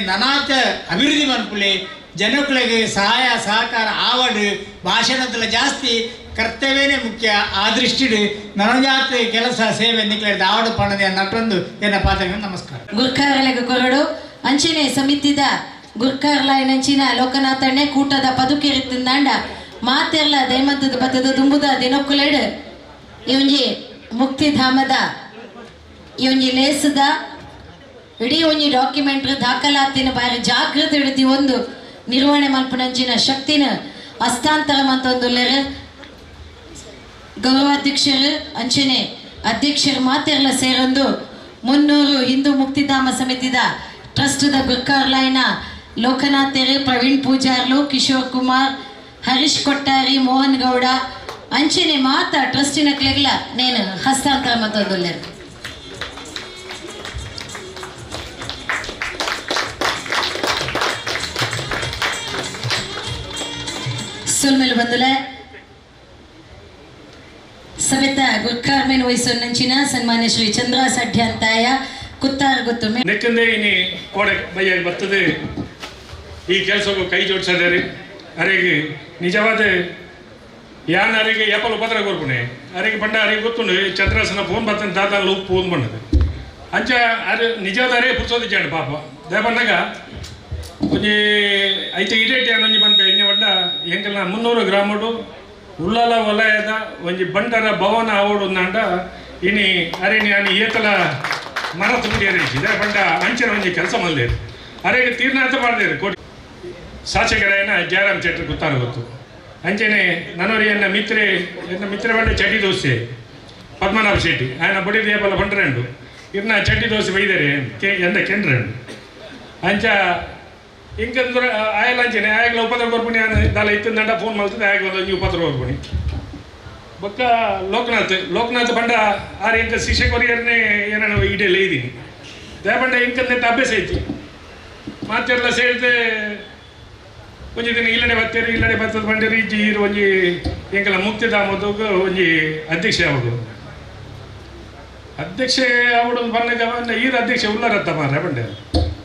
ನನಾತ ಅಭಿವೃದ್ಧಿ ಮನ್ಪುಲೆ ಜನಗಳಿಗೆ ಸಹಾಯ ಸಹಕಾರ ಆವಡು ಭಾಷಣದಲ್ಲ ಜಾಸ್ತಿ ಕರ್ತವ್ಯನೇ ಮುಖ್ಯ ಆ ದೃಷ್ಟಿಡು ನನಜಾತ ಕೆಲಸ ಸೇವೆ ನಿಕ್ಲೇದ ಆವಡು ಪಣದ ನಟೊಂದು ಏನ ಪಾತ್ರ ನಮಸ್ಕಾರ ಗುರ್ಕಾರಲೆಗ ಕೊರಡು ಅಂಚನೆ ಸಮಿತಿದ ಗುರ್ಕಾರ್ಲಾಯನಂಚಿನ ಲೋಕನಾಥಣ್ಣೆ ಕೂಟದ ಪದುಕೆರಿತಿಂದಾಂಡ ಮಾತೆರ್ಲ ದೈಮಂತದ ಬತ್ತದ ದುಂಬುದ ದಿನಕ್ಕುಲೆಡು ಇವಂಜಿ ಮುಕ್ತಿಧಾಮದ ಈ ಒಂಜಿ ಲೇಸದ ಇಡೀ ಒಂಜಿ ಡಾಕ್ಯುಮೆಂಟ್ರಿ ದಾಖಲಾತಿನ ಬಾರಿ ಜಾಗೃತಿ ಹಿಡಿದು ಒಂದು ನಿರ್ವಹಣೆ ಮಲ್ಪನಂಚಿನ ಶಕ್ತಿನ ಹಸ್ತಾಂತರ ಮಂತೊಂದುಲ್ಲೆರು ಗೌರವಾಧ್ಯಕ್ಷರು ಅಂಚನೆ ಅಧ್ಯಕ್ಷರು ಮಾತೆರ್ಲ ಸೇರೊಂದು 300 ಹಿಂದೂ ಮುಕ್ತಿಧಾಮ ಸಮಿತಿದ ಟ್ರಸ್ಟ್ದ ಗುರ್ಕಾರ್ಲಾಯ್ನ ಲೋಕನಾಥರು ಪ್ರವೀಣ್ ಪೂಜಾರ್ಲು ಕಿಶೋರ್ ಕುಮಾರ್ ಹರೀಶ್ ಕೊಟ್ಟಾರಿ ಮೋಹನ್ ಗೌಡ ಅಂಚನೆ ಮಾತ ಟ್ರಸ್ಟಿನ ಕ್ಲೆಗ್ಲ ನೇನು ಹಸ್ತಾಂತರ ಮಂತೊಂದುಲ್ಲೆರು ಸುಲ್ಮೆಲು ಬಂದುಲೆ ಸಮೇತ ಗುರ್ಕಾರ್ಮೆನ್ ವಹಿಸೋನಂಚಿನ ಸನ್ಮಾನ್ಯ ಶ್ರೀ ಚಂದ್ರ ಸಡ್ಯ ಅಂತಾಯ ಕುತ್ತಾರ ಗೊತ್ತೊಮ್ಮೆ ನೆಕ್ಕಂದೆ ಇನಿ ಕೋಡೆ ಬೈಯಾಗಿ ಬರ್ತದೆ ಈ ಕೆಲಸಕ್ಕೂ ಕೈ ಜೋಡಿಸಿದರೆ ಅರೆಗೆ ನಿಜವಾದ ಯಾನ್ ಅರೆಗೆ ಎಪ್ಪಲು ಪತ್ರ ಕೊರ್ಪುಣೆ ಅರೆಗೆ ಬಂಡ ಅರೆಗೆ ಗೊತ್ತುಂಡು ಚಂದ್ರಾಸನ ಫೋನ್ ಬರ್ತಂತ ದಾದಾಲ ಉಪ್ಪು ಫೋನ್ ಬಂದದು ಅಂಚ ಅದು ನಿಜವಾದ ಅರೆ ಪುರ್ಸೋದಿಚ್ಚಾಂಡು ಪಾಪ ದೇವಣ್ಣಗ ಒಂಜಿ ಐತೆ ಇಡೇಟಿ ಅನ್ನೊಂಜಿ ಬಂದ ಇನ್ನೆ ಬಂಡ ಎಂಕಲ್ನ 300 ಗ್ರಾಮಡು ಉಳ್ಳಾಲ ವಲಯದ ಒಂಜಿ ಬಂಡರ ಭವನ ಆವಡು ನಾಂಡ ಇನಿ ಅರೆನಿ ಅನಿ ಏತಲ ಮರ ತುಂಬಿಡಿ ಅರೇಜಿ ಇದೇ ಬಂಡ ಅಂಚನ ಒಂಜಿ ಕೆಲಸ ಮಲ್ದೇರು ಅರೆಗೆ ತೀರ್ನಾಥ ಮಾಡ್ದೇರು ಕೋಟಿ ಶಾಸಕರೇನ ಜಯರಾಮ್ ಶೆಟ್ಟಿ ಗೊತ್ತು ಅಂಚನೆ ನನವರಿ ಎನ್ನ ಮಿತ್ರ ಬಂಡ ಚಡ್ಡಿ ದೋಸೆ ಪದ್ಮನಾಭ ಶೆಟ್ಟಿ ఆయన ಬಡಿ ದೇಪಲ ಬಂಡ್ರೆಂಡು ಇರ್ನ ಚಡ್ಡಿ ದೋಸೆ ಬೈದರೆ ಎಂದ ಕೆಂಡ್ರೆಂಡು ಅಂಚ ಇಂಕಂದ್ರೆ ಆಯಲ್ಲ ಅಂಚನೆ ಆಯಗಳ ಉಪದ್ರ ಕೊರ್ಪುಣಿ ದಾಲ ಇತ್ತಂದಂಡ ಫೋನ್ ಮಾಡ್ತದೆ ಆಗ ಒಂದು ಉಪದ್ರ ಕೊರ್ಪುಣಿ ಬೊಕ್ಕ ಲೋಕನಾಥ್ ಬಂಡ ಆರು ಇಂಕ ಶಿಕ್ಷಕರಿಯರನ್ನೇ ಏನೋ ಇಡೆಲ್ಲ ಇದ್ದೀನಿ ದಯಬಂಡ ಇಂಕಂದೆತ್ತ ಅಭ್ಯಾಸ ಐತಿ ಮಾತೆಲ್ಲ ಸೇರಿದೆ ಒಂಜಿ ದಿನ ಇಲ್ಲಡೆ ಬರ್ತದ ಬಂಡರಿ ಇಜ್ಜಿ ಇರು ಒಂಜಿ ಎಂಕಲ ಮುಕ್ತಿಧಾಮದ ಒಂಜಿ ಅಧ್ಯಕ್ಷ ಅವಡು ಬಂದಾಗ ಈರು ಅಧ್ಯಕ್ಷ ಉಳ್ಳಾರತ್ತ ಮಾರ ಬಂಡೆ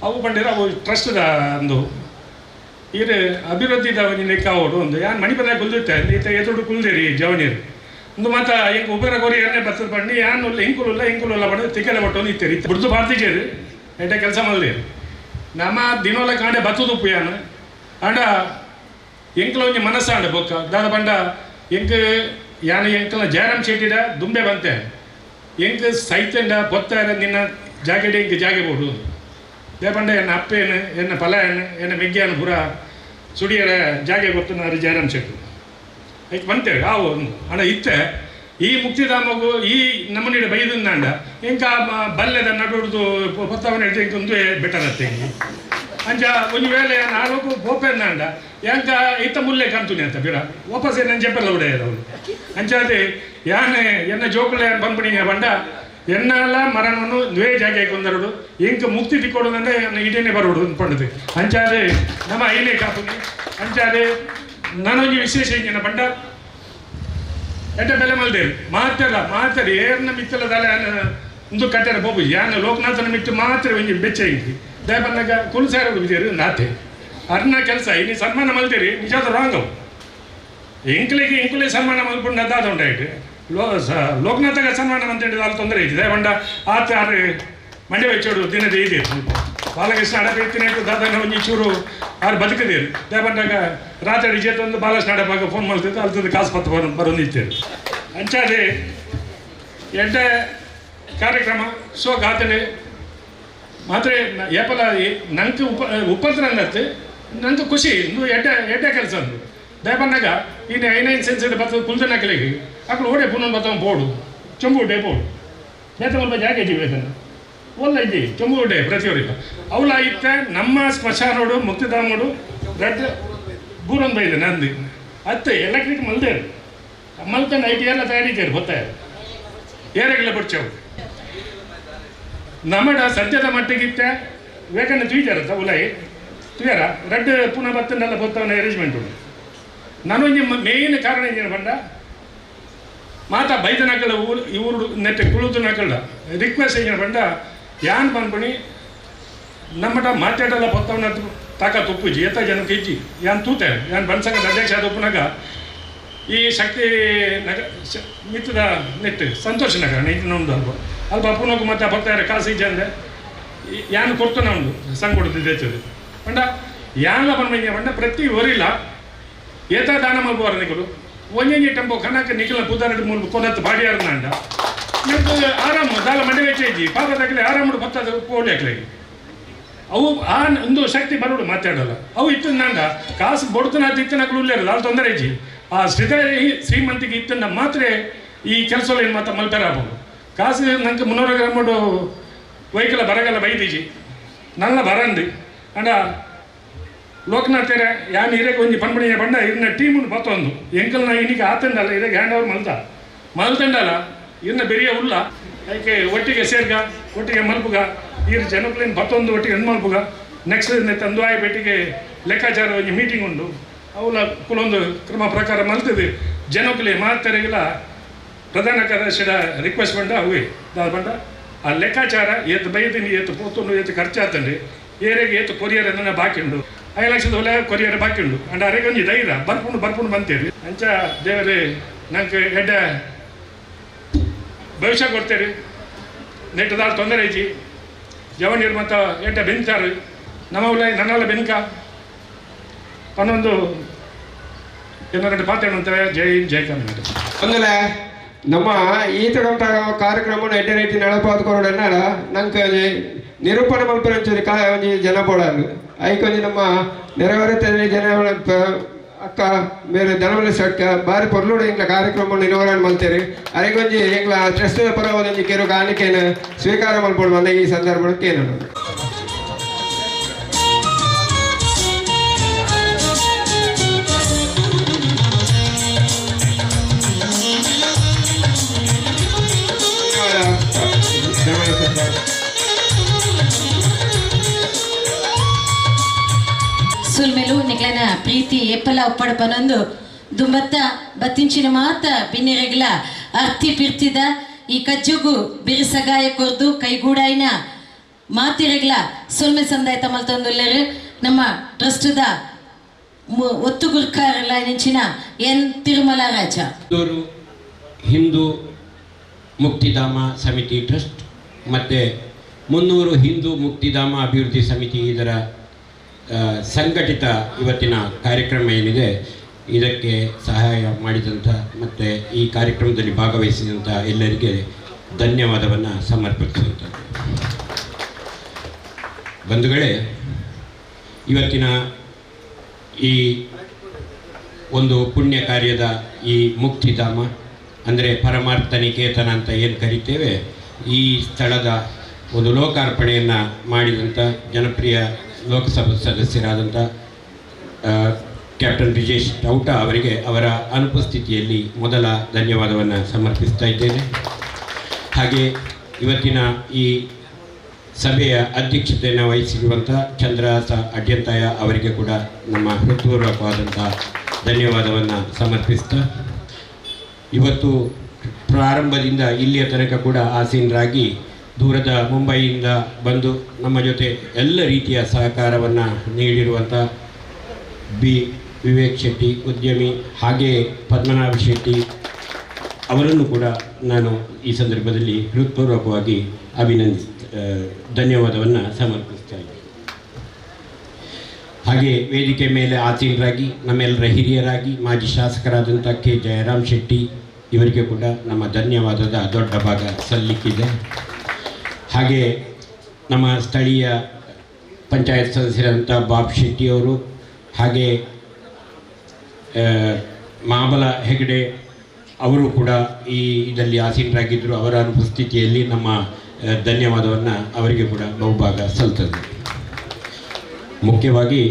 ಅವು ಬಂಡಿರ ಅವು ಟ್ರಸ್ಟ್ದ ಒಂದು ಈರು ಅಭಿವೃದ್ಧಿದ ಒಂಜಿ ಲೆಕ್ಕ ಅವಡು ಒಂದು ಯಾನ್ ಮಣಿಪದ ಕುಲ್ದಿತ್ತೆ ಈತ ಎದುರು ಕುಲ್ದೇರಿ ಜವನೀರು ಒಂದು ಮಾತ ಎಂಕ ಉಪರ ಕೊರಿ ಎರಡನೇ ಬರ್ತದ ಬಂಡಿ ಯಾನ್ ಇಂಕುಲ್ಲ ಬಂದು ತಿಕ್ಕಲೆ ಒಟ್ಟೊಂದು ಇತ್ತೇರಿ ಬಿಡ್ದು ಬಾರ್ತಿಜೇರಿ ಎಡ್ಡೆ ಕೆಲಸ ಮಾಡಲೇರು ನಮ್ಮ ದಿನೋಲ ಕಾಂಡೆ ಬತ್ತದು ಉಪ್ಪು ಯಾನು ಆಂಡ ಎಂಕಲ ಒಂಜಿ ಮನಸ್ಸಾಂಡ ಬೊಕ್ಕ ದಾದ ಬಂಡ ಎಂಕ್ ಯಾನ ಎಂಕಲ ಜಯರಾಮ್ ಶೆಟ್ಟಿಡ ದುಂಬೆ ಬಂತೆ ಎಂಕ್ ಸೈತಂಡ ಬೊತ್ತಾರ ನಿನ್ನ ಜಾಗೆಡೆ ಇಂಕ ಜಾಗೆ ಬೋಡು ದೇ ಬಂಡ ಎನ್ನ ಅಪ್ಪೇನು ಎನ್ನ ಪಲಾಯನು ಎನ್ನ ಮೆಗ್ಗಿಯನು ಪೂರ ಸುಡಿಯರ ಜಾಗೆ ಗೊತ್ತು ಜಯರಾಮ್ ಶೆಟ್ಟಿ ಐತೆ ಬಂತೇವೆ ಆ ಒಂದು ಅಣ್ಣ ಇತ್ತೆ ಈ ಮುಕ್ತಿಧಾಮಗೂ ಈ ನಮ್ಮನಿಡ ಬೈದಂದಾಂಡ ಎಂಕ ಬಲ್ಲೆದ ನಡುವುದು ಪೊತ್ತವನ ಹಿಡಿದು ಇಂಕ ಒಂದು ಬೆಟರ್ ಅತ್ತೆ ಅಂಚ ಒಂದು ವೇಳೆ ನಾಲ್ಕು ಬೋಪೆಂದಾಂಡ ಎಂಕ ಇತ್ತ ಮುಲ್ಲೆ ಕಂತುನಿ ಅಂತ ಬಿರ ವಾಪಸ್ ನನ್ನ ಜೆಪ್ಪೆಲ್ಲ ಉಡೆಯರು ಅವಳು ಅಂಚಾದೆ ಯಾನೆ ಎನ್ನ ಜೋಕುಲೆ ಬಂದ್ಬಿಡಿ ಬಂಡ ಎನ್ನಲ್ಲ ಮರಣವನ್ನು ದ್ವೇ ಜಾಗೆ ಕೊಂದರುಡು ಎಂಕ ಮುಕ್ತಿ ತಿಕ್ಕೊಡುದಂದ್ರೆ ಇಡೇನೆ ಬರೋಡು ಅಂದ್ಕೊಂಡದು ಅಂಚಾದೆ ನಮ್ಮ ಐನೇ ಕಾಪುನಿ ಅಂಚಾದೆ ನಾನೊಂದು ವಿಶೇಷ ಹಿಂಗಿನ ಬಂಡ ಎಡ್ಡೆ ಬೆಲೆ ಮಲ್ದೇರು ಮಾತಾಡಿ ಏರ್ನ ಮಿತ್ತಲ ದಾಲೆ ಒಂದು ಕಟ್ಟೆರ ಬೋಬು ಯಾನ ಲೋಕನಾಥನ ಮಿತ್ತು ಮಾತ್ರ ಒಂಜಿ ಬೆಚ್ಚ ಹಿಂಗಿ ದಯ ಬಂದಾಗ ಕುಲ್ಸಾರ ಬಿದ್ದೀರಿ ನಾತೆ ಅರ್ನ ಕೆಲಸ ಇನ್ನು ಸನ್ಮಾನ ಮಲ್ತೀರಿ ನಿಜಾದ ರಾಂಗ್ ಅವು ಇಂಕುಲೆ ಸನ್ಮಾನ ಮಲ್ಕೊಂಡು ಅದಾದ ಉಂಟಾಯ್ತು ಲೋಕನಾಥಗ ಸನ್ಮಾನ ಅಂತೇಳಿದ ಅಲ್ಲಿ ತೊಂದರೆ ಐತಿ ದಯ ಬಂಡ ಆತ ಮಂಡ್ಯ ವೆಚ್ಚೋಡು ದಿನದ ಇದೆ ಬಾಲಕೃಷ್ಣ ಅಡಬೇತಿನ ದಾದಾನ ಒಂಜಿ ಚೂರು ಆರು ಬದುಕದೇರು ದಯ ಬಂದಾಗ ರಾತ್ರಿ ಜೇತೊಂದು ಬಾಲಕೃಷ್ಣ ಅಡಪಾಗ ಫೋನ್ ಮಾಡ್ತಿದ್ದು ಅಲ್ತದ್ದು ಕಾಸು ಪತ್ತು ಬರೋದಿತ್ತೇರು ಅಂಚಾದೆ ಎಡ್ಡ ಕಾರ್ಯಕ್ರಮ ಸೊ ಗಾತಲೆ ಮಾತ್ರ ಏಪಲ ನಂಗೆ ಉಪದ್ರ ಅನ್ನತ್ತೆ ನಂಗೆ ಖುಷಿ ಇಂದು ಎಡ್ಡ ಕೆಲಸ ಅಂದು ದಯ ಬಂದಾಗ ಇನ್ನು 9 ಸೆನ್ಸ್ ಬರ್ತದೆ ಕುಲ್ದನ ಕೆಳಗೆ ಅక్కడ ಓಡೆ ಪುನಃ ಬತ್ತವ ಬೋಡು ಚೊಂಬು ಡೇ ಬೋಡು ನೇತ ಸ್ವಲ್ಪ ಜಾಗೆ ಜೀವೇತನ ಒಲ್ಲ ಇದ್ದಿ ಚೊಂಬು ಡೇ ಪ್ರತಿಯೊರಿಲ್ಲ ಅವಳ ಇತ್ತ ನಮ್ಮ ಸ್ಮಶಾನೋಡು ಮುಕ್ತಿಧಾಮೋಡು ರೆಡ್ ಬೂರೊಂದು ಬೈದೆ ನಂದು ಅತ್ತೆ ಎಲೆಕ್ಟ್ರಿಕ್ ಮಲ್ದೇರು ಮಲ್ತಂಡು ಐಟಿ ಎಲ್ಲ ತಯಾರಿದ್ದೇರು ಗೊತ್ತಾಯ ಏರೆಗಳ ಬಿಡ್ಚವು ನಮ್ಮಡ ಸದ್ಯದ ಮಟ್ಟಿಗಿತ್ತ ವೇಕನ್ನ ತುಯ್ತಾರತ್ತ ಉಲಾಯಿ ತುಯ್ಯಾರ ರೆಡ್ ಪುನಃ ಬತ್ತನ್ನೆಲ್ಲ ಬತ್ತವನ ಅರೇಂಜ್ಮೆಂಟ್ ಉಂಟು ನಾನೊಂದು ಮೇಯ್ನ್ ಕಾರಣ ಏನು ಬಂಡ ಮಾತಾ ಬೈದನಕಲ್ಲ ಇವರು ನೆಟ್ಟೆ ಕುಳುತನಕಲ್ಲ ರಿಕ್ವೆಸ್ಟ್ ಏನು ಬಂಡ ಯಾನ್ ಬಂದ್ಬಣಿ ನಮ್ಮಟ ಮಾತಾಡಲ್ಲ ಬತ್ತವನ ತಾಕ ತುಪ್ಪುಜಿ ಎತ್ತ ಜನಕ್ಕೆ ಇಜ್ಜಿ ಯಾನ್ ತೂತೆ ಯಾನ್ ಬನ್ಸಂಗದ ಅಧ್ಯಕ್ಷ ಆದ ಉಪ್ಪುನಾಗ ಈ ಶಕ್ತಿ ನಗರ ಮಿತ್ತದ ನೆಟ್ಟು ಸಂತೋಷ ನಗರ ನೈದು ಅಲ್ಪ ಪುನಃ ಮತ್ತೆ ಬರ್ತಾರೆ ಕಾಸು ಇಜ್ಜ ಯಾನ್ ಕೊಡ್ತಾನ ಒಂದು ಸಂಘ ಕೊಡ್ತಿದ್ದೆ ಬಂಡ ಯಾನ್ಲ ಬಂದ್ಬಂಗೆ ಬಂಡ ಪ್ರತಿ ಒರಿಲ್ಲ ಏತ ದಾನ ಮಲ್ಪುವಾರ ನಿಕಲು ಒಂಜಿ ಟೆಂಪೋ ಕನಕ ನಿಖಿಲ ಪುದಾರಡು ಮೂಲ ಕೊನತ್ತು ಬಾಡಿಯಾರ್ನಂಡ ನಿಮ್ಗೆ ಆರಾಮ ದಾಲ ಮಂಡೆ ವೆಚ್ಚ ಪಾಪ ತಕ್ಕಲೆ ಆರಾಮಡು ಬತ್ತದ ಪೋಡಿ ಹಾಕ್ಲಿ ಅವು ಆ ಒಂದು ಶಕ್ತಿ ಬರೋಡು ಮಾತಾಡಲ್ಲ ಅವು ಇತ್ತು ನಂಡ ಕಾಸು ಬೊಡ್ತನ ಇತ್ತನಕಲು ಉಳ್ಳೇರು ಅಲ್ಲಿ ತೊಂದರೆ ಇಜ್ಜಿ ಆ ಶ್ರೀಮಂತಿಗೆ ಇತ್ತನ್ನ ಮಾತ್ರ ಈ ಕೆಲಸ ಏನು ಮಾತ್ರ ಮಲ್ಪೆರ ಆಗ್ಬೋದು ಕಾಸು ನಂಗೆ 300 ಗ್ರಾಮಡು ವೈಕಲ ಬರಗಲ್ಲ ಬೈದಿಜಿ ನನ್ನ ಬರಂದು ಅಂಡ ಲೋಕನಾಥೇರ ಯಾನ್ ಇರಕ್ಕೆ ಒಂಜಿ ಪಂಪಣಿಯ ಬಂಡ ಇನ್ನ ಟೀಮನ್ನು ಬತ್ತೊಂದು ಎಂಕಲ್ನ ಇನಿಗೆ ಆತಂಡಲ್ಲ ಇರಕ್ಕೆ ಹ್ಯಾಂಡ್ ಓವರ್ ಮಲ್ತಂಡಲ್ಲ ಇನ್ನ ಬೆರಿಯ ಉಲ್ಲ ಅದಕ್ಕೆ ಒಟ್ಟಿಗೆ ಸೇರ್ಗ ಒಟ್ಟಿಗೆ ಮಲ್ಪುಗ ಇರು ಜನಕ್ಲೇನು ಬತ್ತೊಂದು ಒಟ್ಟಿಗೆ ಮಲ್ಪುಗ ನೆಕ್ಸ್ಟ್ ತಂದು ಆಯ್ ಬೆಟ್ಟಿಗೆ ಲೆಕ್ಕಾಚಾರ ಒಂಜಿ ಮೀಟಿಂಗ್ ಉಂಡು ಅವಳ ಕುಲೊಂದು ಕ್ರಮ ಪ್ರಕಾರ ಮಲ್ತದೆ ಜನಕ್ಲೆ ಮಾತಾರಿಗೆಲ್ಲ ಪ್ರಧಾನ ಕಾರ್ಯದರ್ಶಿಯ ರಿಕ್ವೆಸ್ಟ್ ಬಂಡ ಅವೇ ದಾದ ಬಂಡ ಆ ಲೆಕ್ಕಾಚಾರ ಏತು ಬೈದಿನಿ ಏತು ಪೋತುಂಡು ಏತು ಖರ್ಚಾತಂಡು ಏರೆಗೆ ಏತು ಕೊರಿಯರ್ ನನ್ನ ಬಾಕಿ ಉಂಡು 5 ಲಕ್ಷದ ಒಲೆ ಕೊರಿಯರ್ ಬಾಕಿ ಉಂಡು ಅಂಡ್ ಅರೆಗೆ ಒಂಜಿ ಧೈರ್ಯ ಬರ್ಪುಂಡು ಬಂತೇರಿ ಅಂಚ ದೇವರೇ ನಂಗೆ ಎಡ್ಡ ಭವಿಷ್ಯ ಕೊಡ್ತೇರಿ ನೆಟ್ಟದಾರು ತೊಂದರೆ ಐತಿ ಜವನೀರು ಮತ್ತು ಎಡ್ಡ ಬೆಂಚಾರು ನಮ್ಮ ನನ್ನೆಲ್ಲ ಬೆನ್ಕ ಅನ್ನೊಂದು ಏನಾರು ಪಾತ್ರೆ ಜೈ ಜೈ ಕರ್ನಾಟಕ ಅಂದ್ರೆ ನಮ್ಮ ಈತಗಂತ ಕಾರ್ಯಕ್ರಮ ಎಡ್ಡೆ ರೀತಿ ನಡಪಾದ ಕೊರೋಡನ್ನ ನಂಗೆ ನಿರೂಪಣೆ ಮಲ್ಪರಂಚಿ ಒಂಜಿ ಜನ ಬೋಡಾರು ಐಕೊಂಜಿ ನಮ್ಮ ನೆರವೇರುತ್ತದೆ ಜನ ಅಕ್ಕ ಬೇರೆ ದನವಲ ಸಕ್ಕ ಬಾರಿ ಪೊರ್ಲೋಡು ಇಂಗ್ಲ ಕಾರ್ಯಕ್ರಮ ನಿರ್ವಹಣೆ ಮಾಡ್ತೇವೆ ಅರೆಗೊಂಜಿ ಇಂಗ್ಲ ಟ್ರಸ್ಟದ ಪರವಾದಂಜಿ ಕೆಲವು ಕಾಣಿಕೆಯನ್ನು ಸ್ವೀಕಾರ ಮಾಡ್ಬೋದು ಬಂದ ಈ ಸಂದರ್ಭಕ್ಕೆ ಏನು ಸುಲ್ಮೆಲು ನಿಕ್ಲನ ಪ್ರೀತಿ ಎಪ್ಪಲ ಒಪ್ಪಡ ಪನೊಂದು ದುಂಬತ್ತ ಬತ್ತಿಂಚಿನ ಮಾತ ಬಿನ್ನೆರೆಗ್ಲ ಅರ್ತಿ ಪಿರ್ತಿದ ಈ ಕಜ್ಜುಗು ಬಿರುಸಗಾಯ ಕೊರ್ದು ಕೈಗೂಡಾಯಿನ ಮಾತಿರೆಗ್ಲ ಸುಲ್ಮೆ ಸಂದಾಯ ತಮಲ್ತೊಂದುಲ್ಲೆರು ನಮ್ಮ ಟ್ರಸ್ಟದ ಒತ್ತುಗುರ್ಕಾರಲ್ಲ ನೆಂಚಿನ ಎನ್ ತಿರುಮಲ ರಾಜ ಹಿಂದೂ ಮುಕ್ತಿಧಾಮ ಸಮಿತಿ ಟ್ರಸ್ಟ್ ಮತ್ತು 300 ಹಿಂದೂ ಮುಕ್ತಿಧಾಮ ಅಭಿವೃದ್ಧಿ ಸಮಿತಿ ಇದರ ಸಂಘಟಿತ ಇವತ್ತಿನ ಕಾರ್ಯಕ್ರಮ ಏನಿದೆ ಇದಕ್ಕೆ ಸಹಾಯ ಮಾಡಿದಂಥ ಮತ್ತು ಈ ಕಾರ್ಯಕ್ರಮದಲ್ಲಿ ಭಾಗವಹಿಸಿದಂಥ ಎಲ್ಲರಿಗೆ ಧನ್ಯವಾದವನ್ನು ಸಮರ್ಪಿಸುವಂಥದ್ದು. ಬಂಧುಗಳೇ, ಇವತ್ತಿನ ಈ ಒಂದು ಪುಣ್ಯ ಕಾರ್ಯದ ಈ ಮುಕ್ತಿಧಾಮ ಅಂದರೆ ಪರಮಾರ್ಥ ನಿಕೇತನ ಅಂತ ಏನು ಕರಿತೇವೆ, ಈ ಸ್ಥಳದ ಒಂದು ಲೋಕಾರ್ಪಣೆಯನ್ನು ಮಾಡಿದಂಥ ಜನಪ್ರಿಯ ಲೋಕಸಭಾ ಸದಸ್ಯರಾದಂಥ ಕ್ಯಾಪ್ಟನ್ ಬ್ರಿಜೇಶ್ ಟೌಟ ಅವರಿಗೆ ಅವರ ಅನುಪಸ್ಥಿತಿಯಲ್ಲಿ ಮೊದಲ ಧನ್ಯವಾದವನ್ನು ಸಮರ್ಪಿಸ್ತಾ ಇದ್ದೇನೆ. ಹಾಗೆ ಇವತ್ತಿನ ಈ ಸಭೆಯ ಅಧ್ಯಕ್ಷತೆಯನ್ನು ವಹಿಸಿರುವಂಥ ಚಂದ್ರಹಾಸ ಅಡ್ಯಂತಾಯ ಅವರಿಗೆ ಕೂಡ ನಮ್ಮ ಹೃತ್ಪೂರ್ವಕವಾದಂಥ ಧನ್ಯವಾದವನ್ನು ಸಮರ್ಪಿಸ್ತಾ, ಇವತ್ತು ಪ್ರಾರಂಭದಿಂದ ಇಲ್ಲಿಯ ತನಕ ಕೂಡ ಆಸೀನರಾಗಿ ದೂರದ ಮುಂಬೈಯಿಂದ ಬಂದು ನಮ್ಮ ಜೊತೆ ಎಲ್ಲ ರೀತಿಯ ಸಹಕಾರವನ್ನು ನೀಡಿರುವಂಥ ವಿವೇಕ್ ಶೆಟ್ಟಿ ಉದ್ಯಮಿ, ಹಾಗೆಯೇ ಪದ್ಮನಾಭ ಶೆಟ್ಟಿ ಅವರನ್ನು ಕೂಡ ನಾನು ಈ ಸಂದರ್ಭದಲ್ಲಿ ಹೃತ್ಪೂರ್ವಕವಾಗಿ ಧನ್ಯವಾದವನ್ನು ಸಮರ್ಪಿಸ್ತಾ ಇದ್ದೇನೆ. ಹಾಗೆ ವೇದಿಕೆ ಮೇಲೆ ಆಸೀನರಾಗಿ ನಮ್ಮೆಲ್ಲರ ಹಿರಿಯರಾಗಿ ಮಾಜಿ ಶಾಸಕರಾದಂಥ ಕೆ ಜಯರಾಮ್ ಶೆಟ್ಟಿ ಇವರಿಗೆ ಕೂಡ ನಮ್ಮ ಧನ್ಯವಾದದ ದೊಡ್ಡ ಭಾಗ ಸಲ್ಲಿಕ್ಕಿದೆ. ಹಾಗೆ ನಮ್ಮ ಸ್ಥಳೀಯ ಪಂಚಾಯತ್ ಸದಸ್ಯರಾದಂಥ ಬಾಬ್ ಶೆಟ್ಟಿಯವರು, ಹಾಗೆ ಮಾಬಲ ಹೆಗಡೆ ಅವರು ಕೂಡ ಈ ಇದರಲ್ಲಿ ಆಸೀನರಾಗಿದ್ದರು. ಅವರ ಅನುಪಸ್ಥಿತಿಯಲ್ಲಿ ನಮ್ಮ ಧನ್ಯವಾದವನ್ನು ಅವರಿಗೆ ಕೂಡ ಬಹುಭಾಗ ಸಲ್ತದೆ. ಮುಖ್ಯವಾಗಿ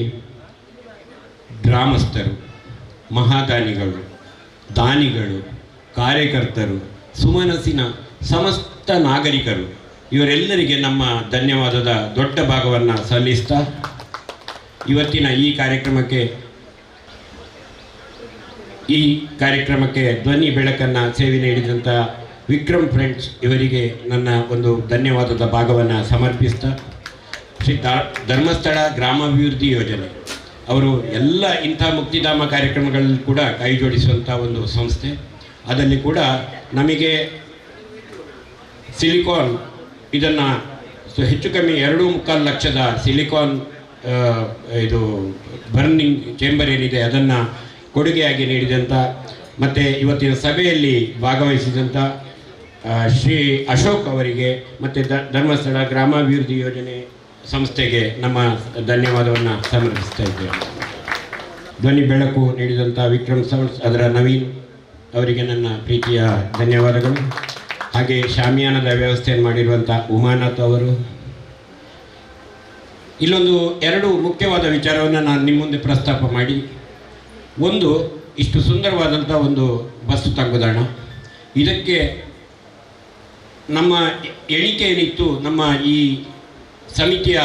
ಗ್ರಾಮಸ್ಥರು, ಮಹಾದಾನಿಗಳು, ದಾನಿಗಳು, ಕಾರ್ಯಕರ್ತರು, ಸುಮನಸ್ಸಿನ ಸಮಸ್ತ ನಾಗರಿಕರು ಇವರೆಲ್ಲರಿಗೆ ನಮ್ಮ ಧನ್ಯವಾದದ ದೊಡ್ಡ ಭಾಗವನ್ನು ಸಲ್ಲಿಸ್ತಾ, ಇವತ್ತಿನ ಈ ಕಾರ್ಯಕ್ರಮಕ್ಕೆ ಧ್ವನಿ ಬೆಳಕನ್ನು ಸೇವೆ ನೀಡಿದಂಥ ವಿಕ್ರಮ್ ಫ್ರೆಂಡ್ಸ್ ಇವರಿಗೆ ನನ್ನ ಒಂದು ಧನ್ಯವಾದದ ಭಾಗವನ್ನು ಸಮರ್ಪಿಸ್ತಾ, ಶ್ರೀ ಧರ್ಮಸ್ಥಳ ಗ್ರಾಮಾಭಿವೃದ್ಧಿ ಯೋಜನೆ ಅವರು ಎಲ್ಲ ಇಂಥ ಮುಕ್ತಿಧಾಮ ಕಾರ್ಯಕ್ರಮಗಳಲ್ಲಿ ಕೂಡ ಕೈ ಜೋಡಿಸುವಂಥ ಒಂದು ಸಂಸ್ಥೆ. ಅದರಲ್ಲಿ ಕೂಡ ನಮಗೆ ಸಿಲಿಕಾನ್ ಇದನ್ನು ಹೆಚ್ಚು ಕಮ್ಮಿ 2.25 ಲಕ್ಷದ ಸಿಲಿಕಾನ್ ಇದು ಬರ್ನಿಂಗ್ ಚೇಂಬರ್ ಏನಿದೆ ಅದನ್ನು ಕೊಡುಗೆಯಾಗಿ ನೀಡಿದಂಥ ಮತ್ತು ಇವತ್ತಿನ ಸಭೆಯಲ್ಲಿ ಭಾಗವಹಿಸಿದಂಥ ಶ್ರೀ ಅಶೋಕ್ ಅವರಿಗೆ ಮತ್ತು ಧರ್ಮಸ್ಥಳ ಗ್ರಾಮಾಭಿವೃದ್ಧಿ ಯೋಜನೆ ಸಂಸ್ಥೆಗೆ ನಮ್ಮ ಧನ್ಯವಾದವನ್ನು ಸಮರ್ಪಿಸ್ತಾ ಇದ್ದೇವೆ. ಧ್ವನಿ ಬೆಳಕು ನೀಡಿದಂಥ ವಿಕ್ರಮ್ ಸೌಂಡ್ಸ್ ಅದರ ನವೀನ್ ಅವರಿಗೆ ನನ್ನ ಪ್ರೀತಿಯ ಧನ್ಯವಾದಗಳು. ಹಾಗೆ ಶಾಮಿಯಾನದ ವ್ಯವಸ್ಥೆಯನ್ನು ಮಾಡಿರುವಂಥ ಉಮಾನಾಥ್ ಅವರು. ಇಲ್ಲೊಂದು 2 ಮುಖ್ಯವಾದ ವಿಚಾರವನ್ನು ನಾನು ನಿಮ್ಮ ಮುಂದೆ ಪ್ರಸ್ತಾಪ ಮಾಡಿ, ಒಂದು ಇಷ್ಟು ಸುಂದರವಾದಂಥ ಒಂದು ಬಸ್ಸು ತಂಗುದಾಣ, ಇದಕ್ಕೆ ನಮ್ಮ ಎಣಿಕೆ ಏನಿತ್ತು, ನಮ್ಮ ಈ ಸಮಿತಿಯ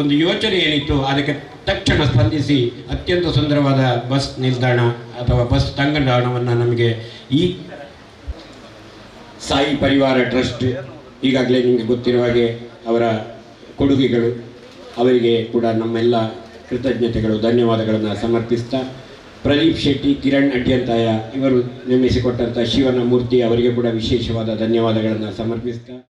ಒಂದು ಯೋಚನೆ ಏನಿತ್ತು, ಅದಕ್ಕೆ ತಕ್ಷಣ ಸ್ಪಂದಿಸಿ ಅತ್ಯಂತ ಸುಂದರವಾದ ಬಸ್ ನಿಲ್ದಾಣ ಅಥವಾ ಬಸ್ ತಂಗುದಾಣವನ್ನು ನಮಗೆ ಈ ಸಾಯಿ ಪರಿವಾರ ಟ್ರಸ್ಟ್ ಈಗಾಗಲೇ ನಿಮಗೆ ಗೊತ್ತಿರುವ ಹಾಗೆ ಅವರ ಕೊಡುಗೆಗಳು, ಅವರಿಗೆ ಕೂಡ ನಮ್ಮೆಲ್ಲ ಕೃತಜ್ಞತೆಗಳು, ಧನ್ಯವಾದಗಳನ್ನು ಸಮರ್ಪಿಸ್ತಾ, ಪ್ರದೀಪ್ ಶೆಟ್ಟಿ, ಕಿರಣ್ ಅಡ್ಯಂತಾಯ ಇವರು ನೇಮಿಸಿಕೊಟ್ಟಂಥ ಶಿವನ ಮೂರ್ತಿ ಅವರಿಗೆ ಕೂಡ ವಿಶೇಷವಾದ ಧನ್ಯವಾದಗಳನ್ನು ಸಮರ್ಪಿಸ್ತಾ